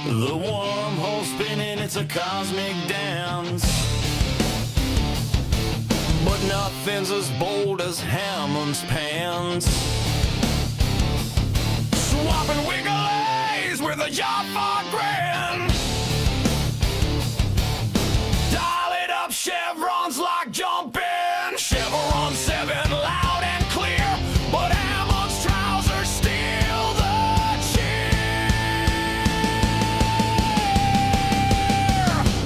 The wormhole spinning, it's a cosmic dance. But nothing's as bold as Hammond's pants. Swapping wigglies with a Jaffa grin. Dial it up, chevrons like jumping. Chevron 7 loud and clear, but Hammond's trousers steal the cheer.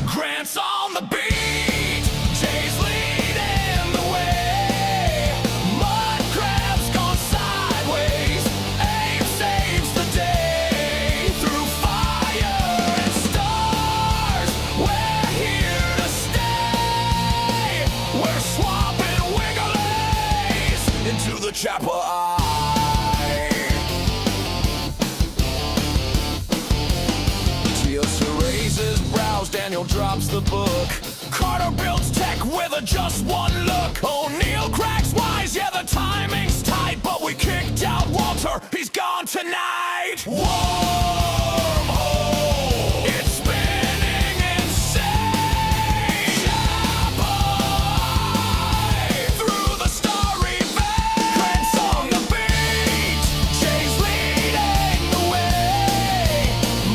Grant's on the beat, Jay's leading the way. Mudcrab's gone sideways, Abe saves the day. Through fire and stars, we're here to stay. We're swapping wigglies into the Chappa'ai. Teosa raises brows, Daniel drops the book. Carter builds tech with a just one look. O'Neill cracks wise, yeah, the timing's tight, but we kicked out Walter, he's gone tonight. Wormhole, it's spinning insane. Chappa'ai, through the starry veil. Grant's on the beat, Jay's leading the way.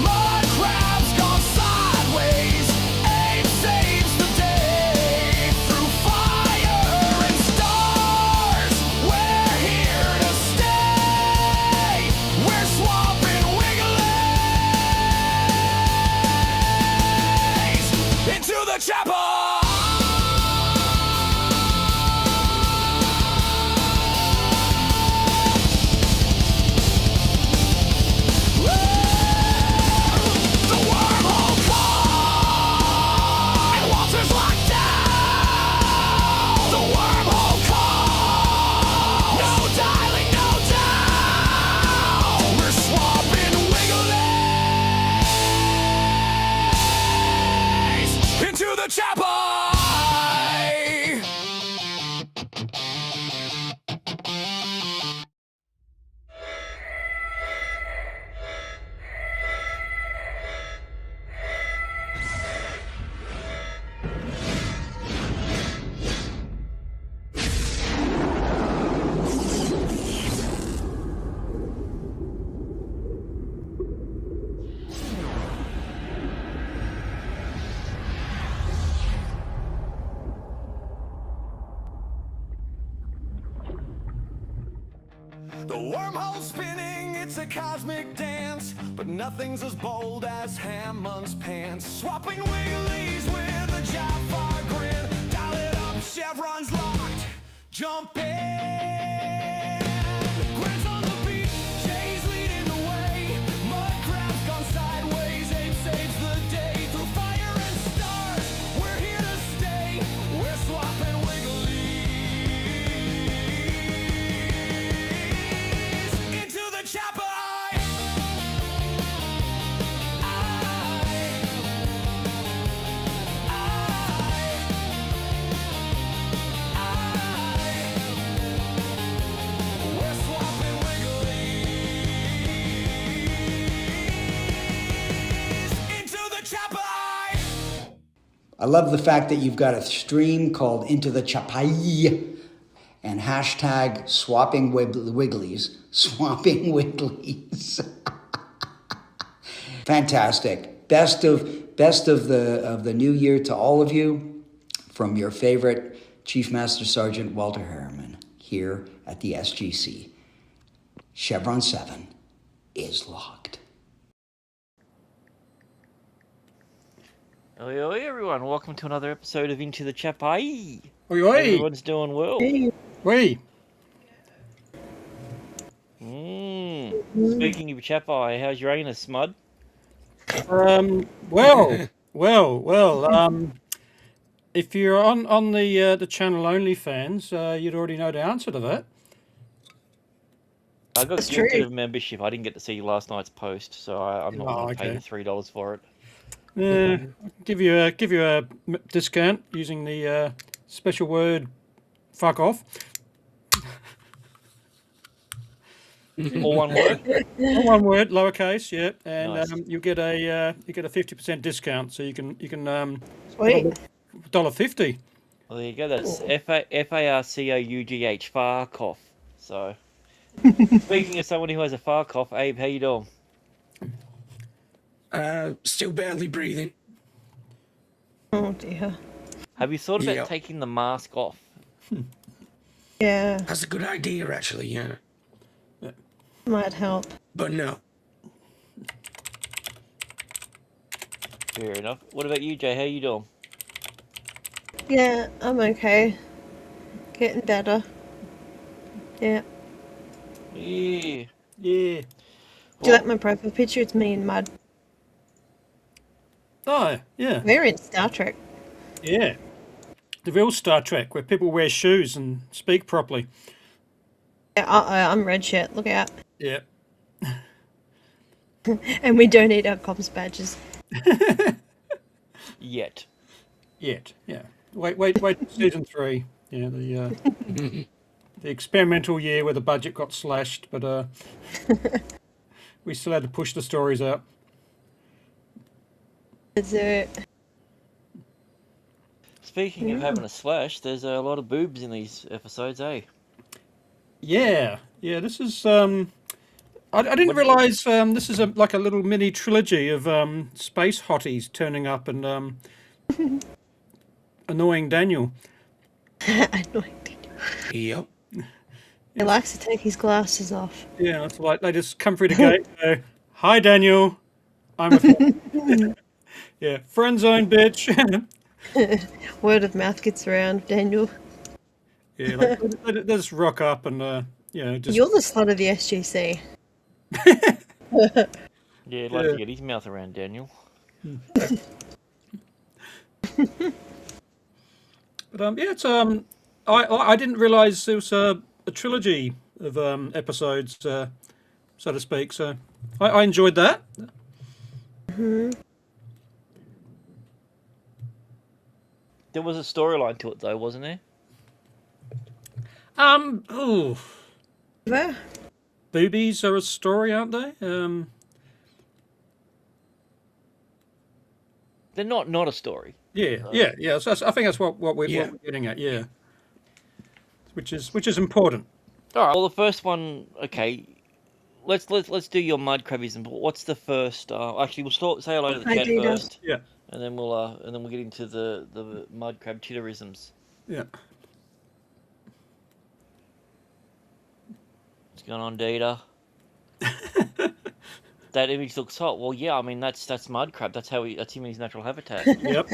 Mudcrab's gone sideways, Abe saves the day. Through fire and stars, we're here to stay. We're swapping wigglies into the Chappa'ai. The wormhole call, and Walter's locked down. The wormhole call, no dialing, no down. We're swapping wigglies into the Chappa'ai. The wormhole spinning, it's a cosmic dance, but nothing's as bold as Hammond's pants. Swapping wigglies with a Jaffa grin. Dial it up, chevrons locked, jump in. Grant's on the beat, Jay's leading the way. Mudcrab's gone sideways, Abe saves the day. Through fire and stars, we're here to stay. We're swapping wigglies into the Chappa'ai. We're swapping wigglies into the Chappa'ai. I love the fact that you've got a stream called Into the Chappa'ai and hashtag swapping wigglies. Swapping wigglies. Fantastic. Best of the new year to all of you from your favorite Chief Master Sergeant Walter Harriman here at the SGC. Chevron 7 is locked. Oi, oi, everyone. Welcome to another episode of Into the Chappa'ai. Oi, oi. Everyone's doing well. Oi. Speaking of Chappa'ai, how's your anus, Mud? Well. If you're on the channel only fans, you'd already know the answer to that. I got That's guilty true. of membership. I didn't get to see last night's post, so I'm not going to pay the $3 for it. I'll give you a discount using the special word "fuck off." All one word. All one word, lowercase, yeah, and Nice. you get a 50% discount, so you can Sweet. $1.50. Well, there you go. That's Farcouch, Farcough. So, speaking of someone who has a far cough, Abe, how you doing? Still barely breathing. Oh dear. Have you thought about Yeah. taking the mask off? Yeah, That's a good idea, actually, yeah. might help. But no. Fair enough. What about you, Jay? How you doing? Yeah, I'm okay. Getting better. Yeah. Yeah. Yeah. Do you like my profile picture? It's me in mud. Oh, yeah. We're in Star Trek. Yeah. The real Star Trek, where people wear shoes and speak properly. Yeah, I'm red shirt. Look out. Yeah. And we don't need our comms badges. Yet. Yet, yeah. Wait, season 3. Yeah, the experimental year where the budget got slashed, but we still had to push the stories out. Is it? Speaking of having a slash, there's a lot of boobs in these episodes, eh? Yeah, this is. I didn't realise this is like a little mini trilogy of space hotties turning up and annoying Daniel. Annoying. Yep. He likes to take his glasses off. Yeah, it's like they just come through the gate. Go, hi, Daniel. I'm a friend. Yeah, friend zone, bitch. Word of mouth gets around, Daniel. Yeah, like, they just rock up and just You're the slut of the SGC. Yeah, I'd like to get his mouth around Daniel. But yeah, it's I didn't realise there was a trilogy of episodes, so to speak. So I enjoyed that. There was a storyline to it, though, wasn't there? Oh, Where? boobies are a story, aren't they? They're not a story. Yeah. So I think that's what we're getting at. Yeah, which is important. All right. Well, the first one. Okay. Let's do your Mudcrabism. What's the first? Actually, we'll say hello to the Hi, chat Dita. first, Yeah, and then we'll get into the Mudcrab titterisms. yeah. What's going on, Data? That image looks hot. Well, yeah. I mean, that's Mudcrab. That's him in his natural habitat. Yep.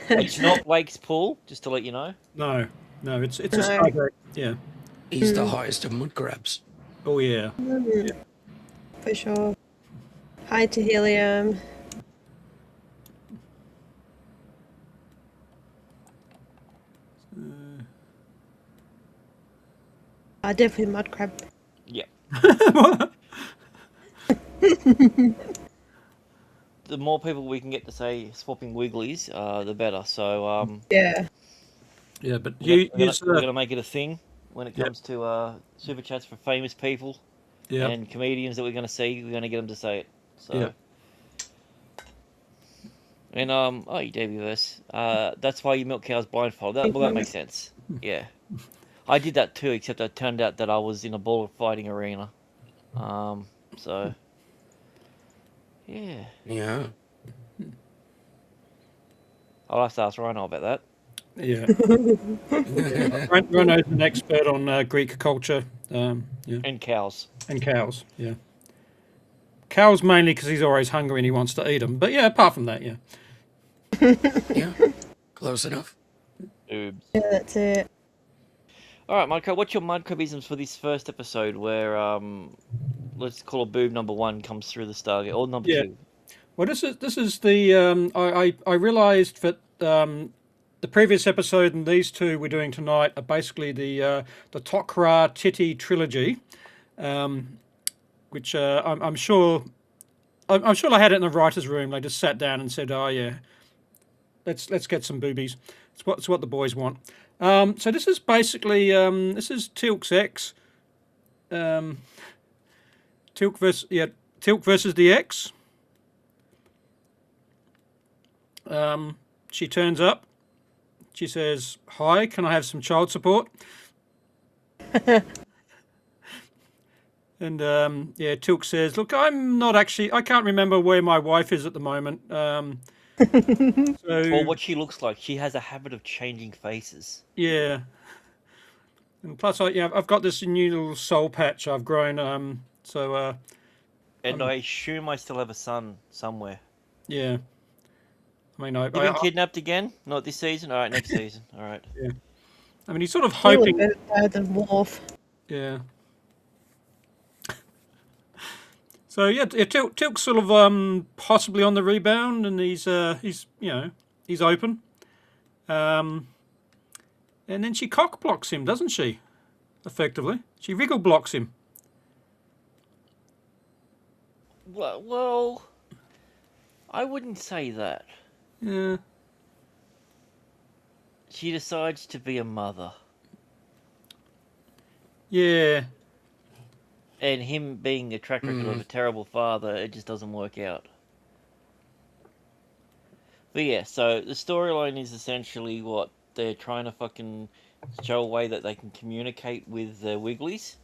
It's not Wake's pool, just to let you know. No, it's a No. Stargate. Yeah. He's the highest of Mudcrabs. Oh yeah. For sure. Hi to Helium. Definitely Mudcrab. Yeah. The more people we can get to say swapping wigglies, the better. So Yeah. Yeah, but we're gonna make it a thing when it Yep. comes to super chats for famous people yeah. and comedians that we're gonna see. We're gonna get them to say it. So. Yep. And DWS. That's why you milk cows blindfolded. That makes sense. Yeah. I did that too, except it turned out that I was in a bullfighting arena. So yeah. Yeah. I'll have to ask Rhino about that. Yeah. Reno's an expert on Greek culture. Yeah. And cows. And cows. Yeah. Cows mainly because he's always hungry and he wants to eat them. But yeah, apart from that, yeah. Yeah. Close enough. Oops. Yeah, that's it. All right, Mudcrab, what's your Mudcrabisms for this first episode where, let's call it boob number 1 comes through the Stargate, or number 2? Well, this is the I realised that the previous episode and these two we're doing tonight are basically the Tok'ra Titty trilogy, which I'm sure I had it in the writers' room. They just sat down and said, "Oh yeah, let's get some boobies. It's what the boys want." So this is basically this is Tilk's ex. Tilk versus the X. She turns up. She says, "Hi, can I have some child support?" And Tilk says, "Look, I'm not actually. I can't remember where my wife is at the moment. Or So what she looks like. She has a habit of changing faces. yeah. And plus, I've got this new little soul patch I've grown. And I assume I still have a son somewhere. Yeah. I mean, You been kidnapped again? Not this season? Alright, next season. Alright. yeah. I mean, he's sort of Really hoping. better go than Worf. Yeah. So Tilk's sort of possibly on the rebound, and he's open. And then she cock blocks him, doesn't she? Effectively, she wriggle blocks him. Well, I wouldn't say that. Yeah. She decides to be a mother. Yeah. And him being a track record of a terrible father, it just doesn't work out. But yeah, so the storyline is essentially what they're trying to fucking show a way that they can communicate with the Wigglies.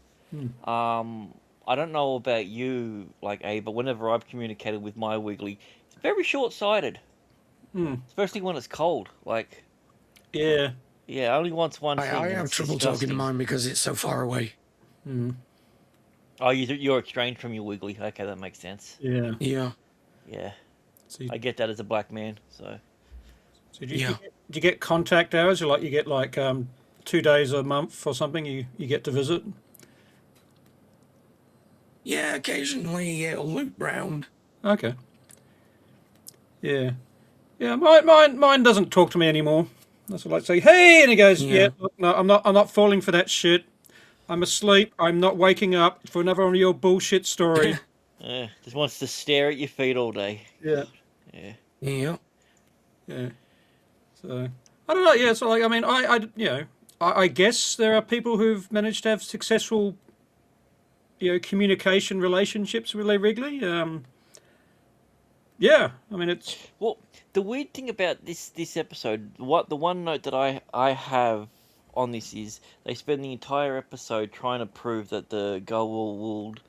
I don't know about you, like A, but whenever I've communicated with my Wiggly, it's very short-sighted. Especially when it's cold. Like, Yeah. yeah, only wants one thing. I and have it's trouble talking to disgusting. mine because it's so far away. Oh, you're estranged from your Wiggly. Okay, that makes sense. Yeah. Yeah. Yeah, So, I get that as a black man. So do you get contact hours? You get 2 days a month or something. You get to visit. Yeah, occasionally it'll loop round. Okay. Yeah. Yeah. Mine doesn't talk to me anymore. That's what I say. Hey, and he goes, Yeah. look, no, I'm not falling for that shit. I'm asleep. I'm not waking up for another one of your bullshit stories. just wants to stare at your feet all day. Yeah. Yeah. Yeah. Yeah. So I don't know. Yeah. So I mean, I guess there are people who've managed to have successful, communication relationships with Lee Wrigley. Yeah. I mean, it's Well, the weird thing about this episode, the one note that I have on this is they spend the entire episode trying to prove that the Goa'uld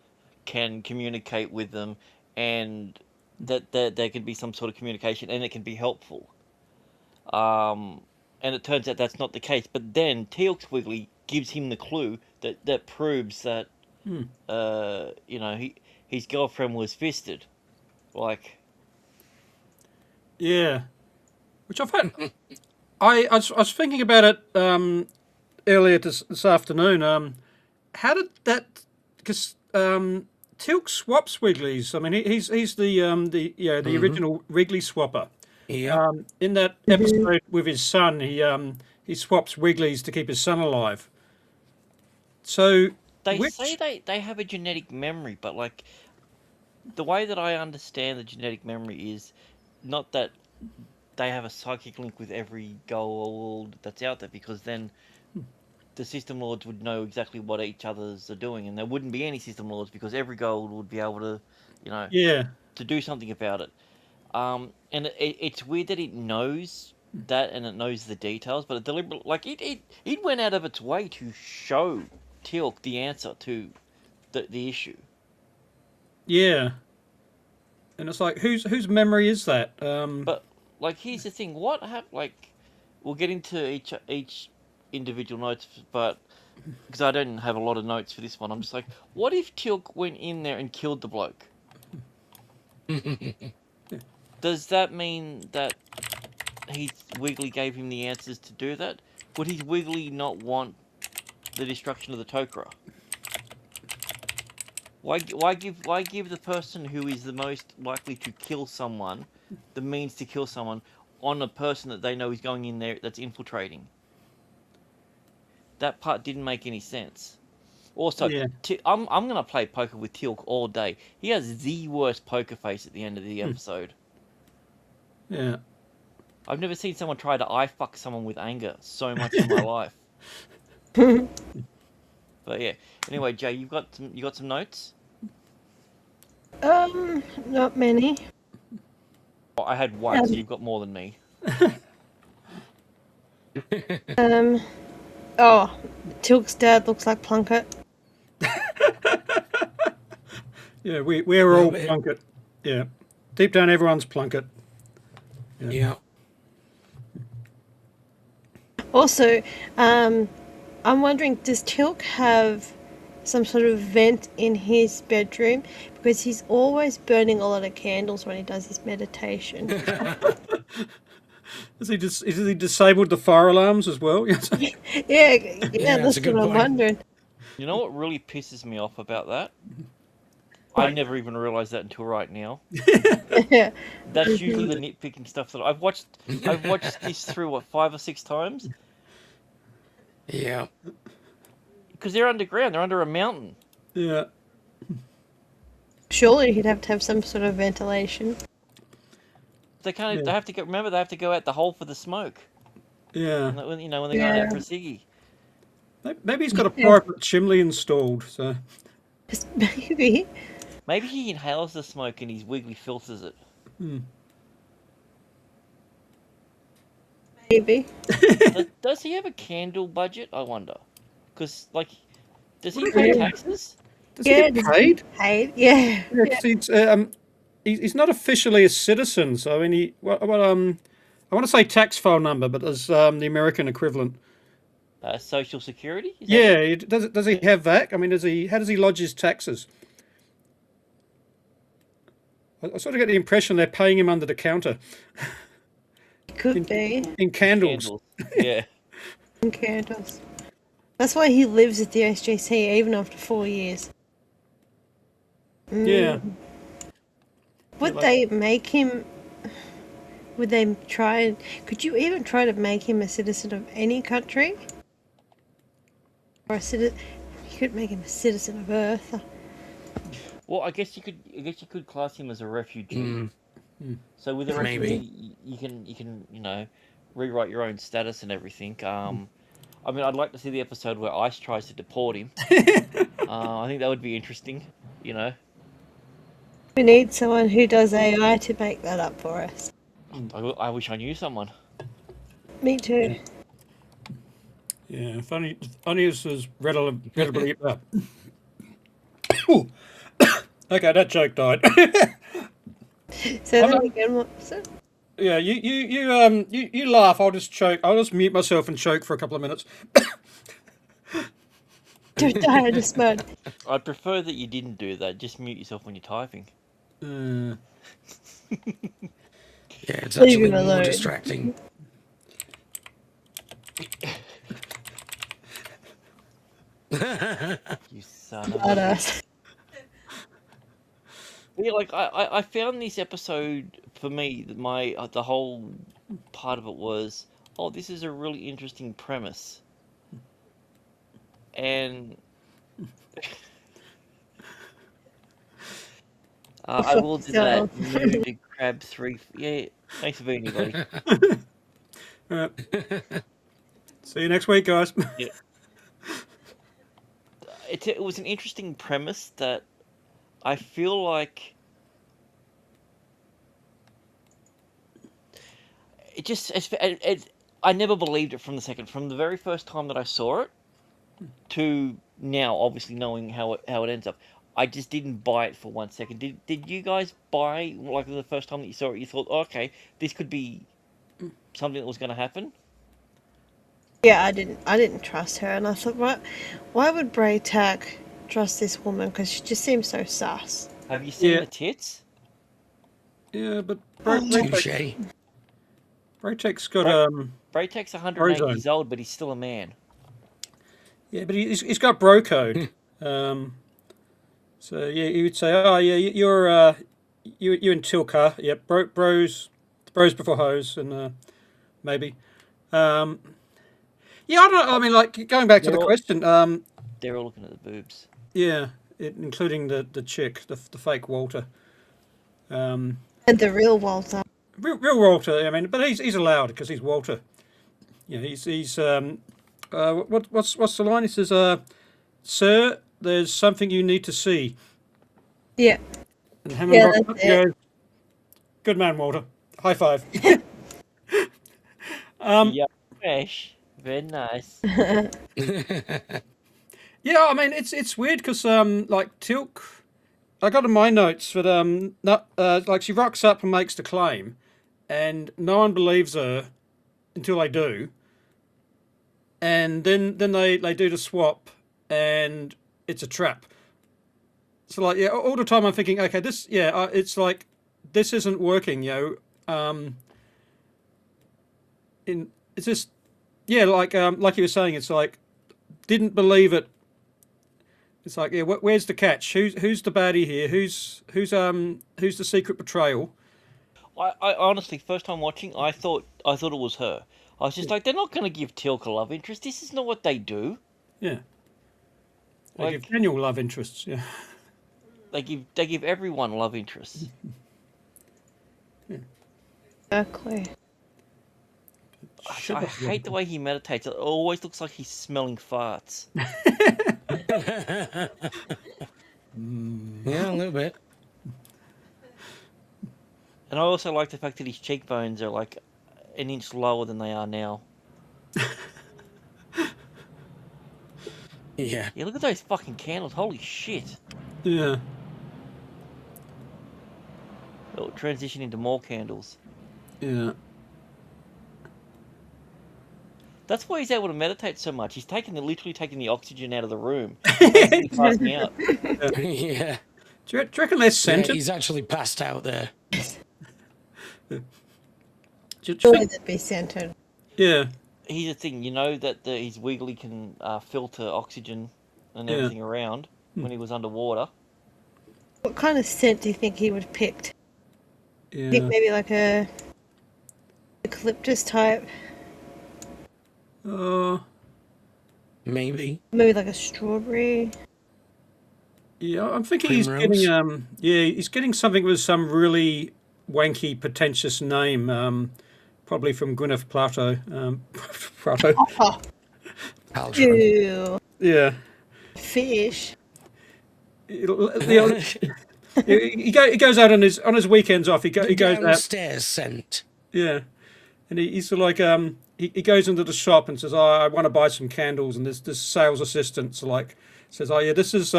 can communicate with them, and that there can be some sort of communication, and it can be helpful. And it turns out that's not the case. But then Teal'c's Wiggly gives him the clue that proves that his girlfriend was fisted. Like, yeah. Which I've had. I was thinking about it earlier this afternoon. How did that? Because Teal'c swaps Wigglies. I mean, he's the original Wrigley swapper. Yeah. In that episode with his son, he swaps Wigglies to keep his son alive. So they say they have a genetic memory, but like the way that I understand the genetic memory is not that they have a psychic link with every Goa'uld that's out there, because then the System Lords would know exactly what each others are doing, and there wouldn't be any System Lords because every Goa'uld would be able to, to do something about it. And it's weird that it knows that and it knows the details, but it deliberately, like, it went out of its way to show Teal'c the answer to the issue. Yeah. And it's like, whose memory is that? But like, here's the thing: what happened? Like, we'll get into each individual notes, but because I don't have a lot of notes for this one, I'm just like, what if Teal'c went in there and killed the bloke? Does that mean that his Wiggly gave him the answers to do that? Would his Wiggly not want the destruction of the Tok'ra? Why give the person who is the most likely to kill someone the means to kill someone on a person that they know is going in there that's infiltrating? That part didn't make any sense. Also, Yeah. I'm gonna play poker with Teal'c all day. He has the worst poker face at the end of the episode. Yeah. I've never seen someone try to eye fuck someone with anger so much in my life. But yeah. Anyway, Jay, you got some notes? Not many. Oh, I had one, so you've got more than me. Oh, Tilk's dad looks like Plunkett. Yeah, we're all bit. Plunkett. Yeah. Deep down, everyone's Plunkett. Yeah. Also, I'm wondering, does Tilk have some sort of vent in his bedroom? Because he's always burning a lot of candles when he does his meditation. Has he disabled the fire alarms as well? yeah, that's that's a good what I'm point. wondering. You know what really pisses me off about that? I never even realised that until right now. Yeah. That's usually the nitpicking stuff that I've watched this through, what, 5 or 6 times? Yeah. Because they're underground, they're under a mountain. Yeah. Surely he'd have to have some sort of ventilation. They can't. They have to go. Remember, they have to go out the hole for the smoke. Yeah. When they're going out for a ciggy. Maybe he's got a private chimney installed. So Maybe. Maybe he inhales the smoke and his wiggly filters it. Maybe. Does he have a candle budget? I wonder. Because, like, does he pay taxes? does he get paid? Paid. Yeah. Yeah, 'cause he's not officially a citizen. So I mean, I want to say tax file number, but there's the American equivalent. Social Security? Is that Yeah, it? does he have that? I mean, how does he lodge his taxes? I sort of get the impression they're paying him under the counter Could be. in candles. Yeah. In candles. That's why he lives at the SGC even after 4 years. Yeah. Would they make him? Would they try? Could you even try to make him a citizen of any country? Or a citizen? You could make him a citizen of Earth. Well, I guess you could class him as a refugee. So with a Maybe. refugee, you can rewrite your own status and everything. I mean, I'd like to see the episode where ICE tries to deport him. I think that would be interesting. You know. We need someone who does AI to make that up for us. I wish I knew someone. Me too. Yeah, if only this was readily. Ooh. Okay, that joke died. So then again, what's it? Yeah, you laugh. I'll just choke. I'll just mute myself and choke for a couple of minutes. To die in this mode. I'd prefer that you didn't do that. Just mute yourself when you're typing. Yeah, it's Leave actually him more alone. distracting. You son of a... Badass. Yeah, like I found this episode, for me, the whole part of it was, oh, this is a really interesting premise, and I will do that. Mudcrab 3. Yeah, thanks for being here, buddy. All right. See you next week, guys. Yeah. It was an interesting premise that I feel like I never believed it from the very first time that I saw it to now, obviously knowing how it ends up. I just didn't buy it for 1 second. Did you guys buy, like, the first time that you saw it, you thought, oh, okay, this could be something that was going to happen? Yeah, I didn't trust her, and I thought, why would Braytac trust this woman? Because she just seems so sus. Have you seen Yeah. the tits? Yeah, but Touche. Braytec's got Braytac's 108 Ozone. years old, but he's still a man. yeah, but he's got bro code. So yeah, he would say, oh yeah, you and Tilka, yeah, bros before hoes, and maybe. Yeah, I don't know. I mean, like, going back to the question, They're all looking at the boobs. yeah, including the chick, the fake Walter. And the real Walter. Real Walter, I mean, but he's allowed because he's Walter. Yeah, he's what's the line? He says, "Sir, there's something you need to see." Yeah. And Hammond Yeah, rocks that's up it. and goes, "Good man, Walter. High five." Yeah, fresh. Very nice. Yeah, I mean it's weird because like Tilk, I got in my notes that not like she rocks up and makes the claim, and no one believes her until they do, and then they do the swap, and it's a trap. So like yeah, all the time I'm thinking, okay, this it's like this isn't working, it's just yeah, like you were saying, it's like didn't believe it. It's like yeah, where's the catch? Who's the baddie here? Who's the secret betrayal? I honestly, first time watching, I thought it was her. I was just like, they're not going to give Tilk a love interest. This is not what they do. Yeah, they Like, give Daniel love interests. Yeah, they give everyone love interests. Exactly. I hate the way he meditates. It always looks like he's smelling farts. Yeah, a little bit. And I also like the fact that his cheekbones are like an inch lower than they are now. Yeah. Yeah, look at those fucking candles. Holy shit. yeah. It'll transition into more candles. Yeah. That's why he's able to meditate so much. He's literally taking the oxygen out of the room. He's passing out. Yeah. Do you reckon they're Yeah, scented? he's actually passed out there. Do you The way think- that be centered. yeah. Here's the thing, you know that his wiggly can filter oxygen and Yeah. everything around when he was underwater. What kind of scent do you think he would have picked? I think Yeah. maybe like a eucalyptus type, Maybe. maybe like a strawberry. Yeah, I'm thinking he's Primrose? getting he's getting something with some really wanky, pretentious name. Probably from Gwyneth Paltrow. Paltrow. Oh, Paltrow. ew. Yeah. Fish. He goes out on his weekends off. He goes out. Downstairs scent. Yeah, and he's sort of like he goes into the shop and says, "Oh, I want to buy some candles." And this sales assistant like says, "Oh yeah, this is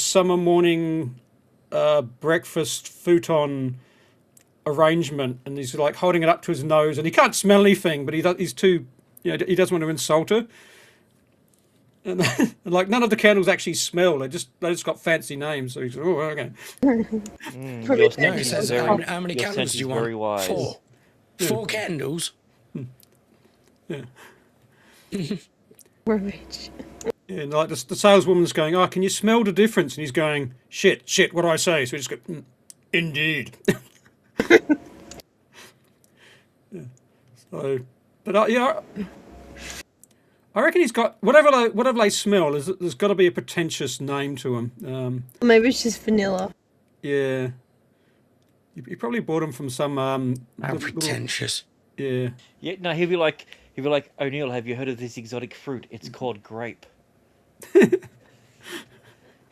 summer morning breakfast futon arrangement." And he's like holding it up to his nose, and he can't smell anything, but he's too he doesn't want to insult her. And like none of the candles actually smell. They just got fancy names. So he's oh okay. Your Probably sense No, he is says, very- how many your candles sense do you is very want? wise. 4. 4 candles? Yeah. We're rich. Yeah, and like the saleswoman's going, "Oh, can you smell the difference?" And he's going, "Shit, what do I say?" So he just go, "Indeed." Yeah. So, but yeah, I reckon he's got whatever they smell. There's got to be a pretentious name to him. Or maybe it's just vanilla. Yeah, he probably bought him from some How little- pretentious. yeah. Yeah, no, he'll be like, O'Neill, have you heard of this exotic fruit? It's called grape.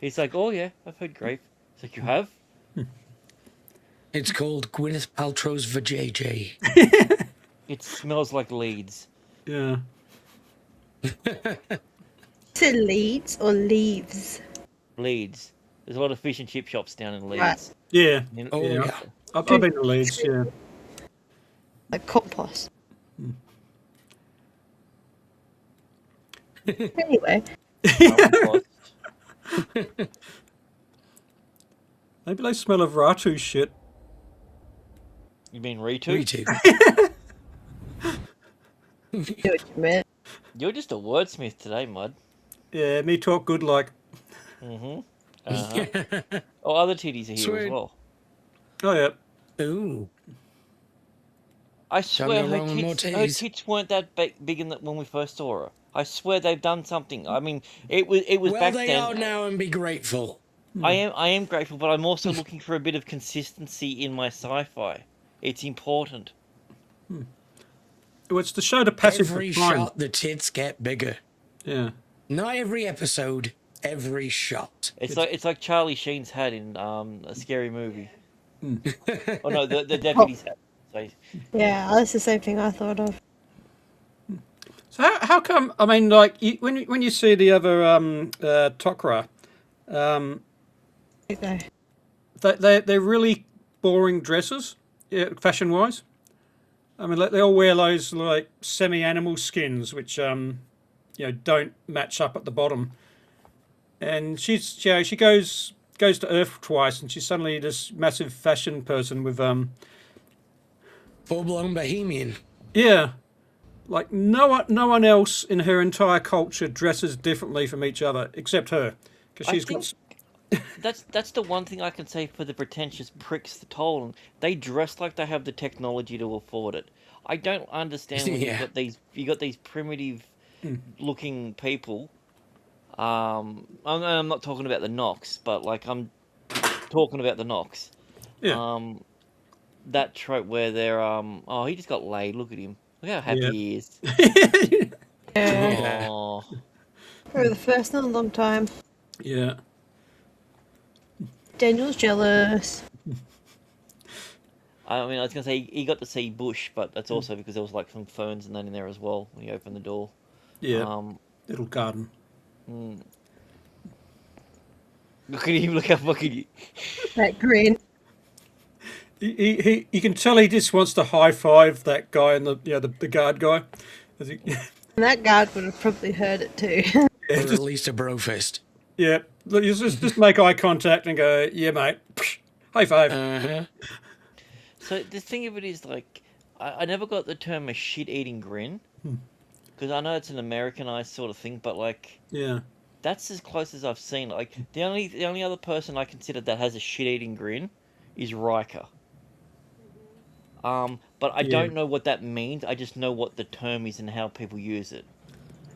He's like, oh yeah, I've heard grape. It's like, you have? It's called Gwyneth Paltrow's vajayjay. It smells like Leeds. Yeah. Is it leads or leaves? Leeds. There's a lot of fish and chip shops down in Leeds. Right. Yeah. Oh, Yeah. yeah. I've been to Leeds, yeah. Like compost. Anyway, Oh, Maybe they smell of Ratu shit. you mean Ritu? Me too. do what you meant. You're just a wordsmith today, Mud. Yeah, me talk good like. Mm-hmm. Uh-huh. Oh, other titties are here Sweet. as well. Oh yeah. Ooh. I Don't swear go her wrong with more tits titties. weren't that big when we first saw her. I swear they've done something. I mean, it was Well, back they then. are now, and be grateful. I am grateful, but I'm also looking for a bit of consistency in my sci-fi. It's important. Well, it's to show the passive Every decline. shot, the tits get bigger. Yeah. Not every episode, every shot. It's like Charlie Sheen's hat in a scary movie. Oh no, the deputy's hat. So, Yeah, that's the same thing I thought of. So how come? I mean, like when you see the other Tok'ra, Okay. they're really boring dresses, fashion wise. I mean, like, they all wear those like semi-animal skins, which don't match up at the bottom. And she goes to Earth twice, and she's suddenly this massive fashion person with Full-blown bohemian. yeah, like no one else in her entire culture dresses differently from each other except her, because she's got. that's the one thing I can say for the pretentious pricks that told them. They dress like they have the technology to afford it. I don't understand when Yeah. you got these primitive looking people. I'm not talking about the Nox, but like I'm talking about the Nox. Yeah. That trope where they're oh, he just got laid. Look at him. Look how happy Yeah. he is. Yeah. Oh. For the first in a long time. Yeah. Daniel's jealous. I mean, I was gonna say he got to see bush, but that's also because there was like some ferns and that in there as well when he opened the door. Yeah. Little garden. Look at him! Look how fucking. That grin. You can tell he just wants to high five that guy and the guard guy. As he- And that guard would have probably heard it too. Or at least a bro fist. yeah, look, you just make eye contact and go, yeah, mate, high five. Uh-huh. So the thing of it is, like, I never got the term a shit-eating grin, because I know it's an Americanized sort of thing, but like, Yeah, that's as close as I've seen. Like, the only other person I consider that has a shit-eating grin is Riker. But I don't know what that means. I just know what the term is and how people use it.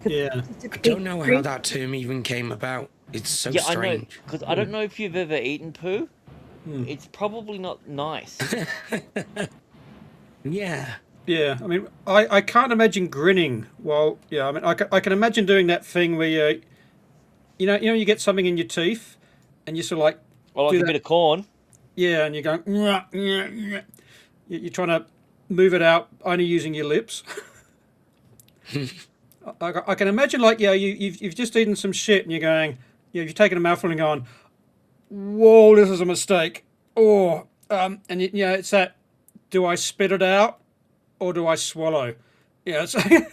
yeah, I don't know how that term even came about. It's so Yeah, I know, strange. because I don't know if you've ever eaten poo. It's probably not nice. Yeah. yeah. I mean, I can't imagine grinning while. Yeah, I mean, I can imagine doing that thing where you get something in your teeth, and you sort of like Or like do a that- bit of corn. yeah, and you're going. "Nyah, nyah, nyah." You're trying to move it out only using your lips. I can imagine, like, you've just eaten some shit and you're going, you've taken a mouthful and going, whoa, this is a mistake. Or, and it's that, do I spit it out or do I swallow? Yeah, it's and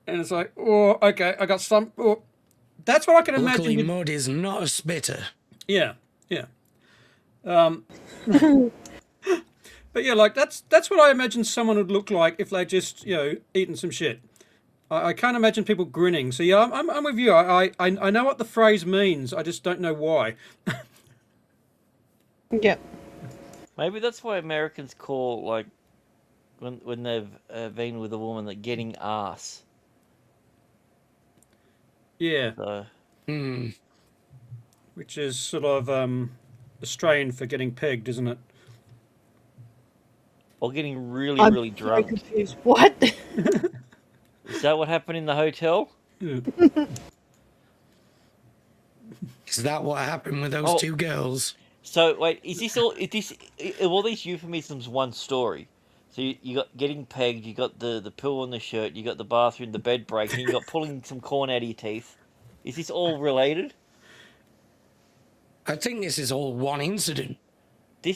it's like, oh, okay, I got some. Oh. That's what I can imagine. Luckily, Mud is not a spitter. Yeah, yeah. But yeah, like that's what I imagine someone would look like if they just eaten some shit. I can't imagine people grinning. So yeah, I'm with you. I know what the phrase means. I just don't know why. Yep. Maybe that's why Americans call, like, when they've been with a woman, that getting ass. Yeah, So, which is sort of Australian for getting pegged, isn't it? or getting really, I'm really so drunk. confused. What? Is that what happened in the hotel? Yeah. Is that what happened with those Oh. two girls? So wait, is this all these euphemisms one story? So you got getting pegged, you got the pill on the shirt, you got the bathroom, the bed breaking, you got pulling some corn out of your teeth. Is this all related? I think this is all one incident. I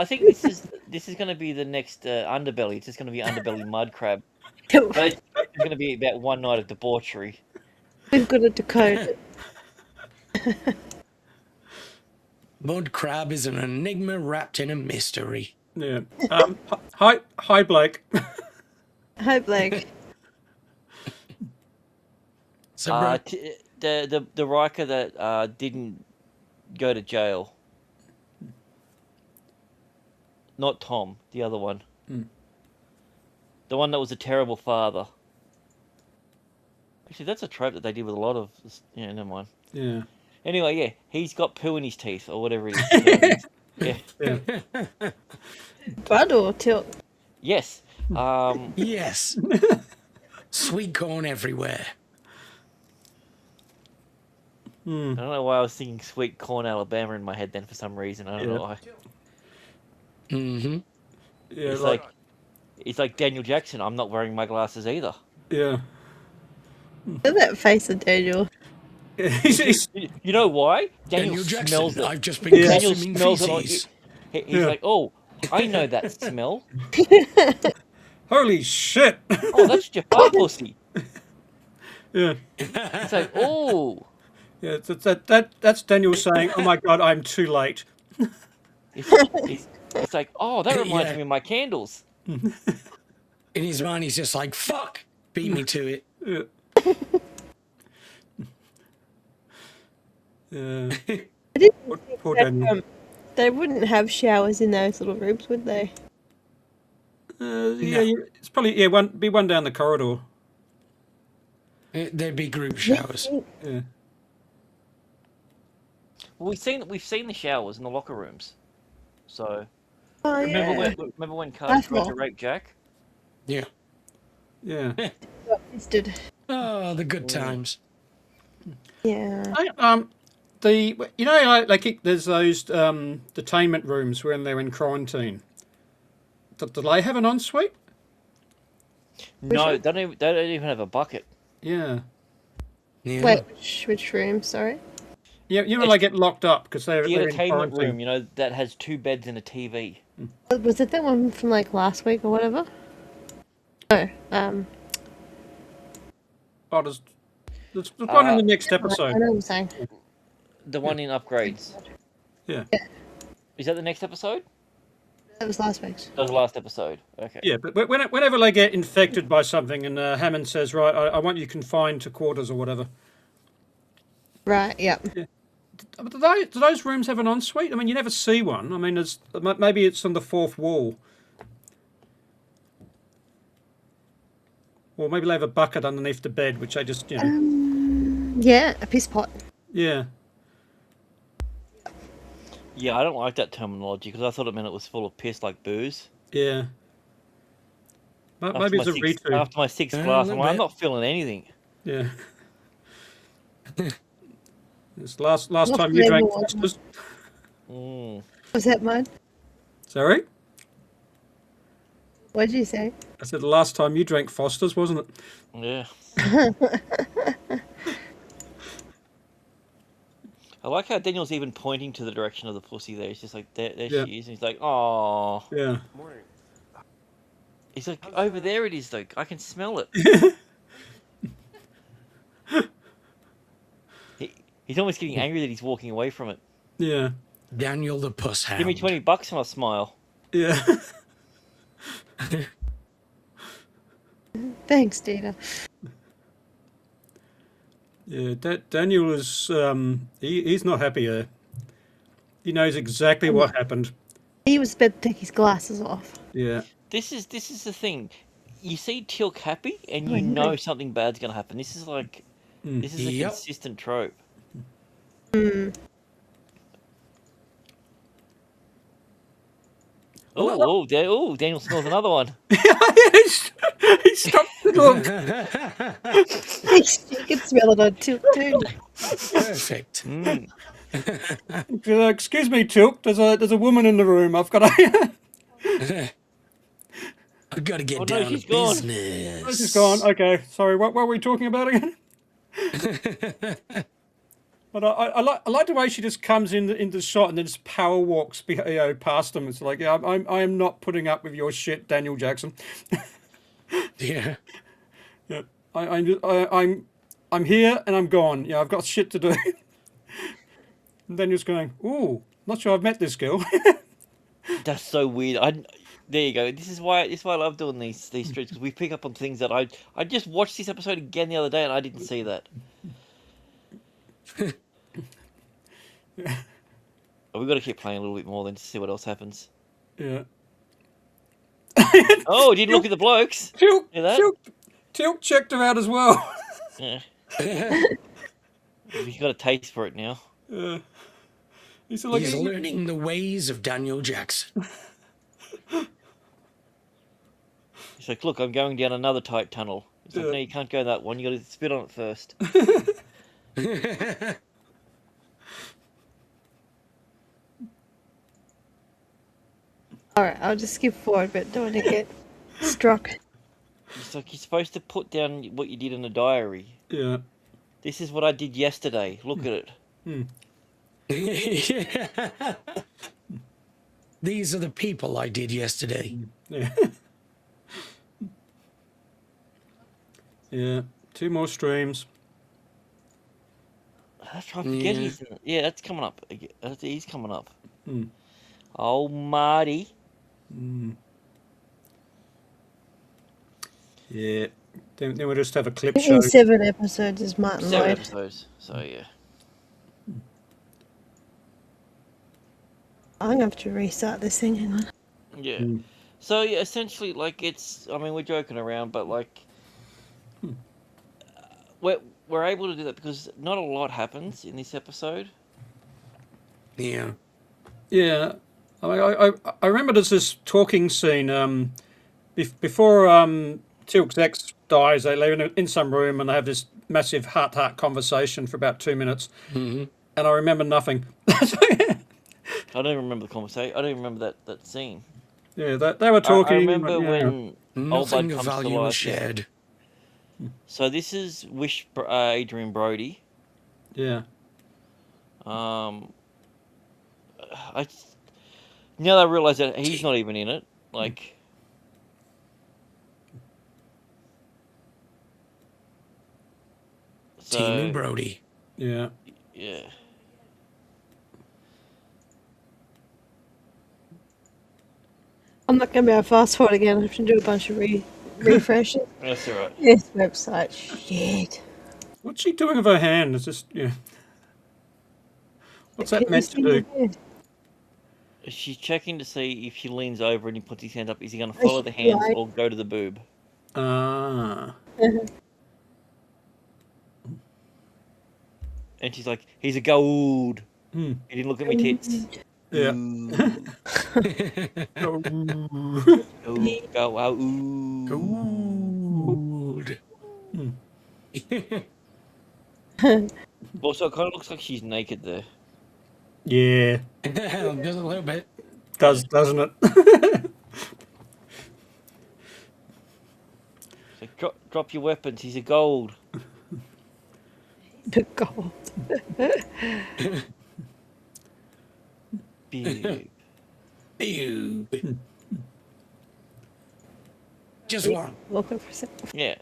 think this is going to be the next Underbelly. It's just going to be Underbelly Mudcrab. But it's going to be about one night of debauchery. We've got to decode it. Mudcrab is an enigma wrapped in a mystery. Yeah. Hi, Blake. Hi, Blake. So, bro, The Riker that didn't go to jail. Not Tom, the other one. The one that was a terrible father. Actually, that's a trope that they did with a lot of. Yeah, never mind. Yeah. Anyway, yeah, he's got poo in his teeth or whatever it is. Yeah. Bud or tilt? Yes. yes. Sweet corn everywhere. I don't know why I was thinking Sweet Corn, Alabama in my head then for some reason. I don't know why. Mm-hmm. Yeah, It's like Daniel Jackson. I'm not wearing my glasses either. yeah. Look at that face of Daniel. He's You know why? Daniel smells Jackson, it. I've just been Daniel consuming smells feces. it. He's Yeah. like, oh, I know that smell. holy shit. Oh, that's Chappa'ai pussy. Yeah, It's like, oh, yeah. That's Daniel saying, "Oh my god, I'm too late." it's like, oh, that reminds Yeah. me of my candles. In his mind, he's just like, fuck, beat me to it. Yeah. Yeah. I didn't Poor that, Daniel. they wouldn't have showers in those little rooms, would they? Yeah, it's probably one down the corridor. There'd be group showers. Yeah. Well, we've seen the showers in the locker rooms. So Oh yeah. remember when Carter tried to thought- rape Jack? Yeah. Yeah. Got fisted. Oh, the good times. Yeah. There's those detainment rooms when they're in quarantine. Do they have an ensuite? No, they don't even have a bucket. Yeah. Yeah. Wait, which room? Sorry. Yeah, they get locked up because they're The in entertainment quarantine. room, you know, that has 2 beds and a TV. Was it that one from like last week or whatever? No. Oh, there's one in the next I episode. know what I'm saying. The one in upgrades. Yeah. Is that the next episode? That was last week's. That was the last episode. Okay. Yeah, but whenever they get infected by something, and Hammond says, "Right, I want you confined to quarters or whatever." Right. Yeah. But do those rooms have an ensuite? I mean, you never see one. I mean, maybe it's on the 4th wall. Or maybe they have a bucket underneath the bed, which they just, Yeah, a piss pot. yeah. Yeah, I don't like that terminology because I thought it meant it was full of piss like booze. Yeah. Maybe it's a redo. After my 6th A glass, little I'm bit. not feeling anything. Yeah. It's last Not time you for drank everyone. Foster's. Mm. Was that mine? Sorry? What did you say? I said the last time you drank Foster's, wasn't it? Yeah. I like how Daniel's even pointing to the direction of the pussy there. He's just like, there Yeah. she is. And he's like, oh. Yeah. He's like, over there it is, though. I can smell it. He's almost getting angry that he's walking away from it. Yeah. Daniel the Puss Hound. Give me $20 and I'll smile. Yeah. Thanks, Dita. Yeah, Daniel is, he's not happy there. He knows exactly what happened. He was about to take his glasses off. Yeah. This is the thing. You see Teal'c happy, and I you know. know something bad's gonna happen. This is a Yep. consistent trope. Daniel smells another one. He stopped to look. You can smell it on tilt too. Perfect. Mm. Excuse me, Tilk. There's a woman in the room. I've got a. I've got to get Oh, no, down she's to gone. business. She's gone. Okay, sorry. What were we talking about again? But I like the way she just comes into the shot and then just power walks past them. It's like, yeah, I am not putting up with your shit, Daniel Jackson. Yeah. Yeah, I'm here and I'm gone. Yeah, I've got shit to do. And Daniel's going, ooh, not sure I've met this girl. That's so weird. There you go. This is why I love doing these streets, because we pick up on things that I just watched this episode again the other day and I didn't see that. We've got to keep playing a little bit more then to see what else happens. Yeah. Oh, didn't look at the blokes. Hear that? Tilk checked her out as well. Yeah. He's got a taste for it now. He's like, He's learning the ways of Daniel Jackson. He's like, look, I'm going down another tight tunnel. He's like, no, you can't go that one. You got to spit on it first. Alright, I'll just skip forward, but don't want to get struck. It's like you're supposed to put down what you did in a diary. Yeah. This is what I did yesterday. Look at it. Yeah. These are the people I did yesterday. Yeah. Yeah. 2 more streams. That's right. Forget he's yeah. That's coming up. He's coming up. Oh, Marty. Yeah. Then we'll just have a clip I show. think 7 episodes is Martin 7 Lloyd. episodes. So yeah. I'm gonna have to restart this thing. Hang on. Yeah. So yeah, essentially, like it's. I mean, we're joking around, but like, we're able to do that because not a lot happens in this episode. Yeah. Yeah. I mean, I remember there's this talking scene before Tilk's ex dies. They live in some room and they have this massive heart-to-heart conversation for about 2 minutes. And I remember nothing. I don't remember the conversation. I don't remember that scene. Yeah, they were talking. I remember yeah. when Old Bud Nothing of comes to value was life. Yeah. shared. So this is Adrian Brody. Yeah. Now that I realise that he's not even in it. Like, Team and so Brody. Yeah. yeah. I'm not gonna be able to fast forward again. I have to do a bunch of refreshes. That's all right. This website, shit. What's she doing with her hand? It's just yeah. What's that Can you meant see to do? my head? She's checking to see if she leans over and he puts his hand up. Is he going to follow the hands Right. or go to the boob? Ah. And she's like, "He's a gold. He didn't look at me tits." Yeah. Ooh, go out. Ooh. Gold. Also, it kind of looks like she's naked there. Yeah. Just a little bit. Doesn't it? So drop your weapons. He's a gold. The gold. Big. Ew. Just one. Looking for some. Yeah.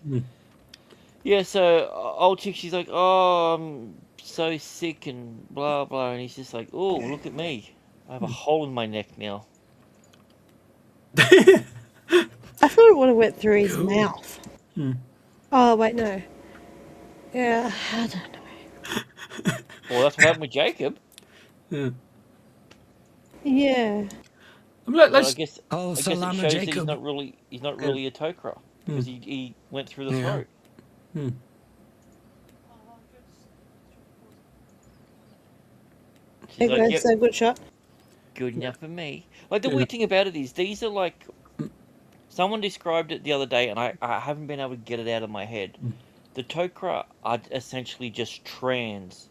Yeah, so old chick, she's like, "Oh, I'm so sick and blah, blah." And he's just like, "Oh, look at me. I have a hole in my neck now." I thought it would have went through his mouth. Oh wait, no. Yeah, I don't know. Well, that's what happened with Jacob. Yeah. Yeah. But I Let's. guess, Oh, I guess it Salama shows that Jacob. he's not really a Tok'ra. Because he went through the Yeah. throat. She's Hey, like, guys, "Yep, so good shot. good enough for me." Like, the weird thing about it is, these are like... Someone described it the other day, and I haven't been able to get it out of my head. The Tok'ra are essentially just trans.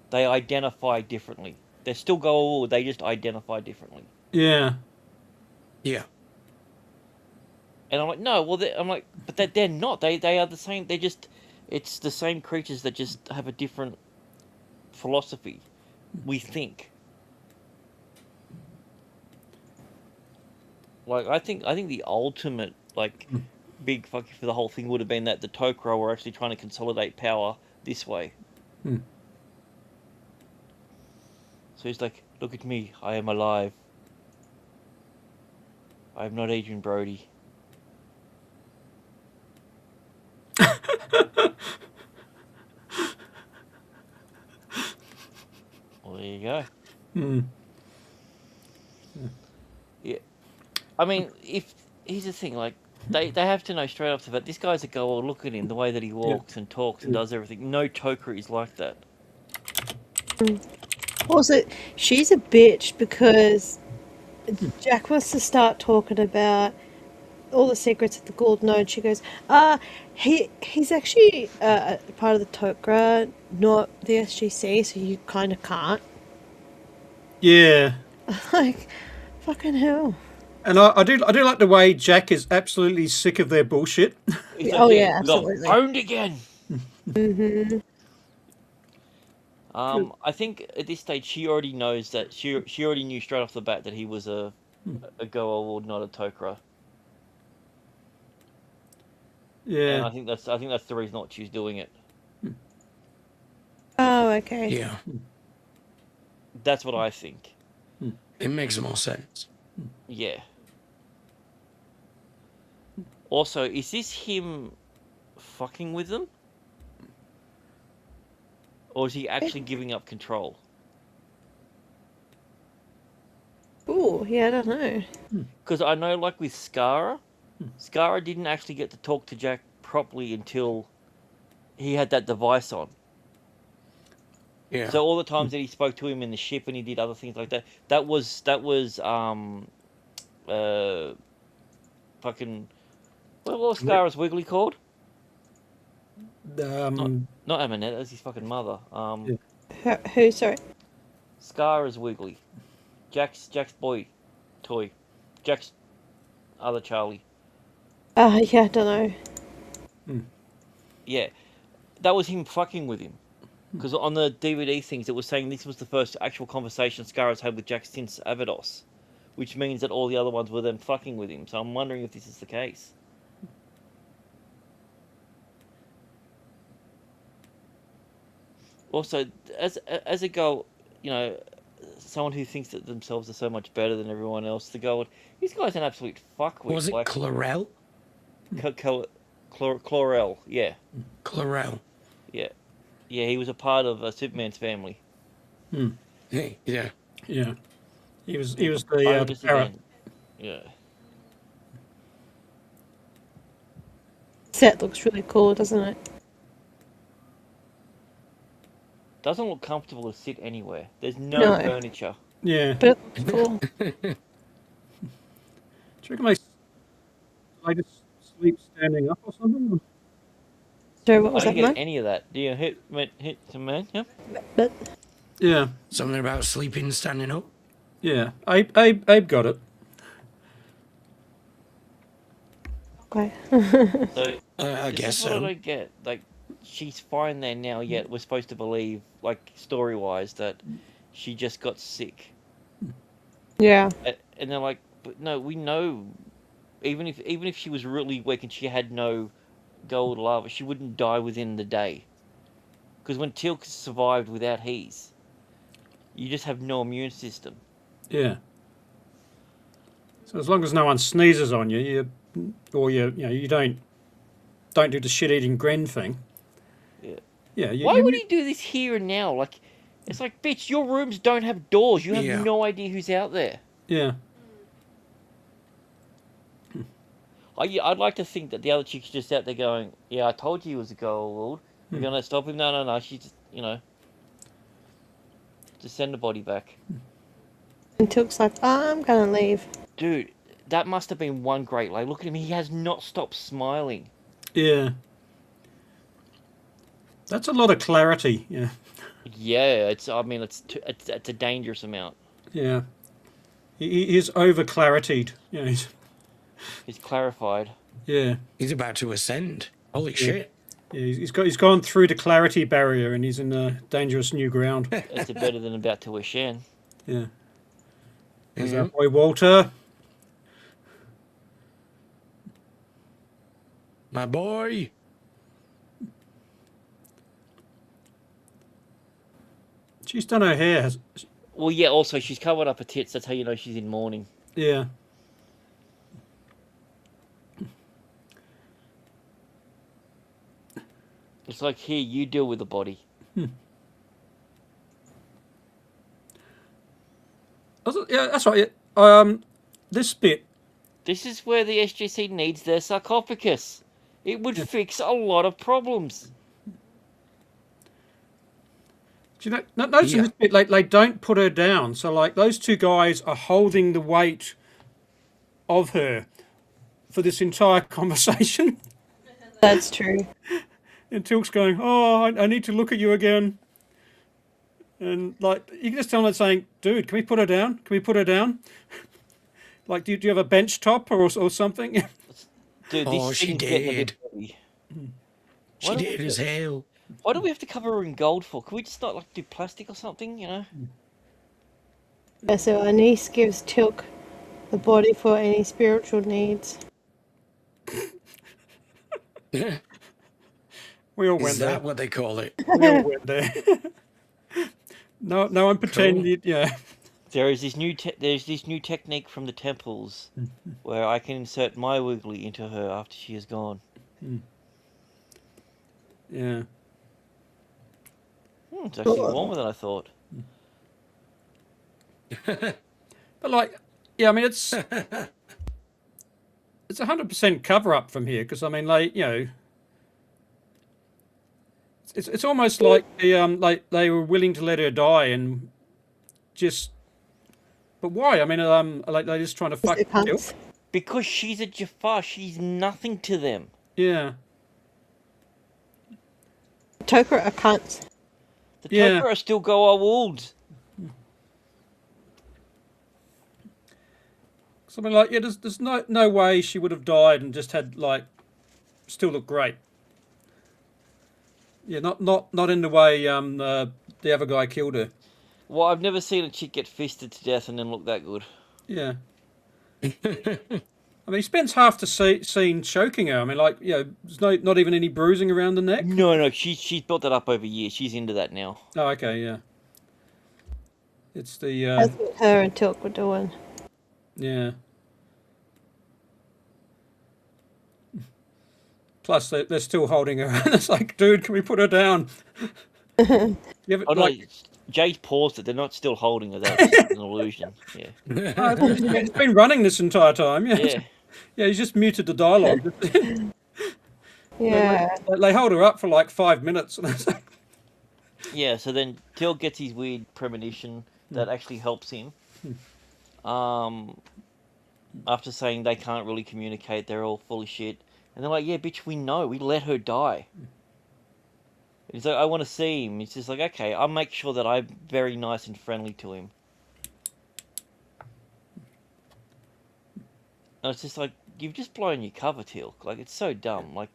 They identify differently. They're still gold, they just identify differently. Yeah. Yeah. And I'm like, no, well, I'm like, but they're not. They are the same. They're just... It's the same creatures that just have a different philosophy. We think. Like, I think the ultimate, like, big fuck you for the whole thing would have been that the Tok'ra were actually trying to consolidate power this way. So he's like, "Look at me, I am alive. I am not Adrian Brody." Well, there you go. Yeah. I mean, if here's the thing, like they have to know straight off the bat, this guy's a goer. Look at him, the way that he walks and talks and does everything. No Tok'ra is like that. Also, she's a bitch because Jack wants to start talking about all the secrets of the Gould Node. She goes, he's actually part of the Tok'ra, not the SGC, so you kind of can't. Yeah. Like, fucking hell. And I do like the way Jack is absolutely sick of their bullshit. He's Oh, yeah, we got absolutely. owned again. Mm-hmm. I think at this stage she already knows that she already knew straight off the bat that he was a Goa Lord, not a Tok'ra. And Yeah. I think that's the reason not she's doing it. Oh, okay. Yeah, That's what I think. it makes more sense. Yeah. Also, is this him fucking with them? Or is he actually giving up control? Ooh, yeah, I don't know. Because I know, like with Skara, Skara didn't actually get to talk to Jack properly until he had that device on. Yeah. So all the times that he spoke to him in the ship and he did other things like that, that was fucking what was Skara's Wiggly called? Not Amanette, that's his fucking mother. Who, sorry? Skara's Wiggly. Jack's boy toy. Jack's other Charlie. Yeah, I don't know. Yeah. That was him fucking with him. Because on the DVD things, it was saying this was the first actual conversation Skara's had with Jack since Abydos, which means that all the other ones were them fucking with him. So I'm wondering if this is the case. Also, as a girl, you know, someone who thinks that themselves are so much better than everyone else, the girl, this guy's an absolute fuckwit. Was it like, Chlorel? Chlorel, yeah. Chlorel. Yeah. Yeah, he was a part of Superman's family. Hey, yeah. Yeah. He was the Bonus parrot. again. Yeah. Set looks really cool, doesn't it? Doesn't look comfortable to sit anywhere. There's no No. furniture. Yeah. But it looks cool. Do you reckon they just sleep standing up or something? Sorry, what was I that, didn't get Mike? any of that. Do you hit some man? Yeah. But Yeah. Something about sleeping standing up. Yeah. Abe got it. okay. So I this guess is what I so. don't get. Like, she's fine there now. Yet we're supposed to believe, like story-wise, that she just got sick. Yeah. And they're like, but no, we know. Even if she was really weak and she had no gold lava, she wouldn't die within the day. Because when Teal'c survived without He's, you just have no immune system. Yeah. So as long as no one sneezes on you, you don't do the shit-eating Gren thing. Yeah. Yeah. Why would he do this here and now? Like, it's like, bitch, your rooms don't have doors. You have Yeah. no idea who's out there. Yeah. I'd like to think that the other chick's just out there going, yeah, I told you he was a gold lord. You're going to stop him? No. She's just, just send the body back. And Tilk's like, I'm gonna leave. Dude, that must have been one great lay. Look at him. He has not stopped smiling. Yeah. That's a lot of clarity. Yeah. Yeah, it's a dangerous amount. Yeah. He is over claritied. Yeah. He's clarified. Yeah. He's about to ascend. Holy shit. Yeah. He's gone through the clarity barrier and he's in dangerous new ground. It's better than about to ascend. Yeah. There's our boy Walter. My boy. She's done her hair. Well, yeah, also, she's covered up her tits. That's how you know she's in mourning. Yeah. It's like, here, you deal with the body. Yeah, that's right. Yeah. This bit. This is where the SGC needs their sarcophagus. It would fix a lot of problems. Do you notice in this bit, like, they don't put her down. So, like, those two guys are holding the weight of her for this entire conversation. That's true. And Tilk's going, oh, I need to look at you again. And, like, you can just tell them saying, dude, can we put her down? Can we put her down? Like, do you have a bench top or something? Dude, Oh, this she thing's getting a bit did. heavy. She Why do did we- as hell. Why do we have to cover her in gold for? Can we just not like do plastic or something? You know? Yeah, so our niece gives Tilk the body for any spiritual needs. We all Is went there. that what they call it? We all went there. No one pretended. Yeah. There's this new technique from the temples where I can insert my wiggly into her after she is gone. Yeah. It's actually warmer than I thought. But like, yeah, I mean, it's 100% cover up from here because I mean, like, you know, it's almost like like they were willing to let her die and just. But why? I mean, like they're just trying to fuck It Tilk. comes. Because she's a Jafar, she's nothing to them. Yeah. Toker are cunts. The Yeah. Tok'ra still go our wolves. So I mean, like, yeah, there's no way she would have died and just had like still look great. Yeah, not in the way the other guy killed her. Well, I've never seen a chick get fisted to death and then look that good. Yeah. I mean, he spends half the scene choking her. I mean, like, you know, there's not even any bruising around the neck. No, she's built that up over years. She's into that now. Oh, okay, yeah. It's the That's what her and Tilk were doing. yeah. Plus, they're still holding her, and it's like, dude, can we put her down? You ever, Oh no, like, Jay's paused it. They're not still holding her. That's an illusion. Yeah. it's been running this entire time. Yeah, Yeah. yeah. He's just muted the dialogue. Yeah. They hold her up for like 5 minutes, and it's like, Yeah, so then Till gets his weird premonition that actually helps him. After saying they can't really communicate, they're all full of shit. And they're like, yeah, bitch, we know. We let her die. He's like, I want to see him. He's just like, okay, I'll make sure that I'm very nice and friendly to him. And it's just like, you've just blown your cover, Till. Like, it's so dumb. Like,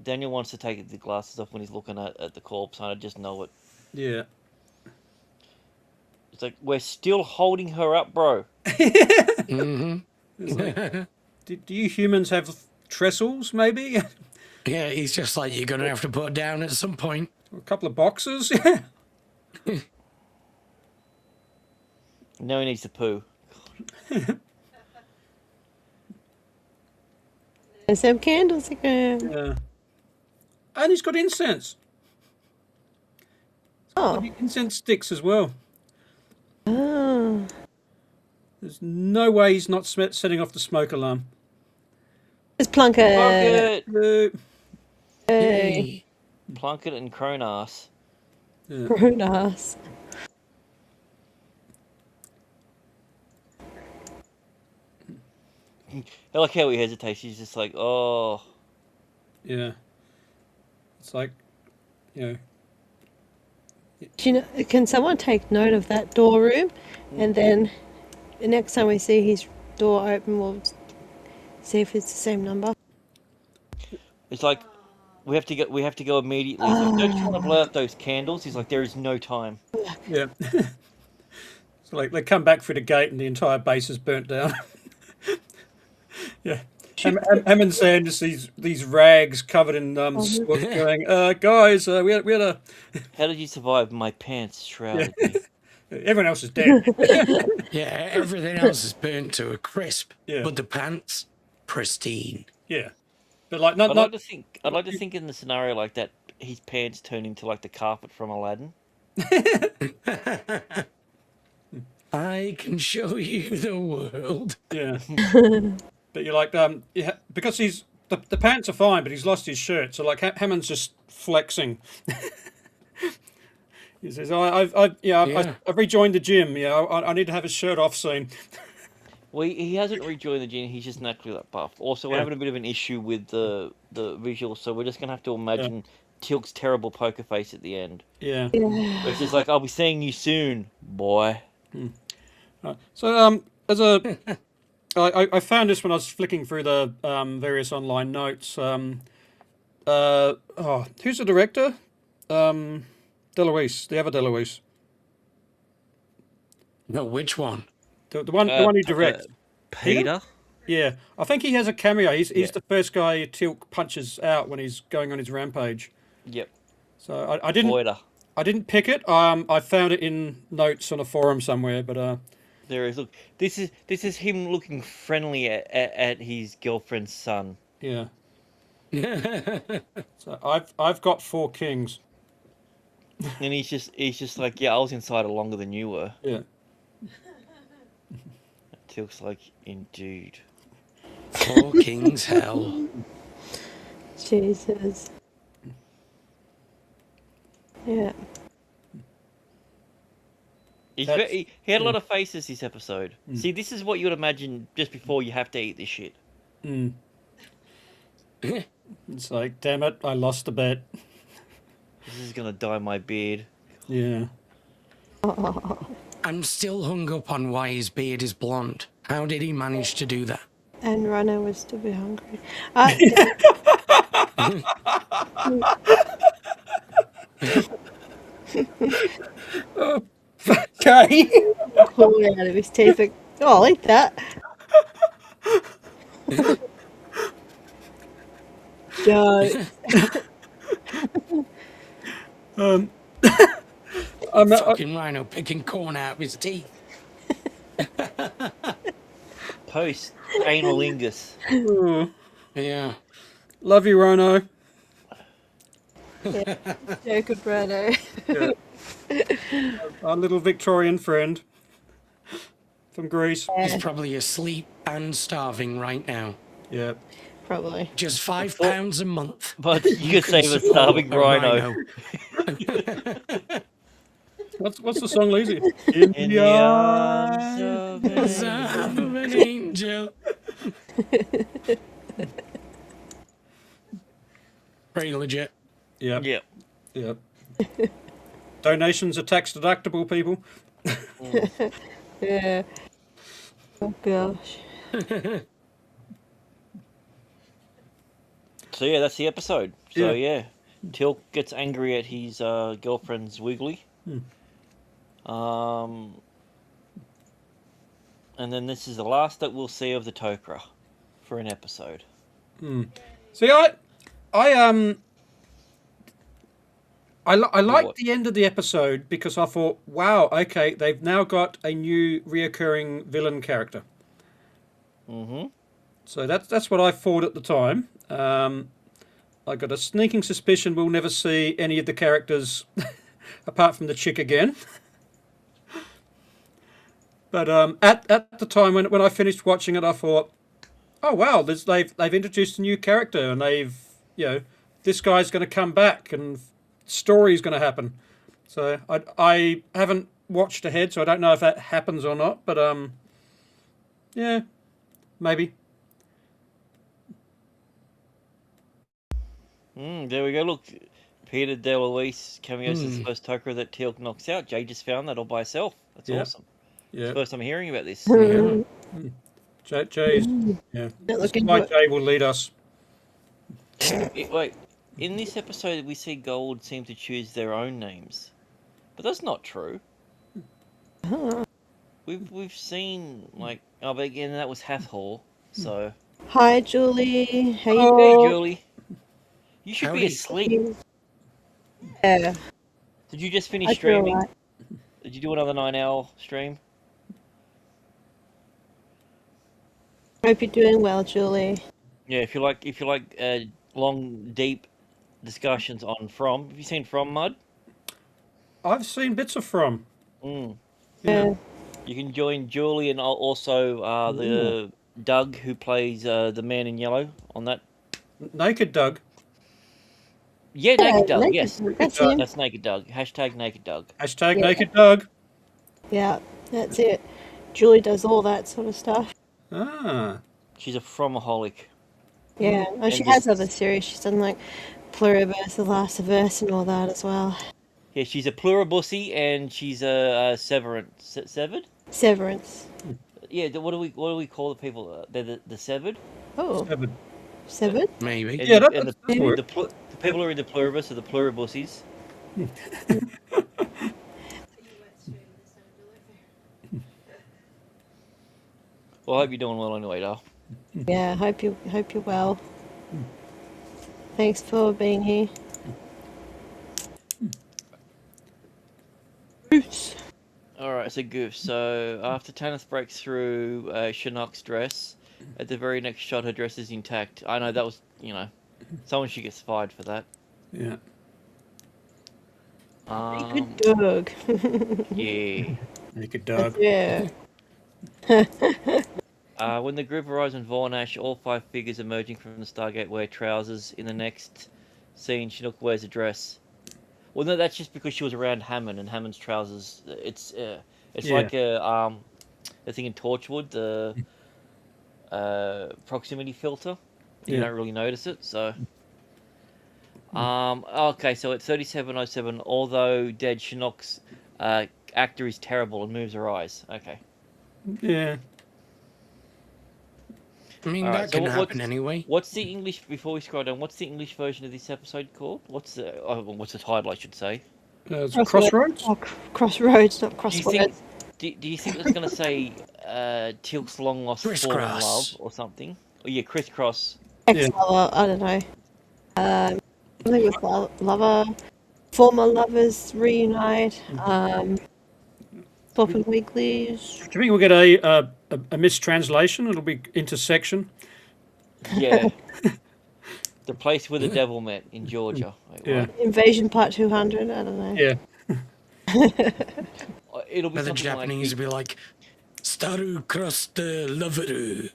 Daniel wants to take the glasses off when he's looking at the corpse, and I just know it. yeah. It's like, we're still holding her up, bro. Mm-hmm. It's like, do you humans have trestles, maybe? Yeah, he's just like, you're going to have to put down at some point. A couple of boxes? Now he needs to poo. There's some candles again. Yeah. And he's got incense. Oh. Incense sticks as well. Oh. There's no way he's not setting off the smoke alarm. It's Plunkett. Plunkett! Hey. Plunkett and Cronass. Yeah. Rude ass. I like how he hesitates. He's just like, oh. Yeah. It's like, you know. Do you know, can someone take note of that door room, and then the next time we see his door open, we'll see if it's the same number. It's like, we have to go immediately. He's like, don't you want to blow out those candles? He's like, there is no time. Yeah. So like they come back through the gate and the entire base is burnt down. Yeah. Hammond saying just these rags covered in sweat going, guys, we had a How did you survive? My pants shrouded me. everyone else is dead. Yeah, everything else is burnt to a crisp, Yeah. but the pants, pristine. Yeah. But like not I'd like to think in the scenario like that, his pants turn into like the carpet from Aladdin. I can show you the world. yeah. But you're like yeah, because the pants are fine, but he's lost his shirt. So like Hammond's just flexing. He says, I've rejoined the gym. Yeah, I need to have his shirt off soon. Well, he hasn't rejoined the gym. He's just naturally that buff. Also, we're having a bit of an issue with the visual, so we're just gonna have to imagine Tilk's terrible poker face at the end. Yeah. Yeah. It's just like, I'll be seeing you soon, boy. So, as a, I found this when I was flicking through the various online notes. Who's the director? DeLuise, the other DeLuise. No, which one? The one who directs. Peter. Yeah, I think he has a cameo. He's the first guy Teal'c punches out when he's going on his rampage. Yep. So I didn't Voider. I didn't pick it. I found it in notes on a forum somewhere, but There is. Look, this is him looking friendly at his girlfriend's son. yeah. So I've got 4 kings. And he's just like, yeah, I was inside longer than you were. Yeah. Teal'c's like, indeed. 4 Kings hell. Jesus. Yeah. He had a lot of faces this episode. See, this is what you would imagine just before you have to eat this shit. Mm. It's like, damn it, I lost a bet. This is gonna dye my beard. Yeah. I'm still hung up on why his beard is blonde. How did he manage to do that? And Rana would still be hungry. Okay. Pulling out of his teeth. Like, oh, I like that. No. Fucking rhino picking corn out of his teeth. Post analingus. Yeah. Love you, Rono. Yeah, good Rana. Yeah. Our little Victorian friend from Greece. He's probably asleep and starving right now. Yeah. Probably. Just £5 a month. But you could save a starving rhino. What's the song, Lizzie? In the arms of Of an angel. Pretty legit. Yep. Yep. Yep. Donations are tax deductible, people. Yeah. Oh gosh. So yeah, that's the episode. So yeah, Teal'c gets angry at his girlfriend's Wiggly. And then this is the last that we'll see of the Tok'ra for an episode. See, I liked the end of the episode because I thought, wow, okay, they've now got a new reoccurring villain character. Mm-hmm. So that's what I thought at the time. I got a sneaking suspicion we'll never see any of the characters apart from the chick again. But at the time when I finished watching it, I thought, oh wow, they've introduced a new character and this guy's going to come back and story's going to happen. So I haven't watched ahead, so I don't know if that happens or not. But yeah, maybe. There we go. Look, Peter DeLuise cameos as the first Tok'ra that Teal'c knocks out. Jay just found that all by herself. That's awesome. Yeah. First time hearing about this. Jay's, yeah. That's why Jay will lead us. Wait, in this episode, we see Gold seem to choose their own names, but that's not true. We've seen but again that was Hathor. So Hi, Julie. How you hey, doing? Julie, you should be asleep. Yeah. Did you just finish I feel streaming? right. Did you do another 9-hour stream? Hope you're doing well, Julie. Yeah, if you like long, deep discussions on From. Have you seen From, Mud? I've seen bits of From. Yeah. You can join Julie and also the Doug who plays the man in yellow on that. Naked Doug. Yeah, Naked Doug. Naked Yes, Doug, that's him. that's Naked Doug. Hashtag Naked Doug. Hashtag Yeah. Naked Doug. Yeah, that's it. Julie does all that sort of stuff. Ah. She's a Fromaholic. Yeah. Oh, she And has this- other series. She's done like Pluriverse, The Last of Us, and all that as well. Yeah, she's a pluribussy and she's a severed. Severance. Yeah, what do we call the people? They're the severed. Oh, 7. severed. Maybe. And Yeah, the, that's the, work. the people who are in the pluribus are the pluribussies. Well, I hope you're doing well anyway, Dale. Yeah, hope you're well. Thanks for being here. Bruce. Alright, so Goof. So after Tannis breaks through Chinook's dress, at the very next shot her dress is intact. I know that was, someone should get fired for that. Yeah. Good dog. Yeah. Naked dog. Yeah. When the group arrives in Vornash, all 5 figures emerging from the Stargate wear trousers. In the next scene, Chinook wears a dress. Well, no, that's just because she was around Hammond, and Hammond's trousers. It's Yeah. like a thing in Torchwood, the proximity filter. You Yeah. don't really notice it, so. Okay, so at 37:07, although dead, Chinook's actor is terrible and moves her eyes. Okay. Yeah. I mean, Alright, that so can what's- happen anyway. What's the English, before we scroll down, what's the English version of this episode called? What's the title, I should say? It's Crossroads. Oh, Crossroads, not Do you think, Crossroads. do you think it's going to say Tilk's long lost fallen Crisscross. love or something? Oh yeah, crisscross. Ex-lover, I don't know. Something with lover. Former lovers reunite. Swap and weeklies. Do you think we'll get a mistranslation? It'll be intersection. Yeah. The place where the devil met in Georgia. Wait, Yeah. what? Invasion Part 200, I don't know. Yeah. It'll be But the something Japanese like will be like, Staru cross the loveru.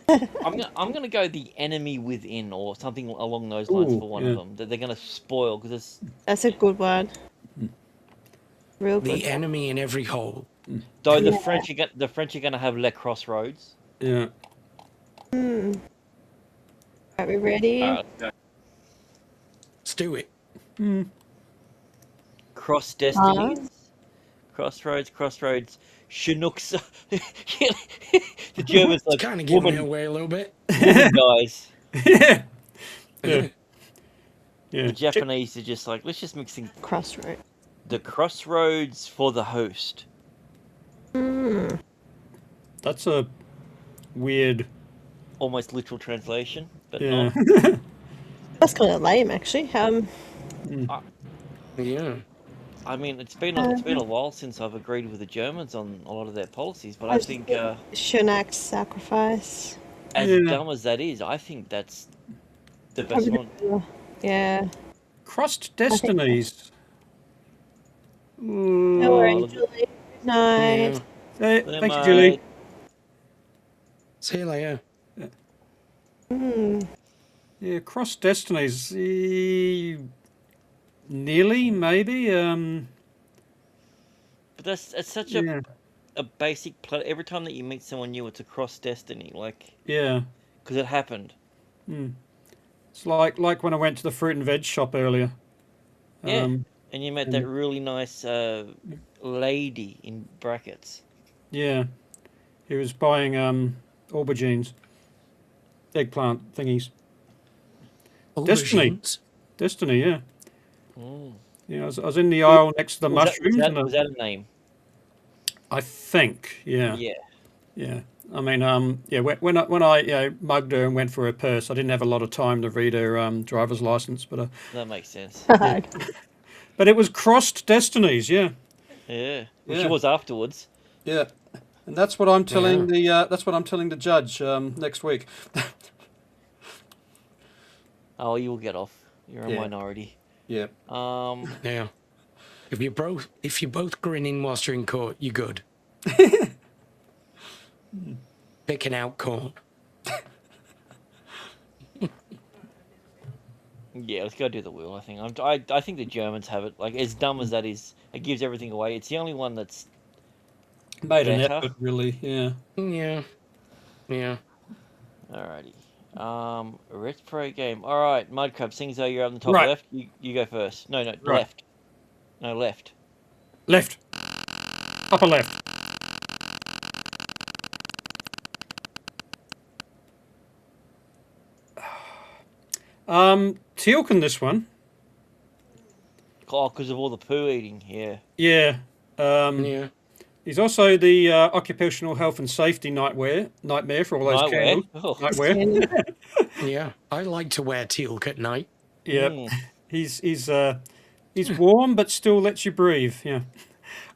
I'm gonna go the enemy within or something along those lines Ooh, for one yeah. of them that they're gonna spoil because it's That's a good one. Real good. The enemy in every hole. though Yeah. the French are gonna have Le Crossroads. Yeah. Are we ready? Let's do it. Cross Destinies, Crossroads, Chinooks. The Germans It's like kind of giving me woman, away a little bit. woman guys. Yeah. Yeah. Yeah. The Japanese are just like, let's just mix things. Crossroad. The Crossroads for the host. That's a weird. Almost literal translation, but Yeah. not. That's kind of lame, actually. Yeah. I mean, it's been a while since I've agreed with the Germans on a lot of their policies, but I think Shunak's sacrifice. as Yeah. dumb as that is, I think that's the best one. Yeah. Crossed Destinies. No worries, look- Julie. Good night. Hey, Good thank you, night. Julie. See you later. Yeah, Crossed Destinies. Nearly, maybe. But it's such Yeah. a basic plot. Every time that you meet someone new, it's a cross destiny, like Yeah. because it happened. It's like when I went to the fruit and veg shop earlier. Yeah, and you met that really nice lady in brackets. Yeah. He was buying aubergines. Eggplant thingies. Destiny. Aubergines. Destiny, yeah. Mm. Yeah, I was in the aisle next to the mushrooms. and Was that a name? I think, yeah. Yeah. Yeah. I mean, yeah. When I mugged her and went for her purse, I didn't have a lot of time to read her driver's license, but That makes sense. but it was Crossed Destinies, yeah. Yeah. Which Yeah. it was afterwards. Yeah. And that's what I'm telling the judge next week. Oh, you'll get off. You're a Yeah. minority. Yeah. Yeah. If you're both grinning whilst you're in court, you're good. Picking out corn. Yeah, let's go do the wheel. I think I think the Germans have it. Like as dumb as that is, it gives everything away. It's the only one that's Made an Better. effort, really. Yeah. Yeah. Yeah. alrighty. Retro game. All right, Mudcrab. Seeing as though you're on the top Right. left, you go first. No, Right. left. No, left. Left. Upper left. Teal'c in this one. Oh, because of all the poo eating. Yeah. Yeah. Yeah. He's also the occupational health and safety nightmare for all those Nightwear. candles. Oh. Nightwear. Yeah. I like to wear teal'c at night. Yeah. Mm. He's warm but still lets you breathe. Yeah.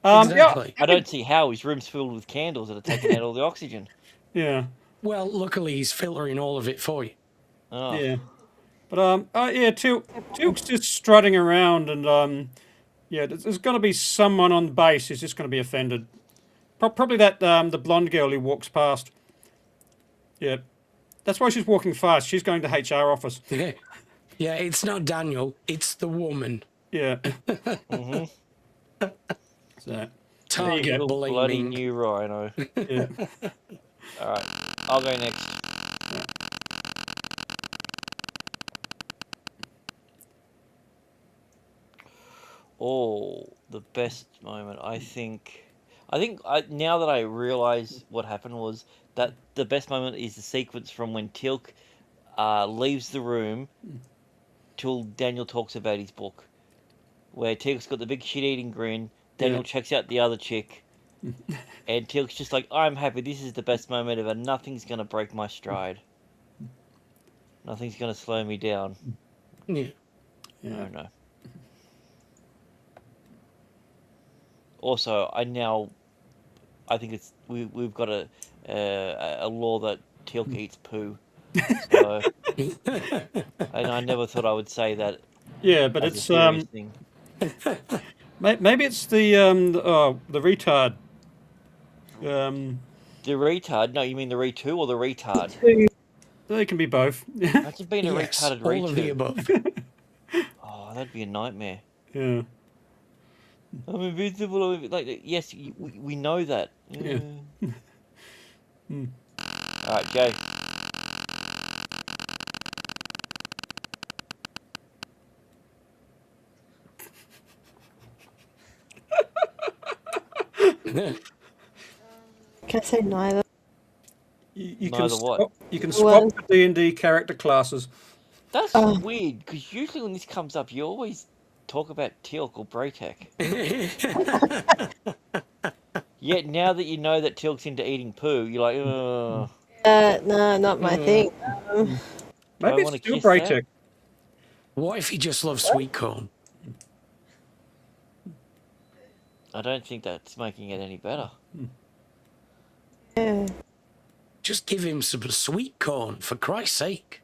Exactly. I don't see how his room's filled with candles that are taking out all the oxygen. Yeah. Well, luckily he's filtering all of it for you. Oh. Yeah. But yeah, Teal'c's just strutting around, and yeah, there's going to be someone on base who's just going to be offended. Probably that the blonde girl who walks past. Yeah, that's why she's walking fast. She's going to HR office. Yeah. Yeah, it's not Daniel, it's the woman. Yeah. Mm-hmm. So, Target Little bloody blaming. new rhino. yeah. All right, I'll go next. Oh, the best moment. I think now that I realise what happened was that the best moment is the sequence from when Teal'c leaves the room till Daniel talks about his book, where Teal'c's got the big shit-eating grin. Daniel checks out the other chick, and Teal'c's just like, "I'm happy. This is the best moment ever. Nothing's gonna break my stride. Nothing's gonna slow me down." Yeah. Oh no. Also, I think it's we've got a law that Teal'c eats poo. So, and I never thought I would say that. Yeah, but as a it's serious thing. maybe it's the retard. The retard? No, you mean the re2 or the retard? They can be both. Imagine being a Yes, retarded all of the re2. above. Oh, that'd be a nightmare. Yeah. I'm invisible. Like, yes, we know that. Yeah. All right, Jay. Can I say neither? You Neither can what? swap, you can swap Well- the D&D character classes. That's weird, because usually when this comes up, you always talk about Teal'c or Braytek. Yet now that you know that Teal'c's into eating poo, you're like, ugh. No, not my thing. Maybe wanna it's still kiss that? Braytek. What if he just loves sweet corn? I don't think that's making it any better. Yeah. Just give him some sweet corn, for Christ's sake.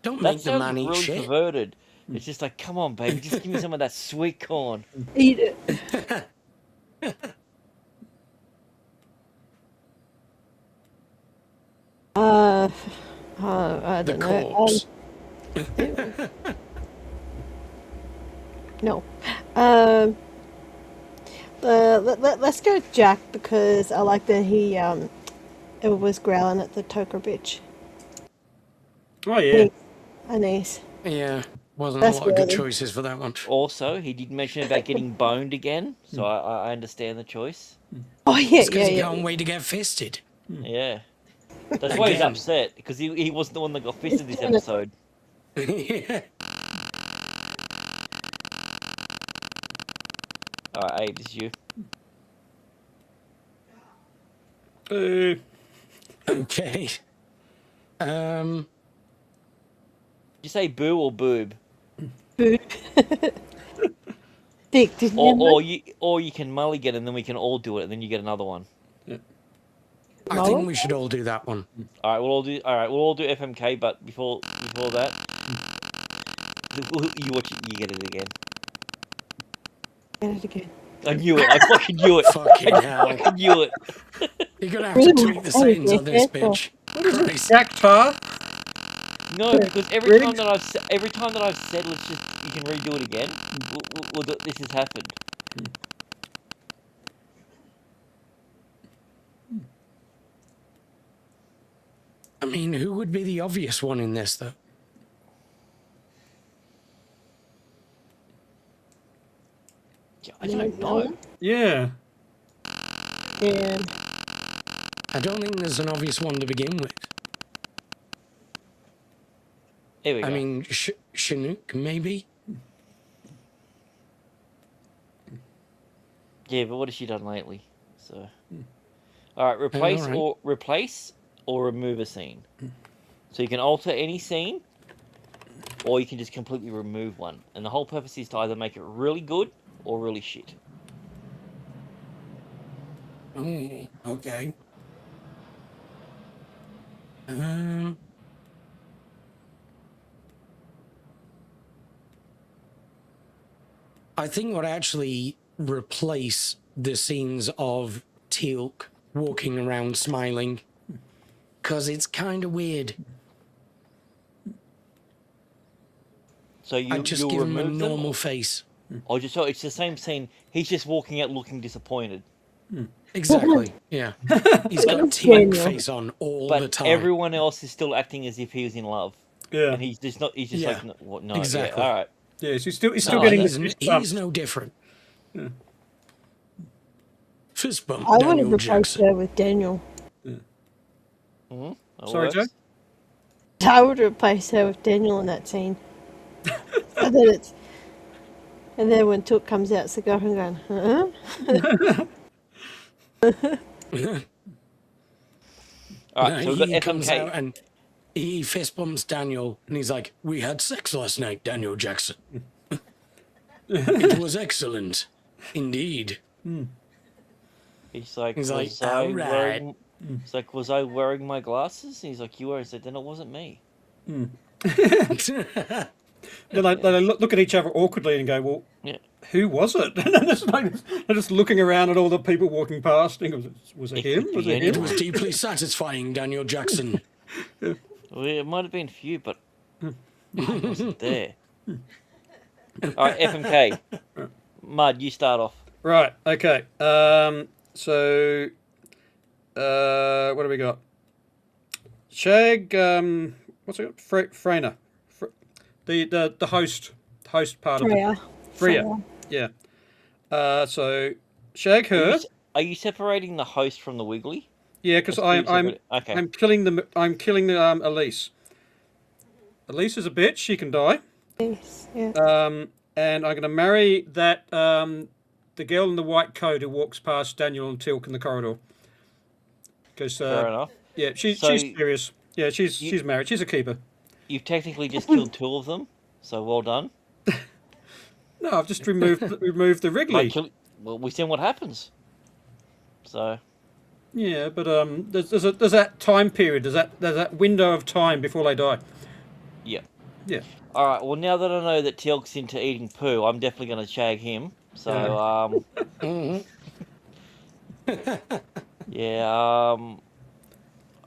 Don't That make the sounds man eat really shit. perverted. It's just like, come on, baby, just give me some of that sweet corn. Eat it. I The don't know. corpse. No. Let's go with Jack because I like that he it was growling at the Toker bitch. Oh, yeah. Anise. Yeah, wasn't That's a lot of good worthy. choices for that one. Also, he did mention about getting boned again, so I understand the choice. Oh yeah, It's because yeah, he yeah. can't wait to get fisted. Yeah. That's why he's Again. upset, because he wasn't the one that got fisted this episode. Yeah. Alright, Abe, this is you. Okay. Did you say boo or boob? Boob. Dick, didn't you? Or you can mulligan and then we can all do it and then you get another one. I think we should all do that one. Alright, we'll all do FMK, but before that, you watch it, you get it again. Get it again. I knew it. I fucking knew it. Fucking hell. I knew it. You're gonna have to tweak the sayings on this bitch. Christ. Jack Tar. No, because every time that I've said, let's just you can redo it again. This has happened. I mean, who would be the obvious one in this, though? don't know. Yeah. Yeah. I don't think there's an obvious one to begin with. Here we go. I mean, Chinook, maybe? Yeah, but what has she done lately? So, all right, replace or remove a scene. So you can alter any scene, or you can just completely remove one. And the whole purpose is to either make it really good or really shit. Oh, okay. I think I'd actually replace the scenes of Teal'c walking around smiling, because it's kind of weird. So I'd just you'll give him a remove them, normal face. or just so it's the same scene. He's just walking out looking disappointed. Exactly, yeah. He's got Teal'c Daniel. face on all But the time. everyone else is still acting as if he was in love. Yeah. And he's just not. He's just Yeah, like, no, what? No, exactly. Yeah, all right. Yeah, so he's still No, getting he's, the fist bump. he's no different. Fist bump, I would have Daniel replaced Jackson. her with Daniel. That Sorry, Joe? works. I would replace her with Daniel in that scene. So that it's. And then when Took comes out, it's the girlfriend going, huh? All right, so we've got he comes out FMK. and he fist bumps Daniel, and he's like, "We had sex last night, Daniel Jackson. It was excellent, indeed." He's like, He's like, was I "All right." wearing? He's like, was I wearing my glasses? And he's like, you were. I said, then it wasn't me. Then they look at each other awkwardly and go, well, Yeah. who was it? And they're just looking around at all the people walking past. And goes, was it him? could Was be it It him? was deeply satisfying, Daniel Jackson. Well, it might have been a few, but I wasn't there. All right, FMK. Mud, you start off. Right, okay. So, what do we got? Shag, what's it got? Freyna. The host part of it. Freya. Yeah. So, shag her. Are you separating the host from the Wiggly? Yeah, because Let's do I'm separate- okay. I'm killing Elise. Elise is a bitch. She can die. Yes, yeah. And I'm going to marry that the girl in the white coat who walks past Daniel and Teal'c in the corridor. Because Fair enough. yeah, she's So serious. Yeah, she's married. She's a keeper. You've technically just killed two of them, so well done. No, I've just removed the Wrigley. Well, we've seen what happens. So Yeah, but there's that time period. There's that window of time before they die. yeah. Yeah. All right. Well, now that I know that Teal'c's into eating poo, I'm definitely going to shag him. So yeah.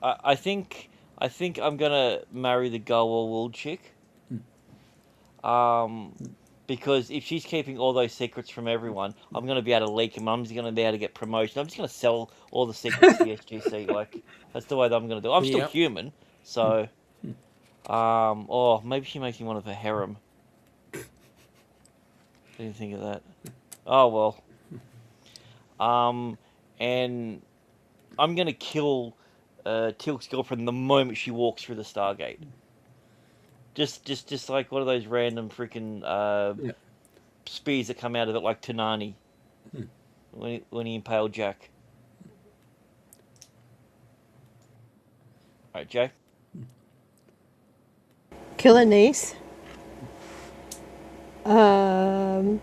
I think I'm gonna marry the Garwal chick. Because if she's keeping all those secrets from everyone, I'm gonna be able to leak them. I'm just gonna be able to get promotion. I'm just gonna sell all the secrets to the SGC. Like that's the way that I'm gonna do it. I'm still Yep. human, so or maybe she makes me one of her harem. Didn't think of that. Oh well. And I'm gonna kill Teal'c's girlfriend the moment she walks through the Stargate. Just like one of those random freaking spears that come out of it, like Tanani when he impaled Jack. All right, Jay. Kill a niece. Well,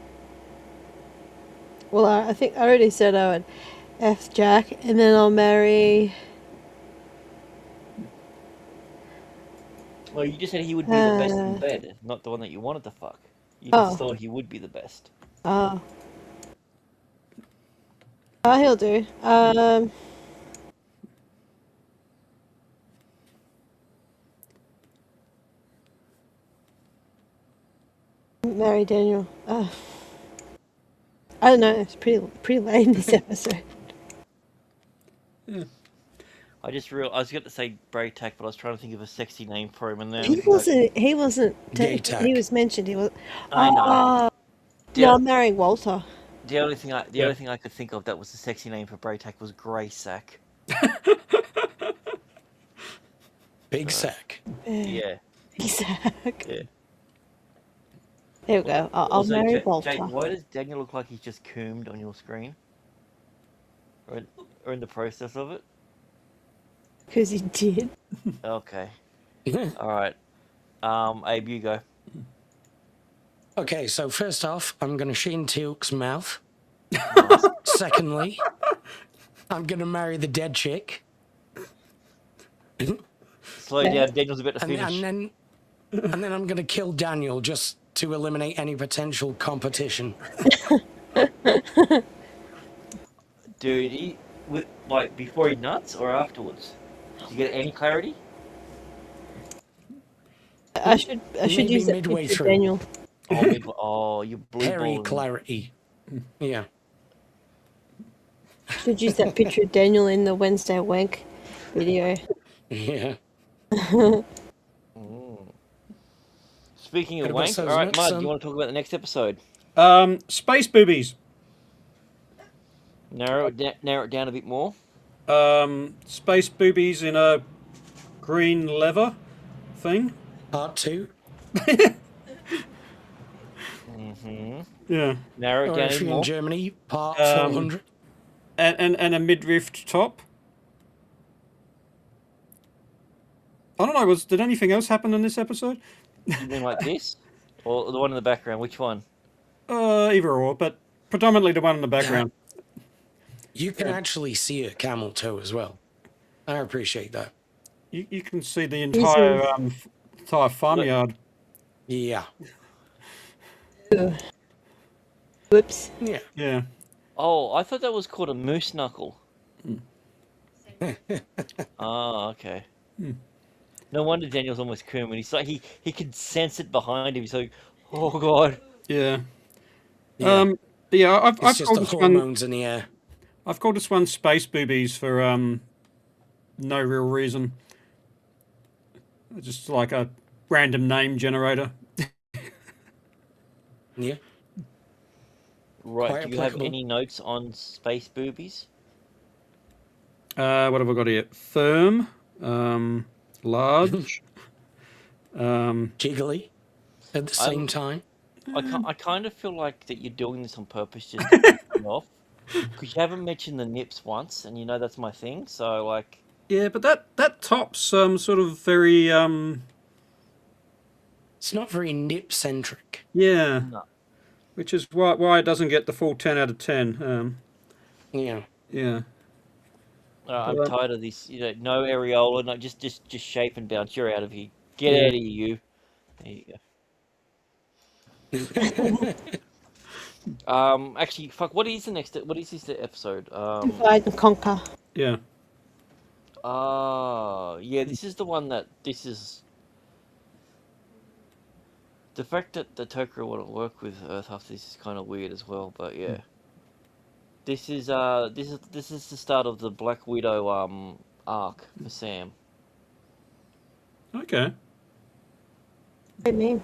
I think I already said I would F Jack, and then I'll marry. Well, you just said he would be the best in bed, not the one that you wanted to fuck. You just thought he would be the best. Oh, he'll do. Marry Daniel. I don't know. It's pretty late in this episode. I was going to say Braytac, but I was trying to think of a sexy name for him, and then He wasn't. He wasn't. Gay tack. He was mentioned. He was. I know. No, I'm marrying Walter. The only thing I could think of that was the sexy name for Braytac was Grey Sack. Big sack. Yeah. Exact. Yeah. There we go. I'll Also, marry Jake, Walter. why does Daniel look like he's just combed on your screen? Or in the process of it? Because he did. Okay. Alright. Abe, you go. Okay, so first off, I'm going to sheen Teal'c's mouth. Secondly, I'm going to marry the dead chick. Slow down, Daniel's about to And, finish. and then I'm going to kill Daniel just to eliminate any potential competition. Dude, like before he nuts or afterwards? Do you get any clarity? I should Maybe use that midway picture, through. Daniel. Oh, you blue Hairy balling. clarity. Yeah. Should use that picture of Daniel in the Wednesday Wank video. Yeah. Speaking of Gotta wank, bust those alright, nuts, Mud, son. you want to talk about the next episode? Space boobies. Narrow it down a bit more. Space boobies in a green leather thing. Part 2. Yeah. Narrow it Or down if even you're in more. Germany, part 400. And a midriff top. I don't know. Did anything else happen in this episode? You mean like this? Or the one in the background? Which one? Either or, but predominantly the one in the background. You can actually see a camel toe as well. I appreciate that. You can see the entire farmyard. Yeah. Whoops. Yeah. Yeah. Oh, I thought that was called a moose knuckle. Oh, okay. No wonder Daniel's almost Kermit. He's like he can sense it behind him. He's like, oh god. Yeah. Yeah. But yeah, I've It's just called the this one. hormones in the air. I've called this one space boobies for no real reason. Just like a random name generator. Yeah. Right, Quite do you have applicable. any notes on space boobies? What have I got here? Firm, large, Jiggly at the same time. I kind of feel like that you're doing this on purpose just to piss me off. Because you haven't mentioned the nips once, and you know that's my thing, so like... yeah, but that top's sort of very It's not very nip-centric. yeah, No. which is why it doesn't get the full 10 out of 10. Yeah. Yeah, I'm Well, tired of this, no areola, no, just shape and bounce. You're out of here. Get out of here, you. There you go. Actually, fuck, what is this episode? Divide and conquer. yeah, Yeah, this is the one this is... The fact that the Tokyo wouldn't work with Earth after this is kind of weird as well, but yeah. This is the start of the Black Widow arc for Sam. okay. I mean,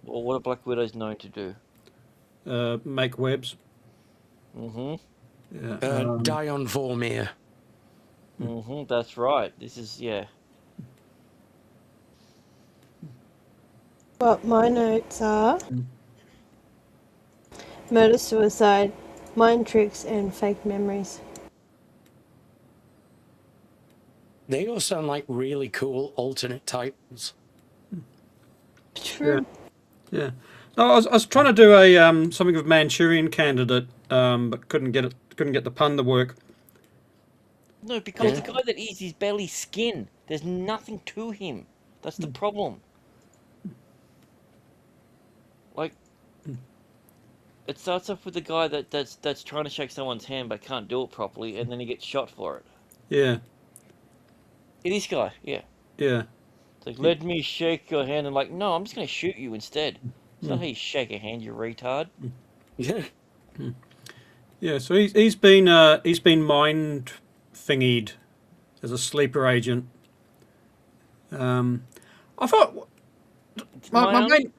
Well, what are Black Widows known to do? Make webs. Mm-hmm. Yeah. Dion Vormir. Mm-hmm, that's right. This is, yeah. what my notes are: murder, suicide, mind tricks, and fake memories. They all sound like really cool alternate titles. True. Yeah. No, I was trying to do a something of Manchurian Candidate, but couldn't get the pun to work. No, because the guy that eats his belly skin, there's nothing to him. That's the problem. Like, it starts off with the guy that's trying to shake someone's hand but can't do it properly, and then he gets shot for it. Yeah. This guy, yeah. Yeah. It's like, let me shake your hand. I'm like, no, I'm just going to shoot you instead. It's not how you shake a hand, you retard. Yeah. Yeah. So he's been mind thingied as a sleeper agent. I thought My my main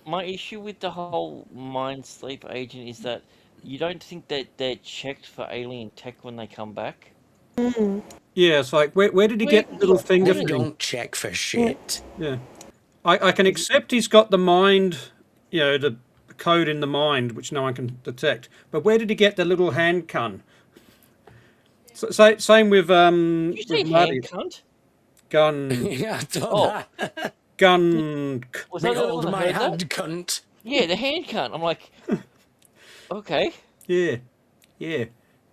My issue with the whole mind sleep agent is that you don't think that they're checked for alien tech when they come back. Yeah, it's like, where did he get the little finger They thing? don't check for shit. Yeah. I can accept he's got the mind, the code in the mind, which no one can detect. But where did he get the little hand gun? Same with Did you say Marty. hand cunt? Gun, Yeah, I thought Oh, that. gun. was I the only Behold one that my heard hand, that? cunt. Yeah, the hand cunt. I'm like, okay. Yeah, I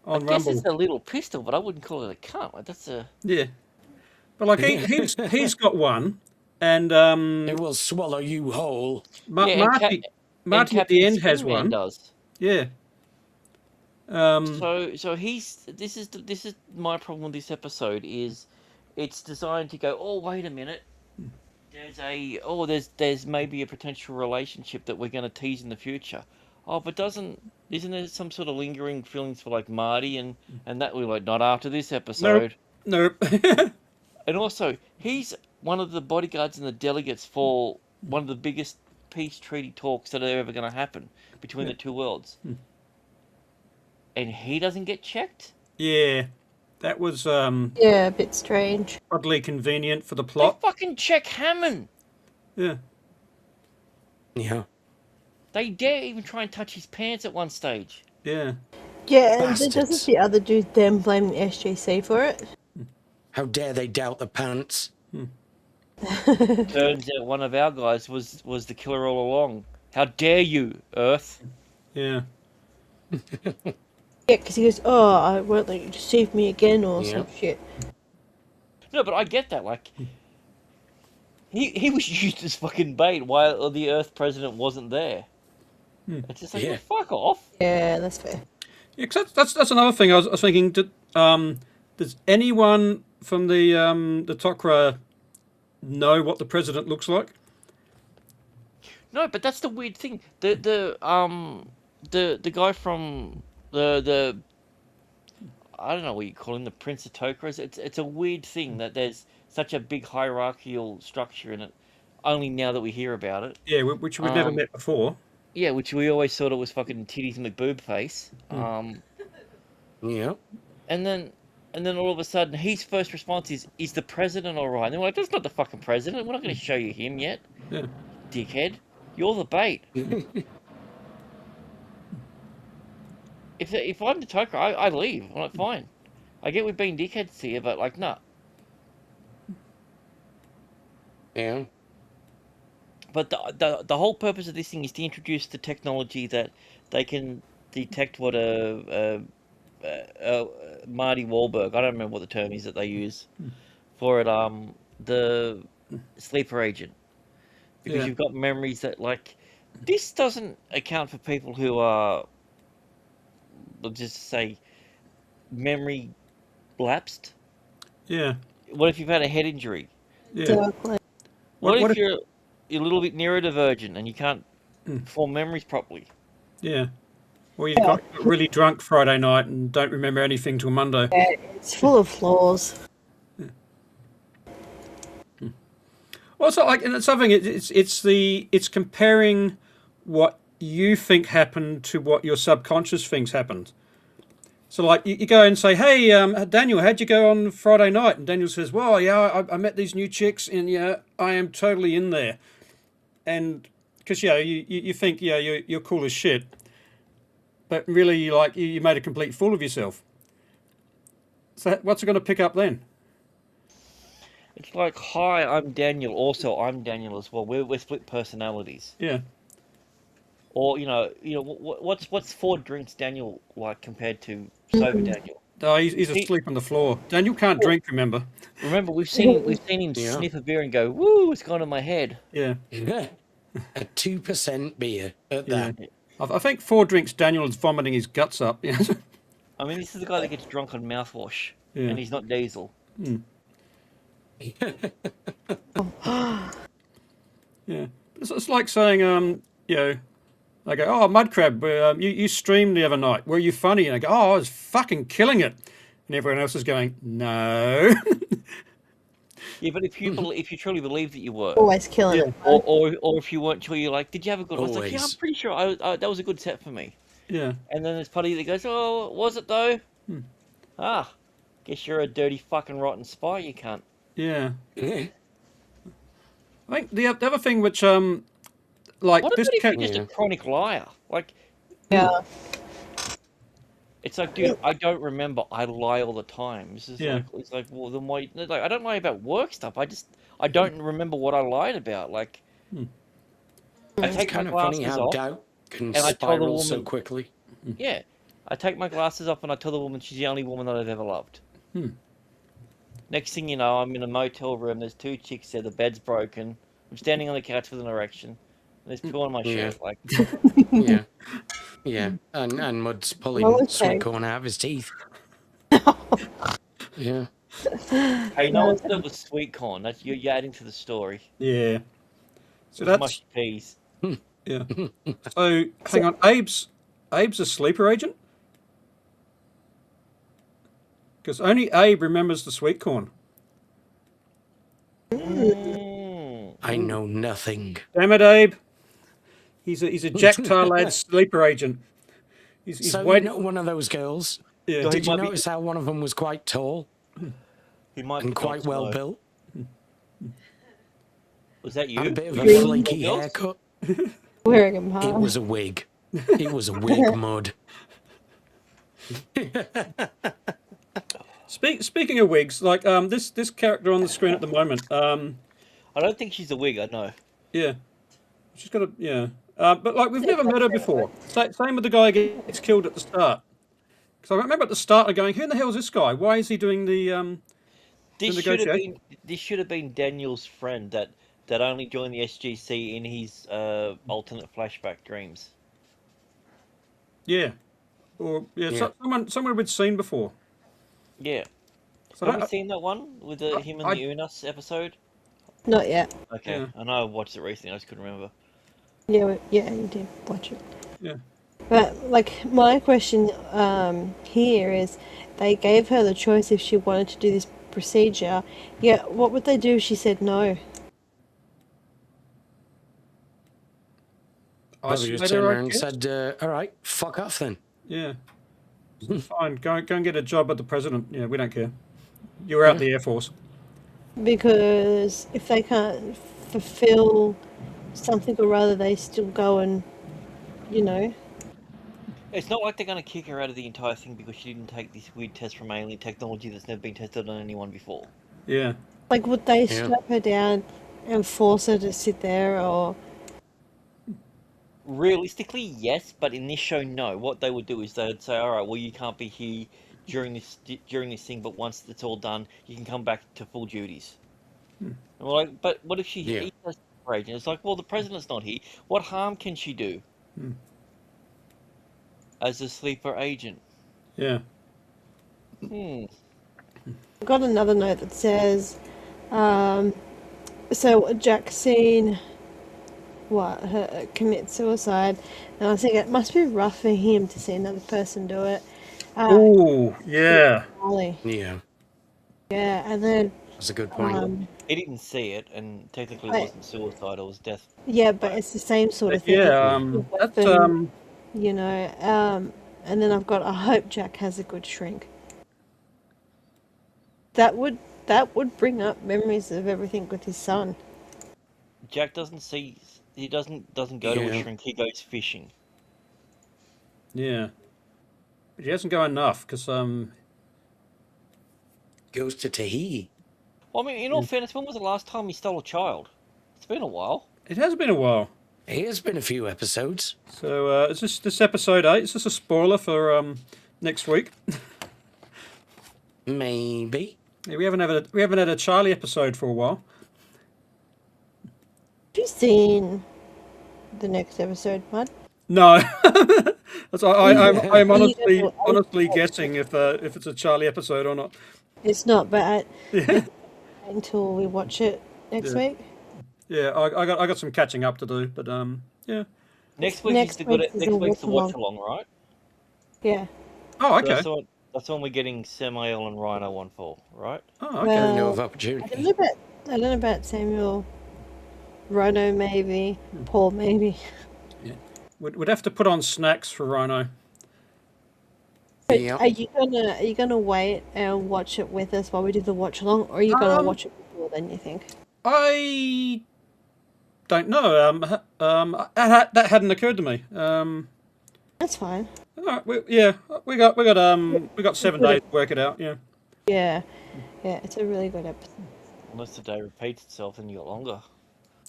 on guess Rumble. it's a little pistol, but I wouldn't call it a cunt. Like, that's a... Yeah, but like he's got one, and It will swallow you whole. Yeah, and Marty and at the Captain end has Springman one. does. Yeah. So this is my problem with this episode is it's designed to go, oh wait a minute, there's maybe a potential relationship that we're going to tease in the future. Oh, but isn't there some sort of lingering feelings for like Marty and that we're like not after this episode. Nope. And also he's one of the bodyguards and the delegates for one of the biggest peace treaty talks that are ever going to happen between the two worlds. And he doesn't get checked? Yeah, that was Yeah, a bit strange. oddly convenient for the They plot. fucking check Hammond. Yeah. Yeah. They dare even try and touch his pants at one stage. Yeah. Yeah, and Bastards. doesn't the other dude then blame the SJC for it? How dare they doubt the pants? Turns out one of our guys was the killer all along. How dare you, Earth? Yeah. Yeah, because he goes, oh, I won't let you deceive me again or some shit. No, but I get that. Like, he was used as fucking bait while the Earth president wasn't there. It's just like, Yeah. well, fuck off. Yeah, that's fair. Yeah, 'cause that's another thing I was thinking. Does anyone from the Tok'ra know what the president looks like? No, but that's the weird thing. The guy from the I don't know what you call him, the Prince of Tok'ra. It's a weird thing that there's such a big hierarchical structure in it. Only now that we hear about it. Yeah, which we've never met before. Yeah, which we always thought it was fucking titties and McBoob face. Yeah. And then all of a sudden his first response is the president all right? And they're like, that's not the fucking president. We're not going to show you him yet, Yeah. dickhead. You're the bait. If I'm the Tok'ra, I leave. I'm like, fine. I get we've been dickheads here, but like, nah. Yeah. But the whole purpose of this thing is to introduce the technology that they can detect what Marty Wahlberg. I don't remember what the term is that they use for it. The sleeper agent, because Yeah. you've got memories that like this doesn't account for people who are, let's just say, memory lapsed. Yeah. What if you've had a head injury? Yeah. Exactly. What What if if- you're a little bit neurodivergent and you can't form memories properly? Yeah. Or you got really drunk Friday night and don't remember anything till Monday. Yeah, it's full of flaws. Also, like, and it's something. It's comparing what you think happened to what your subconscious thinks happened. So, like, you go and say, "Hey, Daniel, how'd you go on Friday night?" And Daniel says, "Well, yeah, I met these new chicks, and yeah, I am totally in there." And because you think you're cool as shit, but really you made a complete fool of yourself. So, what's it going to pick up then? It's like, hi, I'm Daniel. Also, I'm Daniel as well. We're split personalities. Yeah. Or what's 4 drinks Daniel like compared to sober Daniel? Oh, he's asleep on the floor. Daniel can't drink, remember? Remember, we've seen him Yeah. sniff a beer and go, "Woo, it's gone to my head." Yeah. A 2% beer at Yeah. that. I think 4 drinks, Daniel is vomiting his guts up. Yeah. I mean, this is the guy that gets drunk on mouthwash, Yeah. and he's not Diesel. Yeah. It's like saying, I go, "Oh, Mudcrab, you streamed the other night. Were you funny?" And I go, "Oh, I was fucking killing it." And everyone else is going, "No." Yeah, but if you truly believe that you were, Always killing Yeah. it. or if you weren't sure, you're like, did you have a good? I was like, yeah, I'm Always. pretty sure that was a good set for me. Yeah. And then there's Putty that goes, oh, was it though? Ah, guess you're a dirty fucking rotten spy, you cunt. Yeah. Yeah. I think the other thing which like What this about if cat. you're just a chronic liar? Like, Yeah. it's like, dude, I don't remember. I lie all the time. This is Yeah. like, it's like, well, then why? Like, I don't lie about work stuff. I don't remember what I lied about. Like, I It's take my kind of funny glasses how off. doubt can and I tell the spiral so woman- quickly. Yeah, I take my glasses off and I tell the woman she's the only woman that I've ever loved. Next thing you know, I'm in a motel room. There's two chicks there. The bed's broken. I'm standing on the couch with an erection. And there's poo on my Yeah. shirt. Like, Yeah. Yeah. And Mud's pulling Well, okay. sweet corn out of his teeth. Yeah. hey, no one said it was sweet corn. That's you're adding to the story. Yeah. So It's that's mushy peas. yeah. So hang on, Abe's a sleeper agent? Because only Abe remembers the sweet corn. I know nothing. Damn it, Abe. He's a Jack Tarlad sleeper agent. He's So waiting. you're not one of those girls. Yeah. Did you might be- notice how one of them was quite tall He might and be quite Jon well Snow. built? Was that you? And a bit of a Green flaky girls? haircut? Wearing them It hard. was a wig. It was a wig, Mud. Speaking of wigs, like this character on the screen at the moment, I don't think she's a wig. I know. yeah, she's got a yeah, but like we've never met her before. Same with the guy who gets killed at the start. Because I remember at the start of going, who in the hell is this guy? Why is he doing the This the should have negotiation? been. This should have been Daniel's friend that only joined the SGC in his alternate flashback dreams. Yeah, or yeah, Yeah. someone we'd seen before. Yeah. So Have you that, seen that one with him in I- the Unas episode? Not yet. Okay, Yeah. I know I watched it recently. I just couldn't remember. Yeah, yeah, you did watch it. yeah, But like my question here is, they gave her the choice if she wanted to do this procedure. Yeah, what would they do if she said no? Probably just Isolate turned her, I around and guess? said, all right, fuck off then. Yeah, fine. Go and get a job at the president. Yeah, we don't care. You're out the Air Force. Because if they can't fulfill something or other, they still go and, you know. It's not like they're going to kick her out of the entire thing because she didn't take this weird test from alien technology that's never been tested on anyone before. Yeah, Like, would they Yeah. strap her down and force her to sit there, or Realistically, yes, but in this show, no. What they would do is they'd say, "All right, well, you can't be here during this thing, but once it's all done, you can come back to full duties." And we're like, "But what if Yeah. she's a super agent?" It's like, "Well, the president's not here. What harm can she do as a sleeper agent?" yeah. Hmm. I got another note that says, so Jack's seen her commit suicide, and I think it must be rough for him to see another person do it. Oh, yeah. Charlie. Yeah, Yeah, and then that's a good point. He didn't see it, and technically it Right. wasn't suicide; it was death. yeah, but it's the same sort of thing. Yeah, It's that's weapon, you know. And then I've got, I hope Jack has a good shrink. That would bring up memories of everything with his son. Jack doesn't see. He doesn't go to a Yeah. shrink. He goes fishing. yeah. But he doesn't go enough because Goes to Tahiti. Well, I mean, in all fairness, when was the last time he stole a child? It's been a while. it has been a while. It has been a few episodes. So is this episode 8? Is this a spoiler for next week? Maybe. Yeah, we haven't had a Charlie episode for a while. Have you seen the next episode, Mud? No, I'm Yeah. honestly guessing if it's a Charlie episode or not. It's not, but until we watch it next Yeah. week. Yeah, I got some catching up to do, but yeah. Next week Next is the good. week is Next the week's the watch watch along, right? Yeah. Oh, So okay. That's when we're getting Samael and Rhino on for, right? Oh, okay. Window of I don't opportunity. know about I don't know about Samuel. Rhino maybe. Paul maybe. We'd have to put on snacks for Rhino. Yeah. Are you gonna wait and watch it with us while we do the watch along, or are you gonna watch it before then? You think? I don't know. That hadn't occurred to me. That's fine. All right, we got 7 days to work it out. Yeah. Yeah, it's a really good episode. Unless the day repeats itself, then you got longer.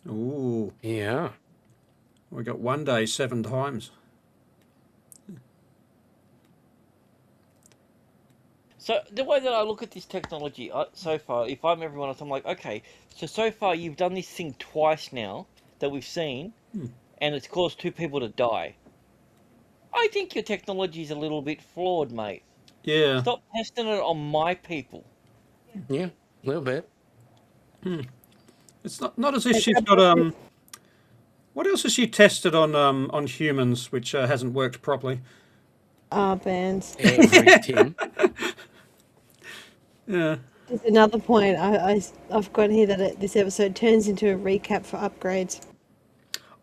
Ooh, Yeah. we got 1 day 7 times. So the way that I look at this technology so far, if I'm everyone else, I'm like, okay, so far you've done this thing twice now that we've seen, and it's caused 2 people to die. I think your technology is a little bit flawed, mate. Yeah. Stop testing it on my people. Yeah. A little bit. It's not as if she's got What else has she tested on humans, which hasn't worked properly? Bands. Everything. Yeah. There's another point I've got here that this episode turns into a recap for upgrades.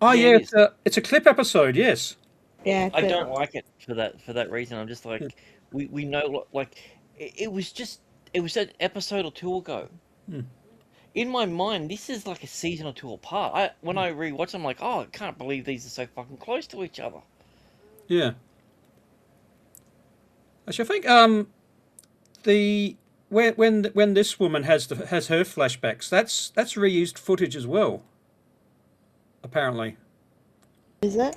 Oh Yeah, yeah, it it's a clip episode. Yes. Yeah, I don't like it for that reason. I'm just like, we know, like, it was an episode or 2 ago. In my mind, this is like a season or 2 apart. When I rewatch, I'm like, oh, I can't believe these are so fucking close to each other. Yeah. Actually, I think when this woman has her flashbacks, that's reused footage as well. Apparently. Is it?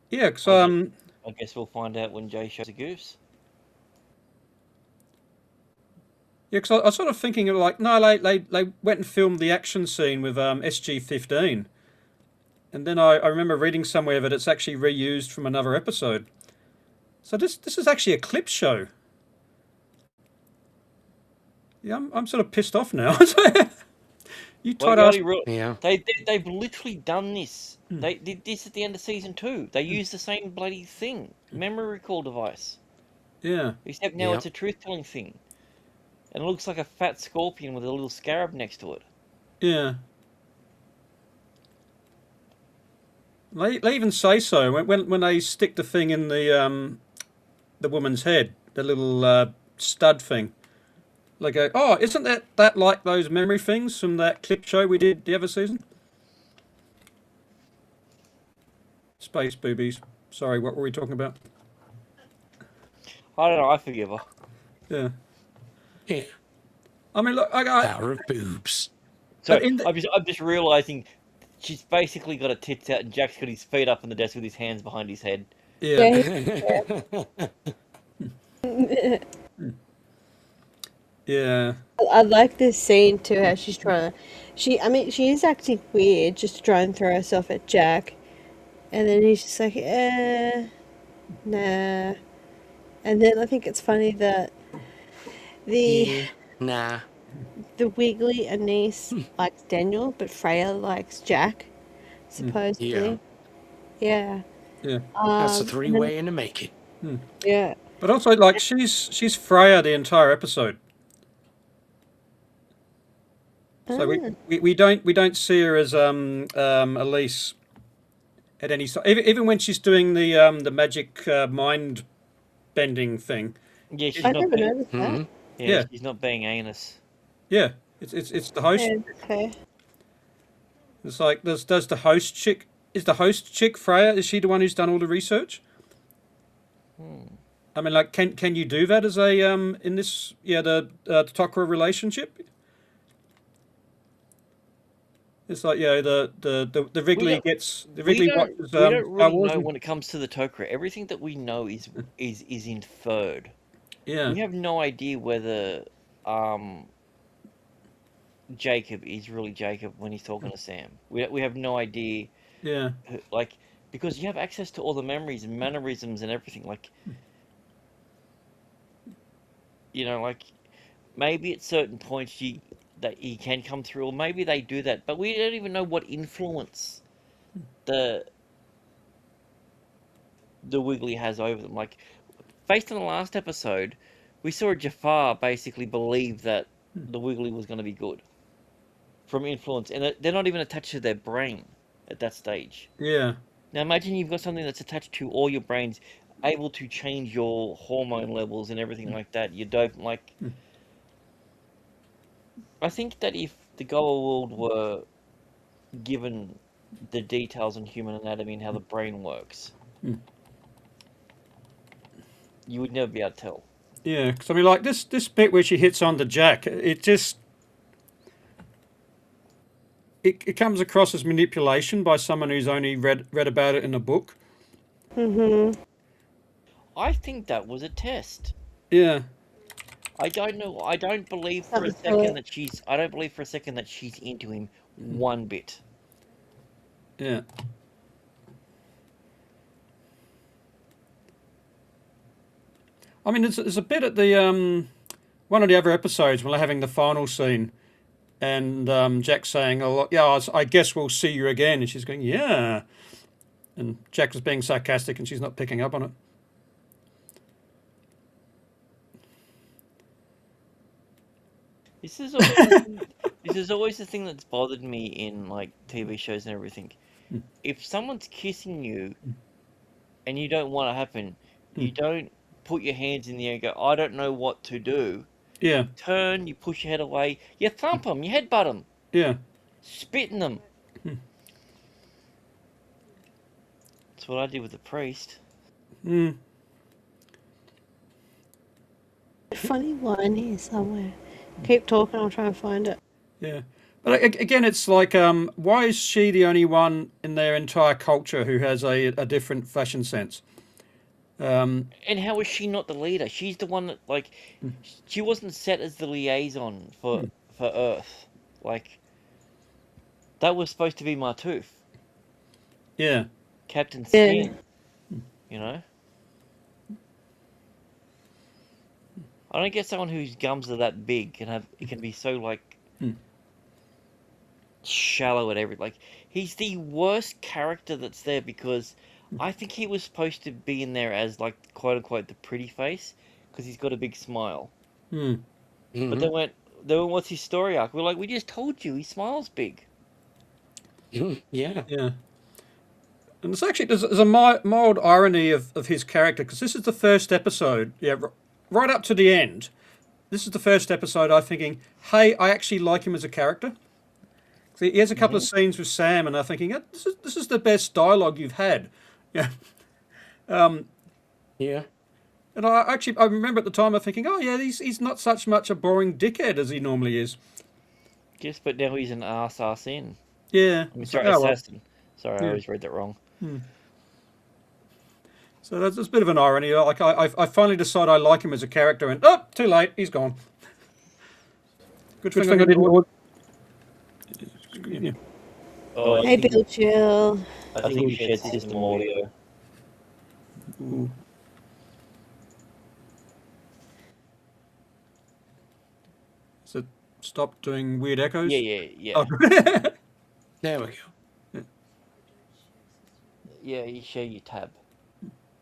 Yeah, because I guess we'll find out when Jay shows a goose. yeah, 'cause I was sort of thinking of like, no, they went and filmed the action scene with SG-15, and then I remember reading somewhere that it's actually reused from another episode. So this is actually a clip show. Yeah, I'm sort of pissed off now. You tied us. Yeah. They've literally done this. They did this at the end of season 2. They used the same bloody thing, memory recall device. Yeah. Except now Yep. it's a truth-telling thing, and it looks like a fat scorpion with a little scarab next to it. Yeah. They even say so when they stick the thing in the woman's head, the little stud thing. They go, oh, isn't that like those memory things from that clip show we did the other season? Space boobies. Sorry, what were we talking about? I don't know. I forgive her. Yeah. Yeah. I mean, look, Power of boobs. So in the- I'm just realizing she's basically got her tits out, and Jack's got his feet up on the desk with his hands behind his head. yeah. Yeah. I like this scene too, how she's trying to. She is acting weird just to try and throw herself at Jack. And then he's just like, nah. And then I think it's funny that the Nah. Wiggly Anise likes Daniel, but Freya likes Jack, supposedly. Yeah. Yeah. That's a and then- three-way in to make it. Yeah. But also, like, she's Freya the entire episode. So we don't see her as Elise at any even when she's doing the magic mind bending thing. Yeah, she's I not. never noticed that. Yeah. She's not being anus. Yeah, it's the host. Yeah, okay. It's like does the host chick Freya? Is she the one who's done all the research? I mean, like, can you do that as a in this the Tok'ra relationship? It's like the Wrigley gets the Wrigley watches. We don't Star really Wars know and- when it comes to the Tok'ra. Everything that we know is inferred. Yeah, We have no idea whether Jacob is really Jacob when he's talking to Sam. We have no idea, yeah, like, because you have access to all the memories and mannerisms and everything. Like, like maybe at certain points that he can come through, or maybe they do that, but we don't even know what influence the Wiggly has over them. Like, based on the last episode, we saw Jafar basically believe that the Wiggly was going to be good from influence, and they're not even attached to their brain at that stage. Yeah. Now imagine you've got something that's attached to all your brains, able to change your hormone levels and everything like that. You don't like. I think that if the Goa world were given the details on human anatomy and how the brain works, you would never be able to tell. Yeah, because I mean, like this bit where she hits on the Jack, it just it comes across as manipulation by someone who's only read about it in a book. I think that was a test. Yeah. I don't know. I don't believe for a second that she's. I don't believe for a second that she's into him one bit. Yeah. I mean, there's a bit at the one of the other episodes when they're having the final scene, and Jack's saying, "Oh, yeah, I guess we'll see you again," and she's going, "Yeah," and Jack was being sarcastic, and she's not picking up on it. This is always the thing that's bothered me in like TV shows and everything. If someone's kissing you, and you don't want it to happen, you don't put your hands in the air and go, "I don't know what to do." Yeah. You turn, you push your head away, you thump them, you headbutt them, Yeah. spit in them. That's what I did with the priest. Funny line here somewhere. Keep talking, I'll try and find it. Yeah. But again, it's like, why is she the only one in their entire culture who has a different fashion sense? And how is she not the leader? She's the one that, like, she wasn't set as the liaison for Earth. Like, that was supposed to be Martooth. Yeah. Captain Skin. You know? I don't get someone whose gums are that big it can be so, like, shallow at every, like, he's the worst character that's there because I think he was supposed to be in there as, like, quote-unquote, the pretty face, because he's got a big smile. But they went, what's his story arc? We're like, we just told you, he smiles big. Yeah. Yeah. And there's a mild irony of his character, because this is the first episode, right up to the end. This is the first episode I'm thinking, hey, I actually like him as a character. He has a couple of scenes with Sam, and I'm thinking, this is the best dialogue you've had. Yeah. Yeah. And I remember at the time I'm thinking, oh yeah, he's not such much a boring dickhead as he normally is. Yes, but now he's an assassin. Yeah. I mean, sorry, assassin. Sorry, I always read that wrong. So that's a bit of an irony. Like I finally decide I like him as a character, and too late, he's gone. Good thing I didn't. Yeah. Oh, Hey, Bill Chill. I think we shared system audio. Ooh. So stop doing weird echoes? Yeah. Oh. There we go. Yeah, you share your tab.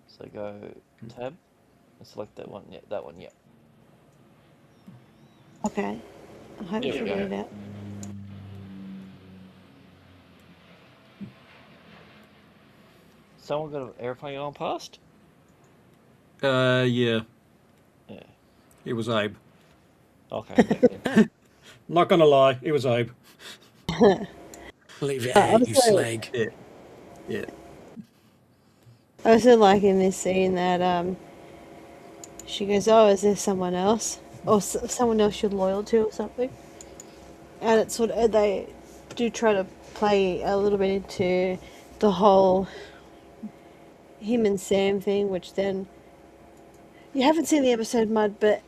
So go tab and select that one. Yeah, that one, yeah. Okay. I hope you figured it out. Someone got an airplane on past? Yeah. Yeah. It was Abe. Okay. Not gonna lie, it was Abe. Leave it out, you slag. Yeah. I also like in this scene that she goes, "Oh, is there someone else, or someone else you're loyal to, or something?" And it's sort of, they do try to play a little bit into the whole him and Sam thing, which then you haven't seen the episode Mud, but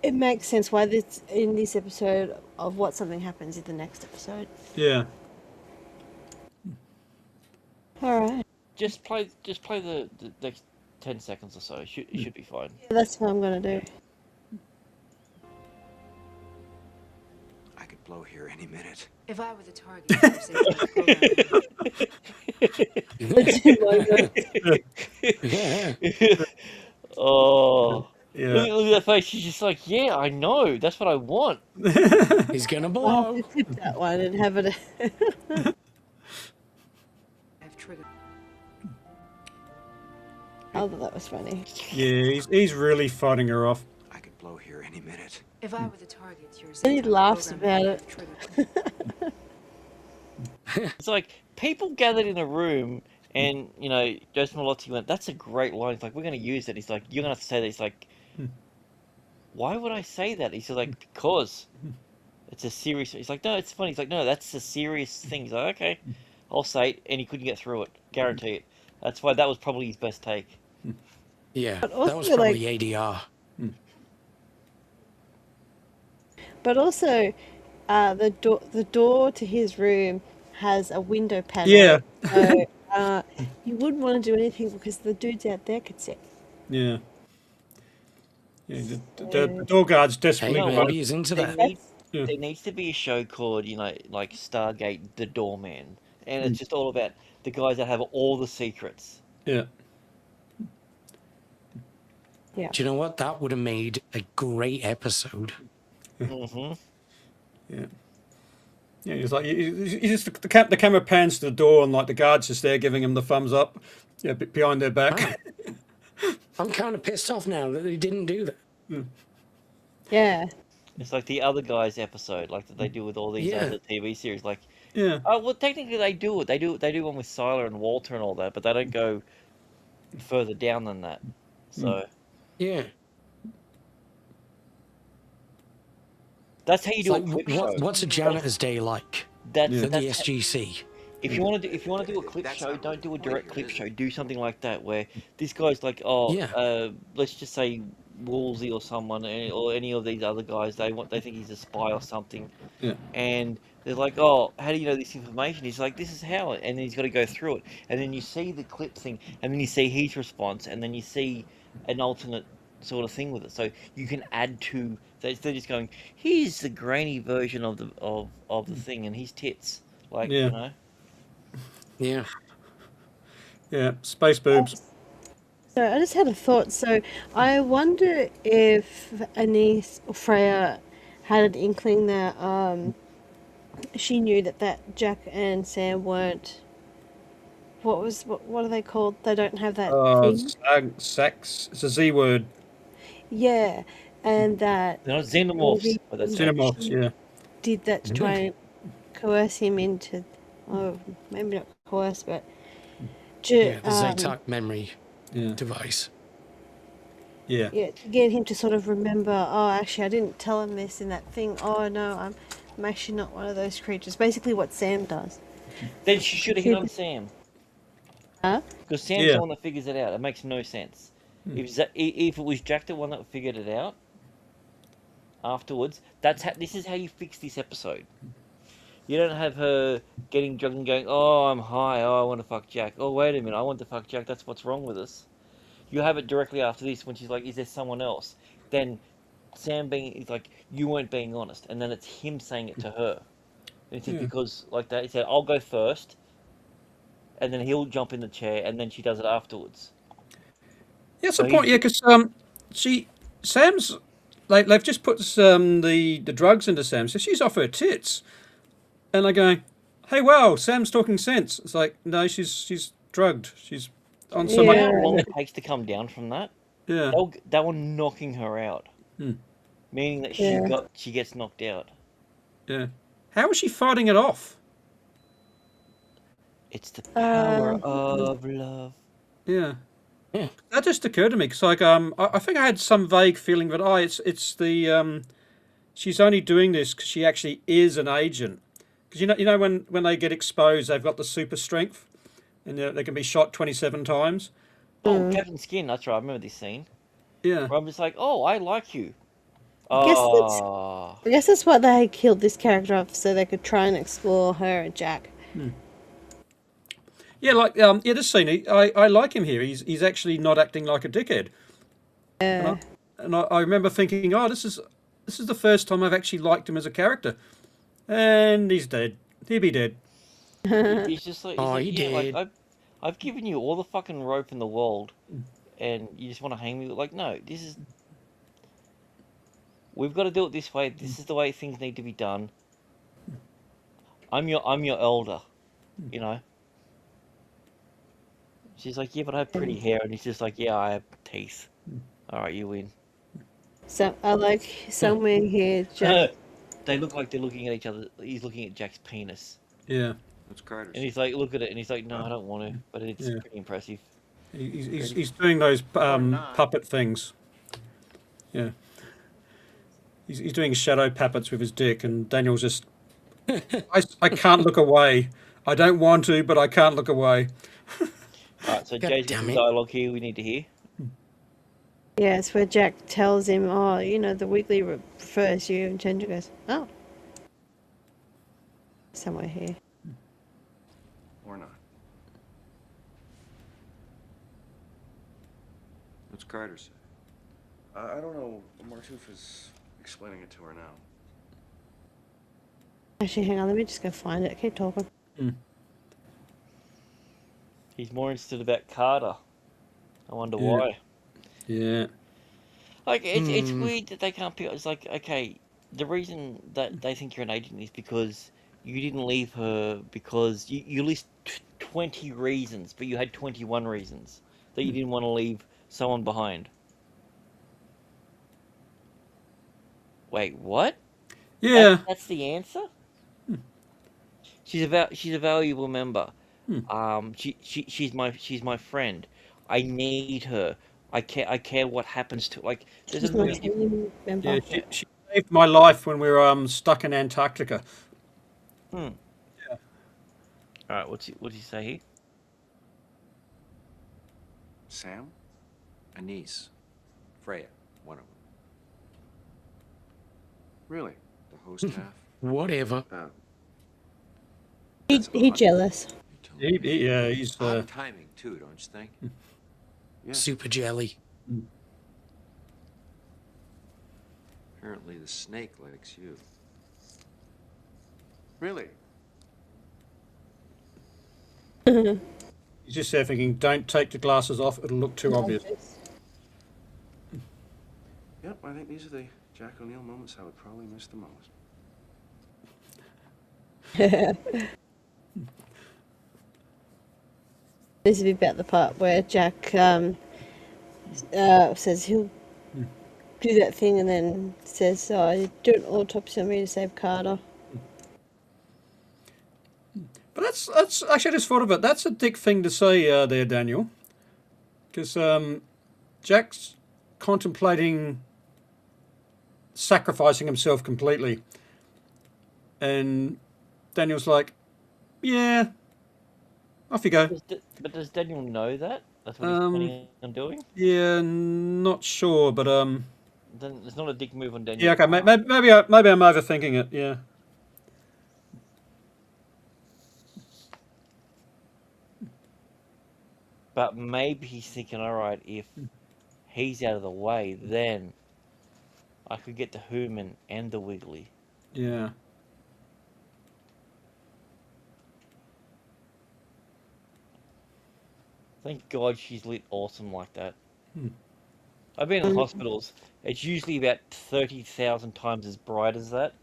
it makes sense why this in this episode of what something happens in the next episode. Yeah. All right, just play the next 10 seconds or so. It should be fine. yeah, that's what I'm gonna do. I could blow here any minute. If I were the target, I would say my program. Oh my God. Oh. Yeah. Look at that face. She's just like, yeah, I know. That's what I want. He's gonna I'll have blow. to clip that one and have it. Oh, that was funny. Yeah, he's really fighting her off. I could blow here any minute. If I were the target, you're And he laughs about it. It's like people gathered in a room, and Joseph Malozzi went, "That's a great line." He's like, "We're going to use it." He's like, "You're going to have to say that." He's like, "Why would I say that?" He's like, "Because it's a serious." He's like, "No, it's funny." He's like, "No, that's a serious thing." He's like, "Okay, I'll say it," and he couldn't get through it. Guarantee it. That's why that was probably his best take. Yeah, But that also, was probably ADR. But also, the door to his room has a window panel. Yeah. So you wouldn't want to do anything because the dudes out there could see. Yeah. Yeah, the door guard's desperately Hey, know maybe what? he's into There that. needs, Yeah. there needs to be a show called, like Stargate The Doorman, and it's just all about the guys that have all the secrets. Yeah. Yeah. Do you know what? That would have made a great episode. Hmm Yeah. Yeah, he's like, he's just the camera pans to the door, and like the guard's just there giving him the thumbs up, yeah, behind their back. I'm kind of pissed off now that they didn't do that. Yeah. It's like the other guys' episode, like that they do with all these Yeah. other TV series. Like, Yeah. oh well, technically they do it. They do one with Siler and Walter and all that, but they don't go further down than that. So Yeah. that's how you It's do like, a clip show. what's a janitor's day like That's, for the that's SGC? if you want to do a clip show, don't do a direct clip show. Do something like that where this guy's like, oh, Yeah. let's just say Woolsey or someone, or any of these other guys. They think he's a spy or something, Yeah. and they're like, oh, how do you know this information? He's like, this is how, and then he's got to go through it, and then you see the clip thing, and then you see his response, and then you see an alternate sort of thing with it. So you can add to. They're just going, here's the grainy version of the thing, and his tits, like Yeah. Yeah. Yeah. Space boobs. So I just had a thought. So I wonder if Anise or Freya had an inkling that she knew that Jack and Sam weren't. What are they called? They don't have that thing. Sex. It's a Z word. Yeah, and that They're not xenomorphs, maybe but that's Xenomorphs. she Yeah. did that to try and coerce him into, oh, maybe not coerce, but Yeah, the Zaytak memory Yeah. device. Yeah. yeah, to get him to sort of remember, oh, actually, I didn't tell him this in that thing. Oh, no, I'm actually not one of those creatures. Basically what Sam does. Then she should have hit on Sam. Huh? Because Sam's Yeah. the one that figures it out. It makes no sense. If it was Jack the one that figured it out afterwards, this is how you fix this episode. You don't have her getting drunk and going, oh, I'm high, oh, I want to fuck Jack. Oh, wait a minute, I want to fuck Jack, that's what's wrong with us. You have it directly after this when she's like, is there someone else? Then Sam is like, you weren't being honest. And then it's him saying it to her. And it's because, like that, he said, I'll go first. And then he'll jump in the chair, and then she does it afterwards. Yeah, that's the So point. Yeah, because Sam's like they've just put the drugs into Sam, so she's off her tits, and they're going, "Hey, wow, Sam's talking sense." It's like, no, she's drugged. She's on some. You Yeah. know how long it takes to come down from that? Yeah. They were knocking her out. Meaning that Yeah. she gets knocked out. Yeah. How is she fighting it off? It's the power of love. Yeah. Yeah. That just occurred to me because, like, I think I had some vague feeling that it's the she's only doing this because she actually is an agent. Because you know when they get exposed, they've got the super strength, and they can be shot 27 times. Oh, Captain Skin, that's right, I remember this scene. Yeah. Where I'm just like, oh, I like you. guess Oh, I guess that's what they killed this character off, so they could try and explore her and Jack. Yeah, like this scene, I like him here. He's actually not acting like a dickhead. Yeah. And I remember thinking, oh, this is the first time I've actually liked him as a character. And he's dead. He'll be dead. he's just like, Oh, he yeah, did. like, I've given you all the fucking rope in the world, and you just want to hang me. Like, no, this is. We've got to do it this way. This is the way things need to be done. I'm your elder, you know. She's like, yeah, but I have pretty hair, and he's just like, yeah, I have teeth. All right, you win. So I like somewhere here, Jack. They look like they're looking at each other. He's looking at Jack's penis, Yeah. That's Carter's. and he's like, look at it, and he's like, no, I don't want to, but it's Yeah. pretty impressive. He's doing those puppet things. Yeah. He's doing shadow puppets with his dick, and Daniel's just. I can't look away. I don't want to, but I can't look away. All right, so God Jay's got damn some it. dialogue here we need to hear. Yeah, it's where Jack tells him, oh, you know, the Wiggly prefers you, and Ginger goes, oh. Somewhere here. Or not. What's Carter say? I don't know. Martoof is explaining it to her now. Actually, hang on, let me just go find it. Keep talking. He's more interested about Carter. I wonder Yeah. why. Yeah. Like, it's weird that they can't pick. It's like, okay, the reason that they think you're an agent is because you didn't leave her because you list 20 reasons, but you had 21 reasons that you didn't want to leave someone behind. Wait, what? Yeah. That's the answer? She's a valuable member. She's my friend. I need her. I care what happens to, like, there's a She's not million different. a team member. Yeah. She saved my life when we were stuck in Antarctica. All right, what's he say here? Sam? Anise. Freya, one of them. Really? The host half? Whatever. He jealous. He's Odd timing, too, don't you think? Yeah. Super jelly. Apparently the snake likes you. Really? he's just there thinking, don't take the glasses off, it'll look too obvious. Yep, I think these are the Jack O'Neill moments I would probably miss the most. This is about the part where Jack says he'll do that thing and then says, oh, do an autopsy on me to save Carter. But that's actually, I just thought of it. That's a dick thing to say there, Daniel. Because Jack's contemplating sacrificing himself completely. And Daniel's like, yeah, off you go. But does Daniel know that? That's what he's planning on doing? Yeah, not sure, but Then it's not a dick move on Daniel. yeah, okay, maybe I'm overthinking it. Yeah. But maybe he's thinking, all right, if he's out of the way, then I could get the Human and the Wiggly. Yeah. Thank God she's lit awesome like that. I've been in hospitals. It's usually about 30,000 times as bright as that.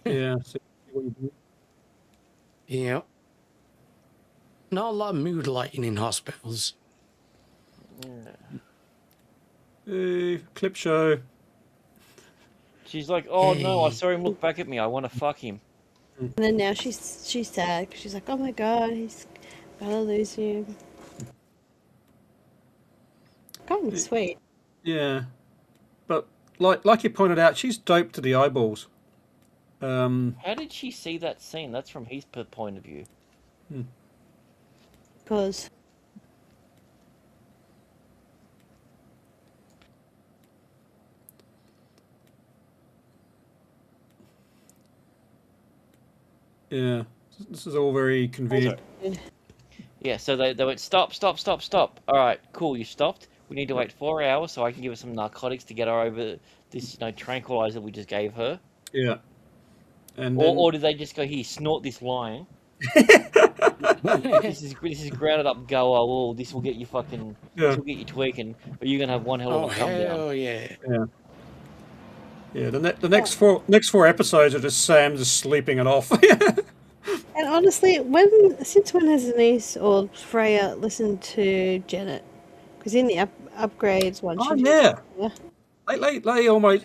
Yeah. See what you do. Yeah. Not a lot of mood lighting in hospitals. Hey, clip show. She's like, oh no, I Hey. saw him look back at me. I want to fuck him. And then now she's sad because she's like, oh my God, he's gonna lose you. Kind of sweet. Yeah. But like you pointed out, she's doped to the eyeballs. How did she see that scene? That's from his point of view. Because Yeah. This is all very convenient. Yeah, so they went, stop. All right, cool, you stopped. We need to wait 4 hours so I can give her some narcotics to get her over this, tranquilizer we just gave her. Yeah. And then, Or did they just go, here, snort this line? This is grounded up Goa. Oh, this will get you fucking. Yeah. This will get you tweaking, but you're gonna have one hell of Oh a come down. hell yeah! Yeah. The next four episodes are just Sam just sleeping it off. And honestly, since when has Denise or Freya listened to Janet? Because in the upgrades one, Oh she yeah. yeah.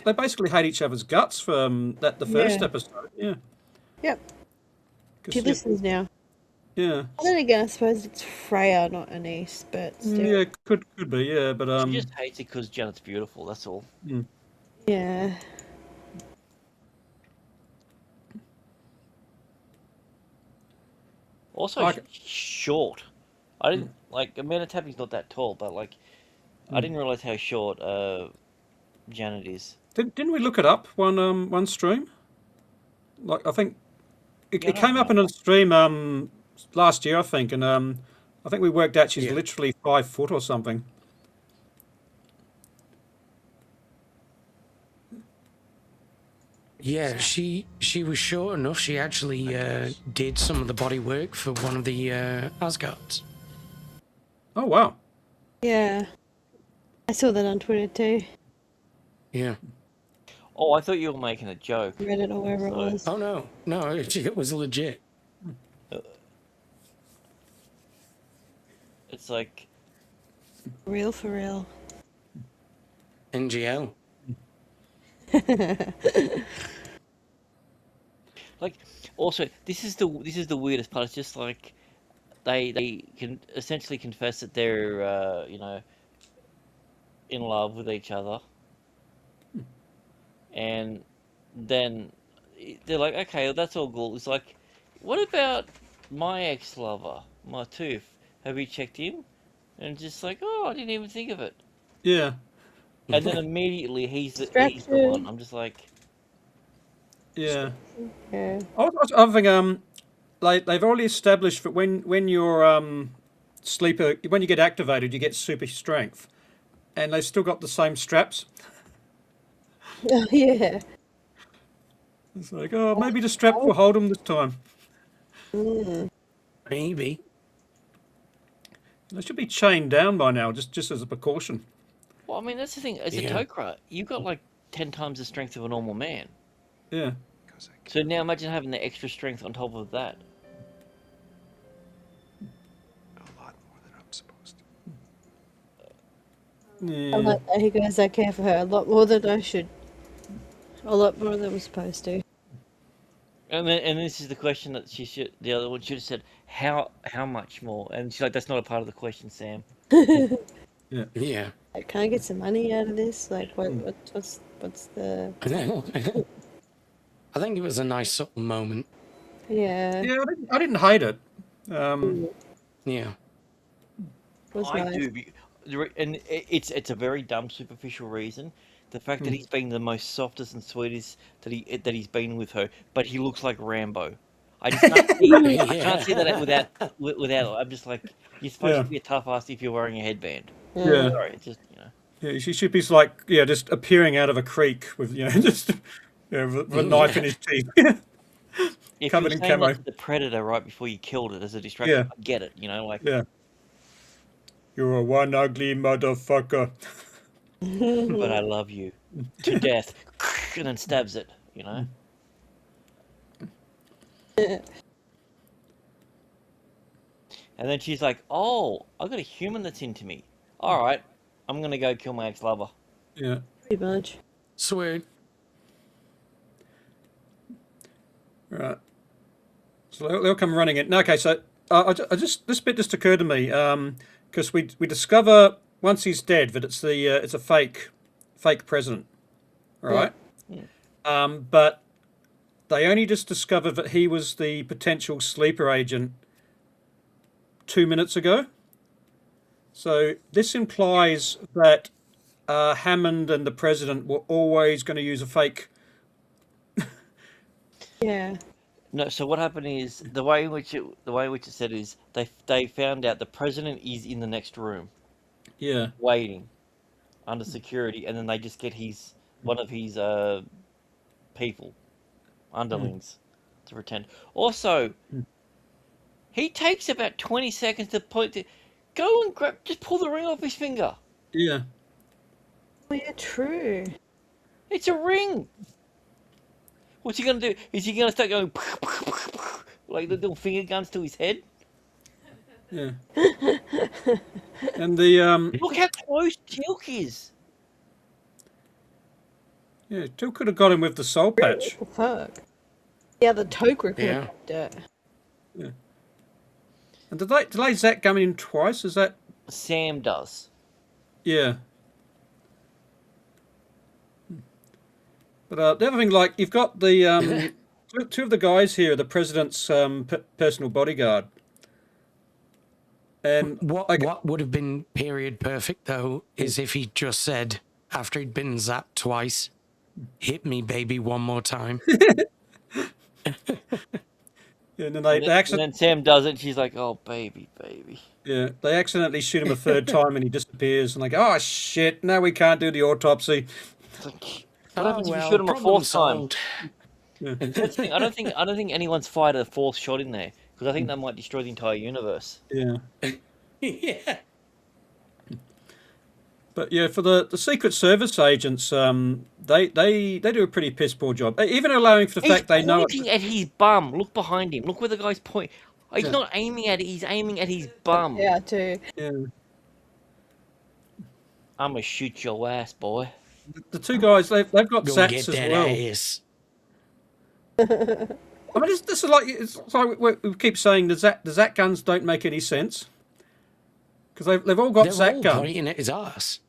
They basically hate each other's guts for the first Yeah. episode. Yeah. Yep. 'Cause, She listens now. Yeah. Well, then again, I suppose it's Freya, not Anise, but still. Yeah. Could be. Yeah. But She just hates it because Janet's beautiful. That's all. Yeah. Also, short. I didn't like Amanda Tapping's not that tall, but like, I didn't realize how short Janet is. Didn't we look it up one stream? Like I think it, Yeah, it came up in a stream last year, I think, and I think we worked out she's literally 5 foot or something. Yeah, she was short enough. She actually did some of the body work for one of the Asgards. Oh wow. Yeah. I saw that on Twitter too. Yeah. Oh, I thought you were making a joke. Reddit or wherever it was. Oh no, it was legit. It's like Real for real. NGL. Like, also, this is the weirdest part. It's just like they can essentially confess that they're in love with each other, and then they're like, okay, well, that's all cool. It's like, what about my ex-lover, my tooth? Have you checked him? And just like, oh, I didn't even think of it. Yeah. And then immediately he's the one. I'm just like, Yeah. Yeah. I think they've already established that when you're sleeper, when you get activated, you get super strength, and they've still got the same straps. Oh, yeah. It's like, oh, maybe the strap will hold them this time. Maybe. They should be chained down by now, just as a precaution. well, I mean, that's the thing. As a Tok'ra, you've got like 10 times the strength of a normal man. Yeah. So now imagine having the extra strength on top of that. A lot more than I'm supposed to. Yeah. I like that he goes, I care for her a lot more than I should. A lot more than I'm supposed to. And this is the question that the other one should have said, how much more? And she's like, that's not a part of the question, Sam. Yeah. Like, can I get some money out of this? Like, what's the... I think it was a nice subtle moment. Yeah. Yeah, I didn't hate it. Yeah. Was I nice. do, and it's a very dumb, superficial reason. The fact that he's been the most softest and sweetest that he's been with her, but he looks like Rambo. I just can't see that without. I'm just like, you're supposed to be a tough ass if you're wearing a headband. Yeah. Sorry, it's just Yeah, she should be like, just appearing out of a creek with, just with a knife in his teeth. If Covered you're in saying camo. that's the predator right before you killed it as a distraction, Yeah. I get it. Like. Yeah. You're a one ugly motherfucker. But I love you to death, and then stabs it. And then she's like, "Oh, I got a human that's into me. All right, I'm gonna go kill my ex-lover." Yeah. Pretty much. Sweet. Right. So they'll come running in. No, okay, so this bit just occurred to me because we discover once he's dead that it's a fake president, all right? But they only just discovered that he was the potential sleeper agent 2 minutes ago. So this implies that Hammond and the president were always going to use a fake. Yeah. No, so what happened is the way in which it said is they found out the president is in the next room. Yeah. Waiting under security, and then they just get one of his underlings to pretend. Also, He takes about 20 seconds to point it. Go and grab, just pull the ring off his finger. Yeah. Oh, yeah, true. It's a ring. What's he gonna do? Is he gonna start going like the little finger guns to his head? Yeah. And the Look how close Teal'c is. yeah, Till could have got him with the soul patch. What the fuck? Yeah, the toe grip would Yeah. have popped out. Yeah. And did they Zach come in twice? Is that Sam does. yeah? But the other thing, like you've got the two of the guys here, the president's personal bodyguard. And What would have been period perfect though is if he just said after he'd been zapped twice, "Hit me, baby, one more time." and then And they then accidentally Sam does it, and she's like, "Oh, baby, baby." yeah they accidentally shoot him a third time and he disappears and like oh shit now we can't do the autopsy. It's like, what happens if you shoot him a problem fourth time? solved. That's the thing, I don't think anyone's fired a fourth shot in there because I think that might destroy the entire universe. Yeah. Yeah. But yeah, for the Secret Service agents, they do a pretty piss poor job. Even allowing for the He's fact they know pointing at his bum. Look behind him. Look where the guy's pointing. He's Yeah. not aiming at it. He's aiming at his bum. Yeah, too. yeah. I'm gonna shoot your ass, boy. The two guys they've got Go sats get as that well. ass. I mean, this is like it's like we keep saying the Zat guns don't make any sense because they've all got They're Zat all guns, pointing at his ass.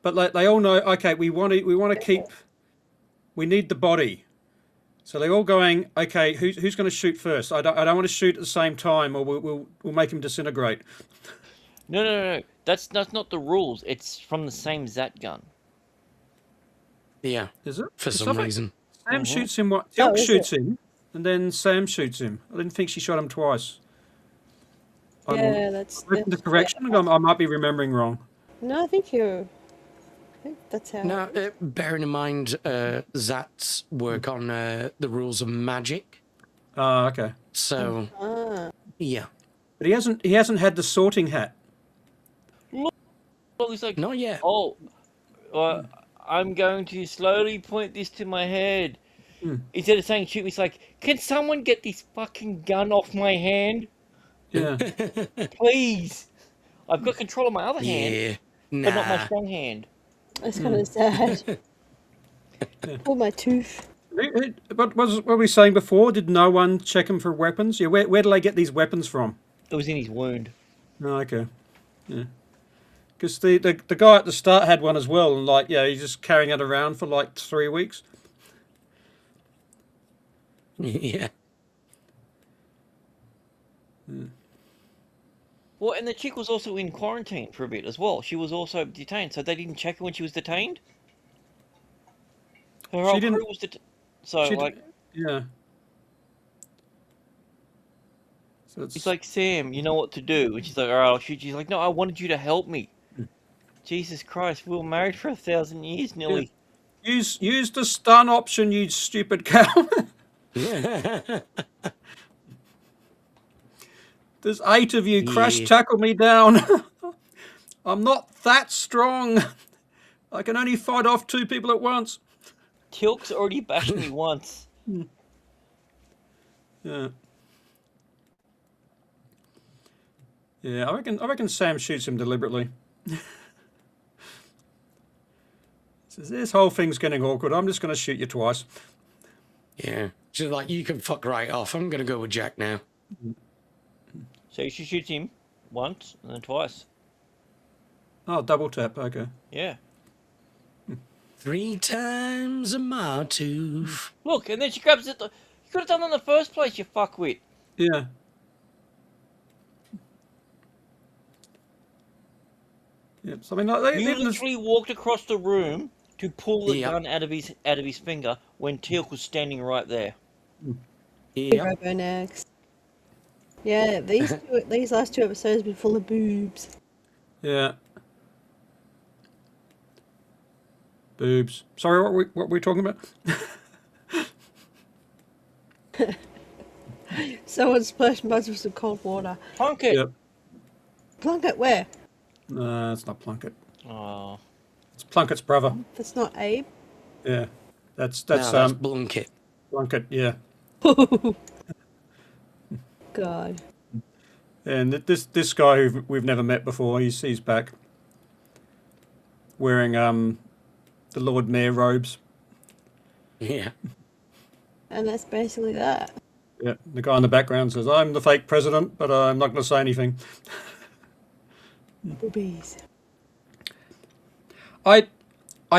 but like they all know okay we want to keep we need the body, so they're all going okay who's going to shoot first? I don't want to shoot at the same time or we'll make him disintegrate. No. That's not the rules. It's from the same Zat gun. Yeah, Is it for It's some something- reason. Sam shoots him. Oh, Teal'c is shoots him, and then Sam shoots him. I didn't think she shot him twice. Yeah, that's Open to correction. I might be remembering wrong. No, I think that's how. Now, bearing in mind Zat's work on the rules of magic, Okay. so yeah, But he hasn't had the sorting hat. Well, he's like, not yet. oh, I'm going to slowly point this to my head. Instead of saying shoot me, it's like, can someone get this fucking gun off my hand? Yeah. Please. I've got control of my other hand, Yeah, but not my nah. strong hand. That's kind of sad. Oh, my tooth. What were we saying before? Did no one check him for weapons? Yeah. Where do they get these weapons from? It was in his wound. Oh, okay. Yeah. Because the guy at the start had one as well, and like yeah, he's just carrying it around for like 3 weeks. Yeah. Well, and the chick was also in quarantine for a bit as well. She was also detained, so they didn't check her when she was detained. Her whole didn't- crew was detained. So, She like, yeah. So it's he's like, Sam, you know what to do. And she's like, all right, I'll shoot you. She's like, no, I wanted you to help me. Jesus Christ, we were married for 1,000 years nearly. use the stun option, you stupid cow. There's 8 of you. Crash Yeah. tackle me down. I'm not that strong. I can only fight off 2 people at once. Teal'c's already bashed me once. Yeah. Yeah, I reckon Sam shoots him deliberately. Says this whole thing's getting awkward. I'm just going to shoot you twice. Yeah. She's like, you can fuck right off. I'm gonna go with Jack now. So she shoots him once and then twice. Oh, double tap. Okay. Yeah. 3 times a martooth. Look, and then she grabs it. You could have done that in the first place, you fuckwit. Yeah. Yep. So I mean, like, You even literally walked across the room to pull the Yep. gun out of his finger when Teal'c was standing right there. Yeah. Robo next. Yeah, these last 2 episodes have been full of boobs. yeah. Boobs. Sorry, what were we talking about? So Someone splashed Muzz with some cold water. Plunkett. Yep. Plunkett, where? No, it's not Plunkett. Oh. It's Plunkett's brother. That's not Abe. Yeah, that's No, that's Blunkett. Plunkett. Yeah, God. and this guy who we've never met before, he's back, wearing the Lord Mayor robes. Yeah. And that's basically that. Yeah, the guy in the background says, "I'm the fake president, but I'm not going to say anything." Boobies. I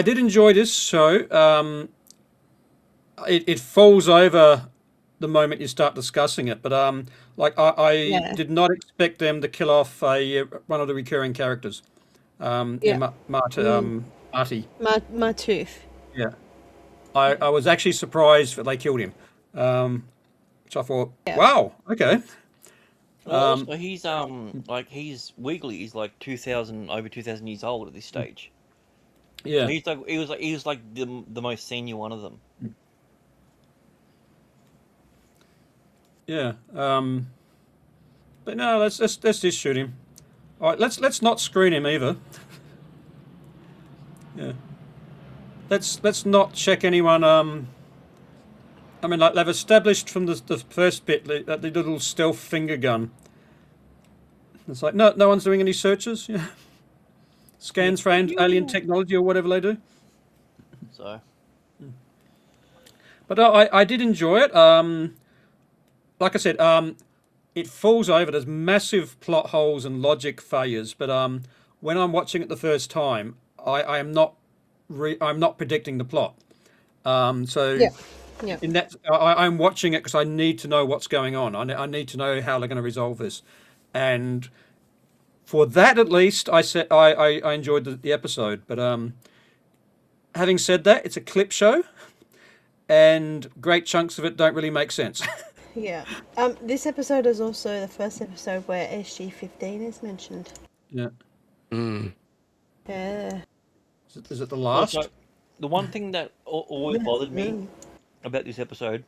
did enjoy this show. It falls over the moment you start discussing it, but I Yeah. did not expect them to kill off one of the recurring characters. Yeah. Marty. My tooth. Yeah, I was actually surprised that they killed him. Which I thought, Yeah. wow, okay. Well, also, he's he's Wiggly. He's like over 2,000 years old at this stage. Yeah, He's like he was like the most senior one of them. yeah. But no, let's just shoot him. All right, let's not screen him either. Yeah. Let's not check anyone. I mean, like they've established from the first bit that the little stealth finger gun. It's like no one's doing any searches. Yeah. Scans for alien technology or whatever they do. So. But I did enjoy it. Like I said, it falls over. There's massive plot holes and logic failures. But when I'm watching it the first time, I am not I'm not predicting the plot. So Yeah. in that I'm watching it because I need to know what's going on. I need to know how they're going to resolve this, and for that at least, I enjoyed the episode. But having said that, it's a clip show, and great chunks of it don't really make sense. Yeah. This episode is also the first episode where SG-15 is mentioned. Yeah. Mm. Yeah. Is it the last? Also, the one thing that always bothered me about this episode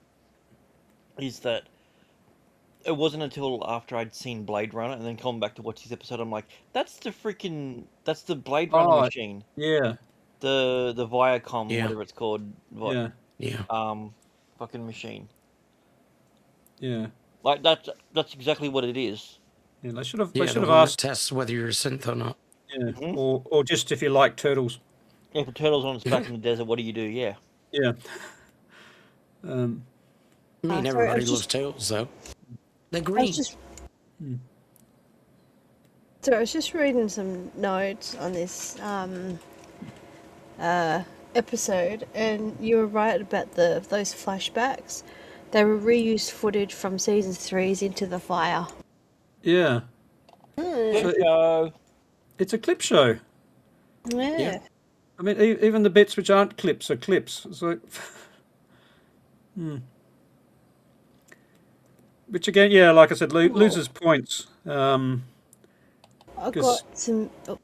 is that it wasn't until after I'd seen Blade Runner and then come back to watch this episode, I'm like, that's the Blade Runner machine. Yeah. The Viacom, Yeah. whatever it's called. Yeah. Yeah. Fucking machine. Yeah. Like that's exactly what it is. Yeah. They should have. Yeah, They should the have one that asked. tests whether you're a synth or not. Yeah. Mhm. Or just if you like turtles. If a turtle's on its back in the desert, what do you do? Yeah. Yeah. I mean, sorry, I everybody was loves just- turtles, though. They're I green. was just... So I was just reading some notes on this episode, and you were right about those flashbacks. They were reused footage from season 3's Into the Fire. Yeah. So, It's a clip show. Yeah. I mean, even the bits which aren't clips are clips. It's like, Which again, yeah, like I said, loses points. I've 'cause- got some... Oh,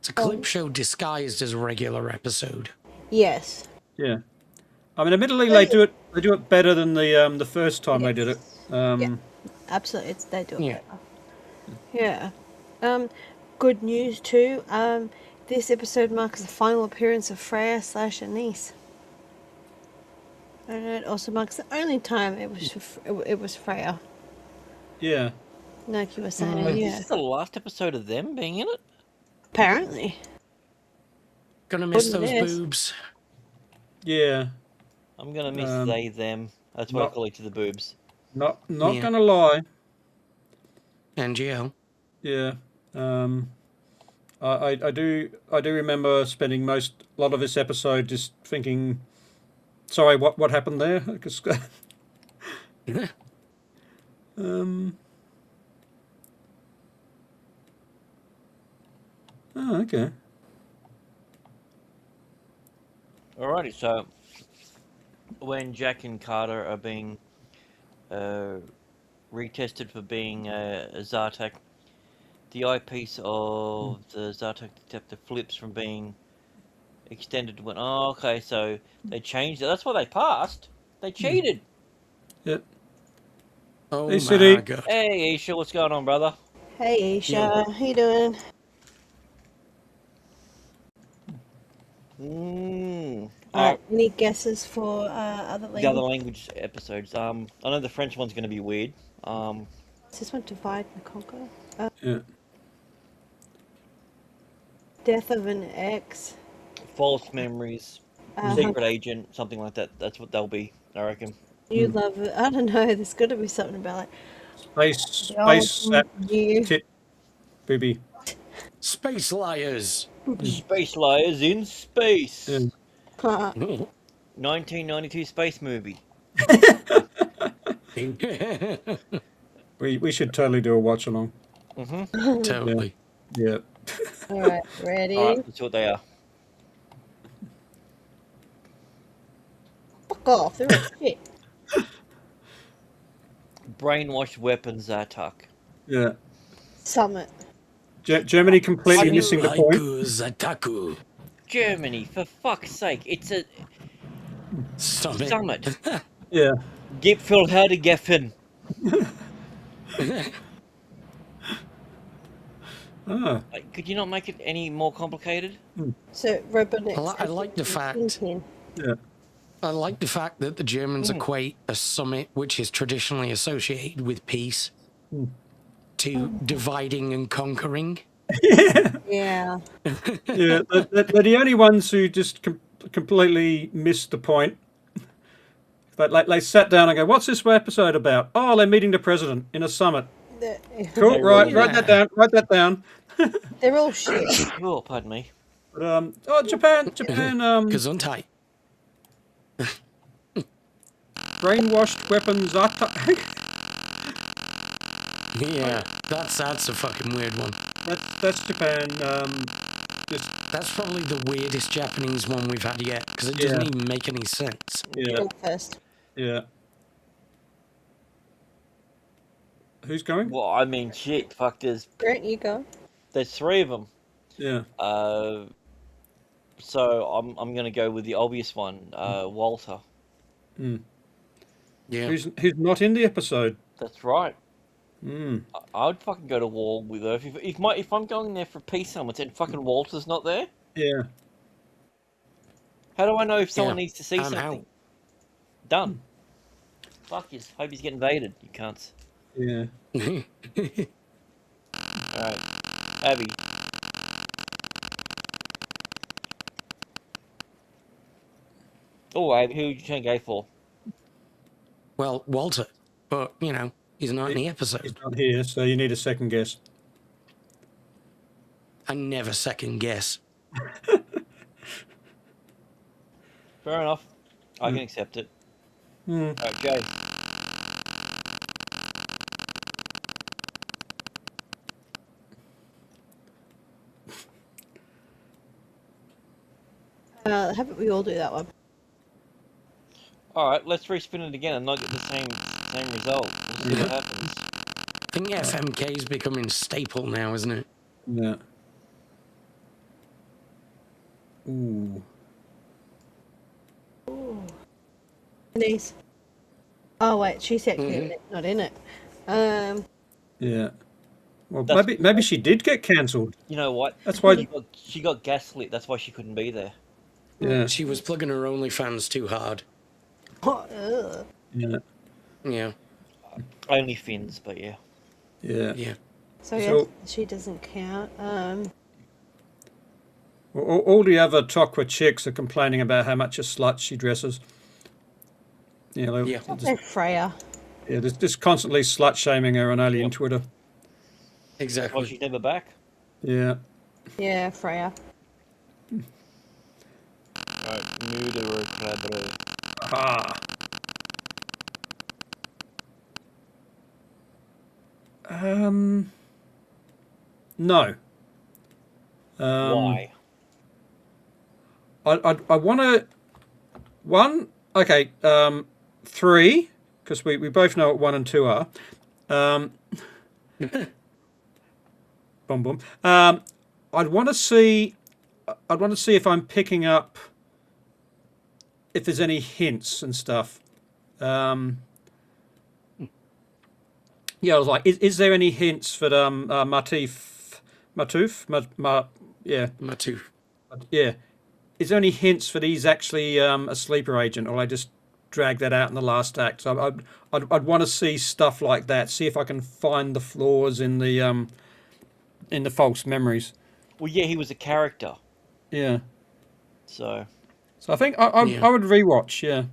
It's a clip show disguised as a regular episode. yes. Yeah. I mean, admittedly, they do it better than the first time they did it. Yeah. Absolutely, they do it Yeah. better. Yeah. Good news too. This episode marks the final appearance of Freya/Anise. And it also marks the only time it was Freya. Yeah. Like you were saying, Is yeah. this the last episode of them being in it? Apparently. Gonna miss Wouldn't those it? boobs. Yeah. I'm gonna miss they, them. That's what I not- call each of the boobs. Not Yeah. gonna lie. And Gio. Yeah. I do remember spending a lot of this episode just thinking, sorry, what happened there? 'Cause, oh, okay. Alrighty, so when Jack and Carter are being retested for being a Zartak, the eyepiece of the Zartak detector flips from being extended to oh, okay, so they changed it. That's why they passed. They cheated. Yeah. Oh Hey, my City. god. Hey, Isha, what's going on, brother? Hey, Isha, Yeah. how you doing? Alright, any guesses for other The other language? language episodes. I know the French one's going to be weird. Is this one Divide and Conquer? Yeah. Death of an Ex. False memories, secret agent, something like that. That's what they'll be, I reckon. You love it. I don't know. There's got to be something about Space the old sat you. tit booby. Space liars. Space Liars in Space. Yeah. 1992 space movie. We should totally do a watch along. Totally. Yeah. Alright, ready? All right, let's see what they are. Fuck off. They're all shit. Brainwashed weapons attack. Yeah. Summit. Germany completely missing the point. Zataku. Germany, for fuck's sake, it's a Summit. summit. Yeah. Gipfelhergeffen. Ah. Like, could you not make it any more complicated? So, Robotnik. I like the fact. Yeah. I like the fact that the Germans equate a summit, which is traditionally associated with peace, to dividing and conquering. Yeah. Yeah. They're the only ones who just completely missed the point. But like they sat down and go, "What's this episode about?" Oh, they're meeting the president in a summit. Cool. Right. Write that down. Write that down. They're all shit. Oh, pardon me. But, oh, Japan. Gesundheit. Brainwashed weapons attack. Yeah, that's a fucking weird one. That's Japan. That's probably the weirdest Japanese one we've had yet, because it doesn't even make any sense. Yeah. Go first. Yeah. Who's going? Well, I mean, shit, fuck, there's Grant, you go. 3 of them. Yeah. So I'm gonna go with the obvious one, Walter. Yeah. Who's not in the episode? That's right. Hmm. I would fucking go to war with her if I'm going there for peace summits and fucking Walter's not there. Yeah. How do I know if someone Yeah, needs to see I'm something? out. Done. Fuck you. Hope he's getting invaded. You can't. Yeah. All right, Abby. Oh, Abby, who would you turn gay for? Well, Walter, but you know he's not in the He's episode. not here, so you need a second guess. I never second guess. Fair enough. I can accept it. All right, Jay. How about we all do that one? All right, let's respin it again and not get the same result. We'll see what happens. I think FMK is becoming staple now, isn't it? Yeah. Ooh. Denise. Oh wait, she's actually not in it. Yeah. Well, That's- maybe she did get cancelled. You know what? That's why. She got gaslit. That's why she couldn't be there. Yeah. She was plugging her OnlyFans too hard. Ugh. Yeah. Yeah, Only fins, but yeah. Yeah. yeah. So yeah, So- she doesn't count. Well, all the other Tokwa chicks are complaining about how much a slut she dresses. Yeah. Yeah. They're Freya. Yeah. There's just constantly slut shaming her on Alien Twitter. Well, Exactly. she's never back. Yeah. Yeah, Freya. Right, Mudcrab. Ah. No. Why? I want to. One. Okay. 3, because we both know what 1 and 2 are. Boom boom. I'd want to see if I'm picking up if there's any hints and stuff. Yeah, I was like, is there any hints for yeah, Matu. yeah. Is there any hints that he's actually a sleeper agent, or I just drag that out in the last act? So I'd want to see stuff like that. See if I can find the flaws in the false memories. Well, yeah, he was a character, Yeah. so. So I think I Yeah. would rewatch. Yeah.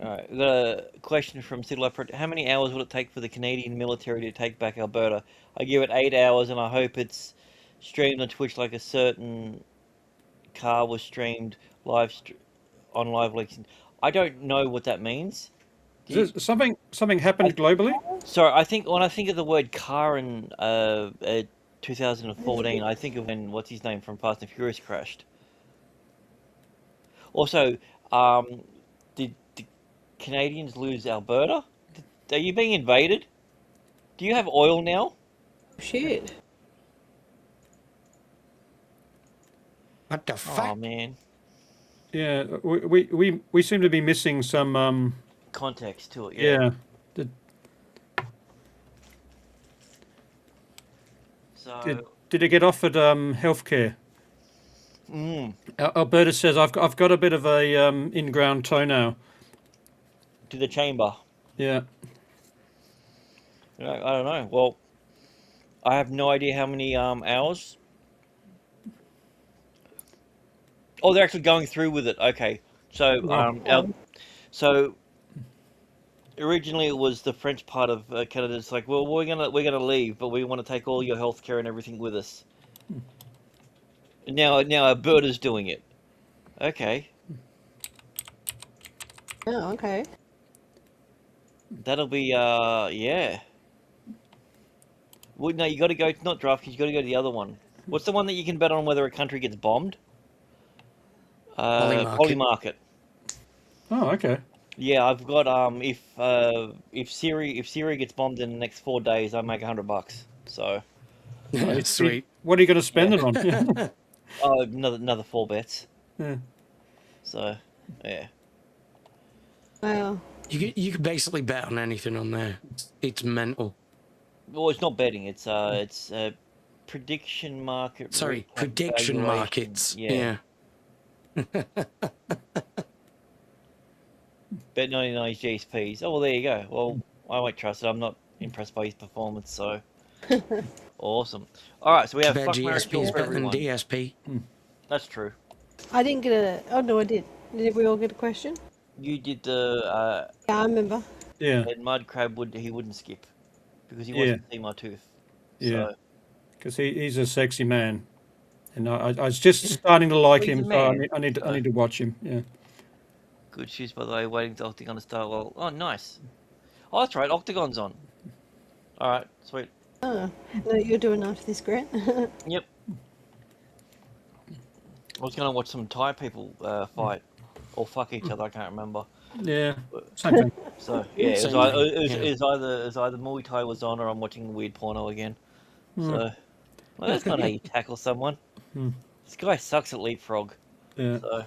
All right, we've got a question from Sid Leopard. How many hours will it take for the Canadian military to take back Alberta? I give it 8 hours, and I hope it's streamed on Twitch like a certain car was streamed on live leaks. I don't know what that means. Something happened globally? Sorry, I think when I think of the word car in 2014, I think of when what's his name from Fast and Furious crashed. Also, did the Canadians lose Alberta? Are you being invaded? Do you have oil now? Shit. What the Oh fuck? man, Yeah, we seem to be missing some. context to it. Yeah. Yeah. So. Did it get offered healthcare? Alberta says I've got a bit of a in-ground toenail. To the chamber. Yeah. I don't know. Well, I have no idea how many hours. Oh, they're actually going through with it. Okay, so so originally it was the French part of Canada. It's like, well, we're gonna leave, but we want to take all your healthcare and everything with us. Now Alberta's doing it. Okay, Oh, okay. that'll be yeah. Well, no, you got to go. Not DraftKings. You got to go to the other one. What's the one that you can bet on whether a country gets bombed? Polymarket. Oh, okay. Yeah, I've got if Syria gets bombed in the next 4 days, I make $100. So It's sweet. What are you going to spend it on? Yeah. another 4 bets. Yeah. So yeah. Wow. You could basically bet on anything on there. It's mental. Well, it's not betting. It's prediction market. Sorry, recap prediction valuation. markets. Yeah. Yeah. Bet 99 GSPs. Oh well, there you go. Well, I won't trust it. I'm not impressed by his performance. So awesome. All right, so we have Bet fuck, marry, GSP kill is for better than everyone. DSP. That's true. I didn't get a. Oh no, I did. Did we all get a question? You did the Yeah, I remember. Yeah. and Mudcrab wouldn't skip because he wants to see my tooth. Yeah. So, Because he's a sexy man, and I was just starting to like Well, he's him. a So man. I need to watch him. Yeah. good shoes, by the way. Waiting to Octagon to start. Well, oh, nice. Oh, that's right. Octagon's on. All right, sweet. Oh, no, you're doing after this, Grant. Yep. I was gonna watch some Thai people fight or fuck each other. I can't remember. Yeah. Same thing. So yeah, it was, Same ei- thing, it was, yeah. it was either Muay Thai was on or I'm watching weird porno again. So well, that's not how you tackle someone. This guy sucks at leapfrog. Yeah. So.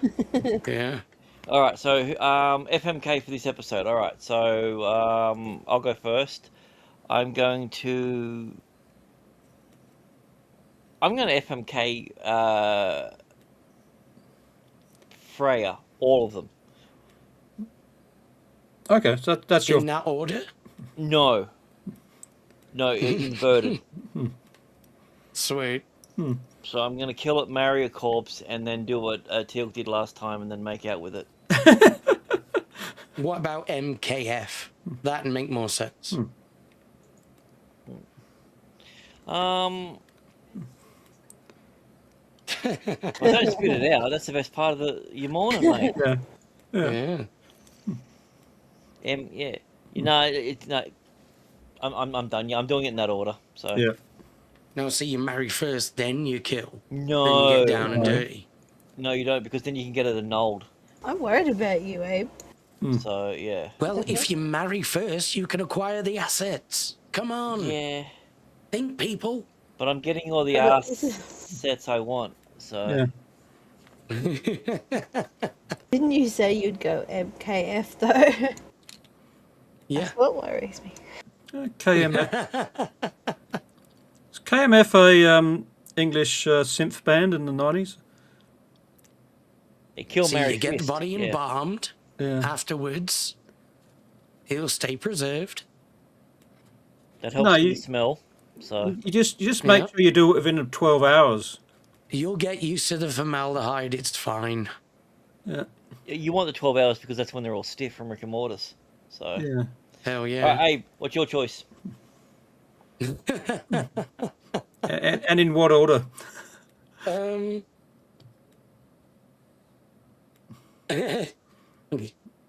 Yeah. All right, so FMK for this episode. All right, so I'll go first. I'm going to FMK Freya, all of them. Okay, so that's your. In that order? No, inverted. Sweet. So I'm going to kill it, marry a corpse, and then do what Teal'c did last time, and then make out with it. What about MKF? That'd make more sense. Well, don't spit it out. That's the best part of your morning, mate. Yeah. Yeah. Yeah. You know, it's no. I'm done. Yeah, I'm doing it in that order. So. Yeah. No, see, you marry first, then you kill. No. Then you get down and dirty. No, you don't, because then you can get it annulled. I'm worried about you, Abe. So yeah. Well, if you marry first, you can acquire the assets. Come on. Yeah. Think, people. But I'm getting all the assets I want. So. Yeah. Didn't you say you'd go MKF though? Yeah. What worries me? KMF. Is KMF a English synth band in the 90s? It killed So Mary you get the Twist, body yeah. embalmed. Yeah. Afterwards, he'll stay preserved. That helps No, with you- the smell. So You just make Yeah. sure you do it within 12 hours. You'll get used to the formaldehyde. It's fine. Yeah. you want the 12 hours because that's when they're all stiff from Rick and Mortis. So, Yeah. Hell all right, yeah. Abe, what's your choice? And in what order?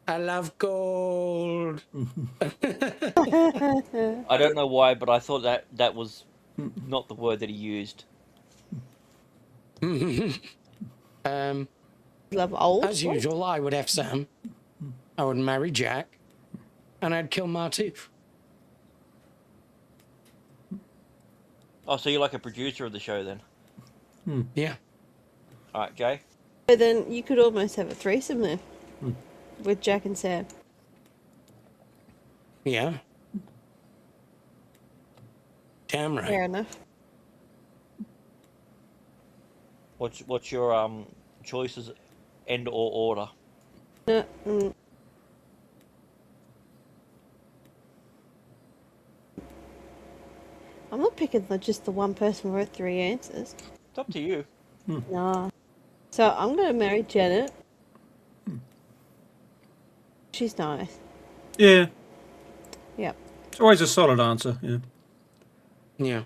I love gold. I don't know why, but I thought that was not the word that he used. Love old. As usual, I would have Sam. I would marry Jack. And I'd kill Martooth. Oh, so you're like a producer of the show then? Yeah. All right, Jay. But then you could almost have a threesome then. With Jack and Sam. Yeah. Damn right. Fair enough. What's your choices, end or order? No, I'm not picking just the one person with 3 answers. It's up to you. Nah. So I'm going to marry Janet. She's nice. Yeah. Yep. It's always a solid answer. Yeah. Yeah.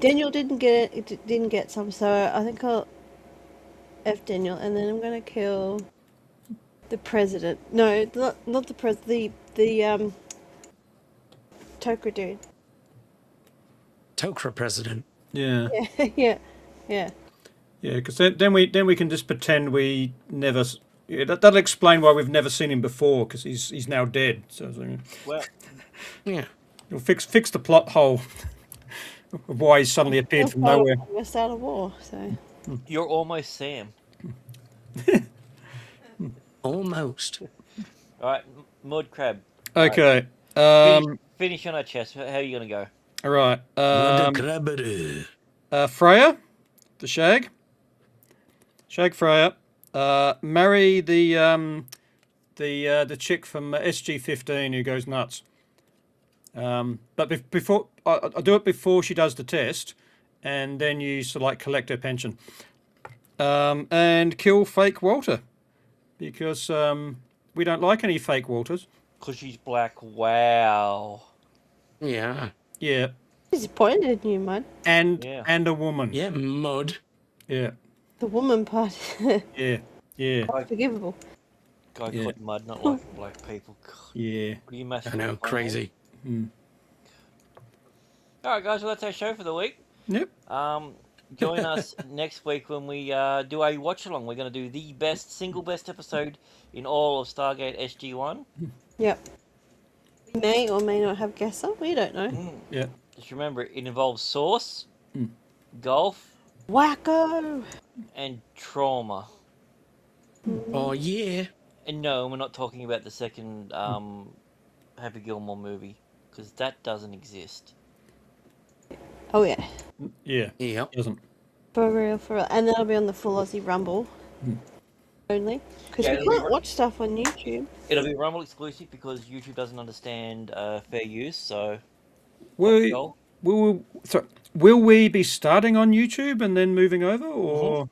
Daniel didn't get some, so I think I'll F Daniel, and then I'm going to kill the president. No, not the president. The Tokra dude. Tokra president. Yeah. Yeah. Yeah. Because then we can just pretend we never. Yeah, that'll explain why we've never seen him before. Because he's now dead. So Well, Yeah. it'll fix the plot hole of why he's suddenly appeared from nowhere. I'm going to start a war, so. you're almost Sam. Almost. All right, Mudcrab. Okay. Finish on our chest. How are you gonna go? All right. Mudcrab. Freya, the Shag Freya. Marry the chick from SG-15 who goes nuts. But before I do it before she does the test, and then you sort of like collect her pension. And kill fake Walter, because we don't like any fake Walters. Because she's black. Wow. Yeah. Yeah, Disappointed in you, Mud. and Yeah. a woman. Yeah, mud. Yeah, The woman part. yeah, yeah, Forgivable. Guy Yeah. called Mud, not like black people. God, yeah. what are you messing I know, with? crazy. All right, guys. Well, that's our show for the week. Yep. Join us next week when we do a watch along. We're going to do the single best episode in all of Stargate SG-1. Yep. We may or may not have guests on. We don't know. Yeah. Just remember, it involves Source, golf, Wacko! and trauma. Oh, yeah. And no, we're not talking about the second Happy Gilmore movie, because that doesn't exist. Oh, yeah. Yeah. Yep. Doesn't. For real, for real. And that'll be on the Full Aussie Rumble. Only. Because Yeah, we it'll be can't watch stuff on YouTube. It'll be Rumble exclusive because YouTube doesn't understand fair use, so... Will we be starting on YouTube and then moving over, or?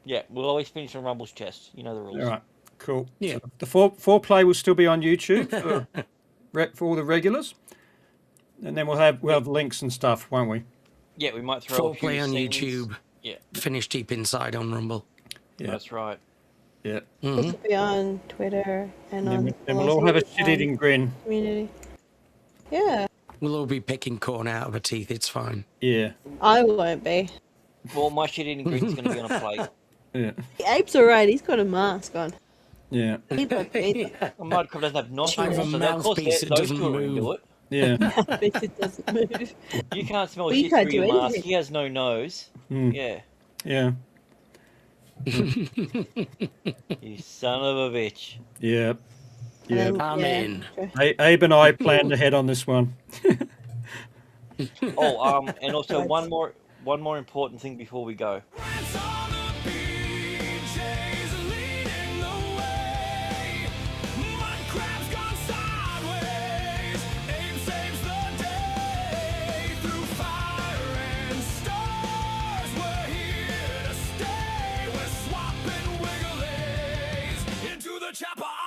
Yeah, we'll always finish on Rumble's chest. You know the rules. All right. Cool. Yeah. So the foreplay will still be on YouTube for all the regulars, and then we'll have links and stuff, won't we? Yeah, we might throw a few Foreplay on scenes. YouTube. Yeah, Finish deep inside on Rumble. Yeah. that's right. Yeah. This will be on Twitter and on the Then Full we'll all have a Aussie, shit-eating grin. community. Yeah. We'll all be picking corn out of our teeth. It's fine. Yeah. I won't be. Well, my shit eating green's going to be on a plate. Yeah. Abe's alright. He's got a mask on. Yeah. He won't be either. Well, Mudcrab doesn't have nostrils, I have a so of course mouthpiece that those doesn't two are going to do move. it. Yeah. But it doesn't move. You can't smell Well, you shit can't through do your mask. anything. He has no nose. Yeah, Yeah. you son of a bitch. Yeah. Yeah. I'm in. Abe and I planned ahead on this one. Oh, and also one more important thing before we go. Rats on the beaches leading the way. Mudcrab's gone sideways. Abe saves the day. Through fire and stars, we're here to stay. We're swapping wigglies into the Chappa'ai.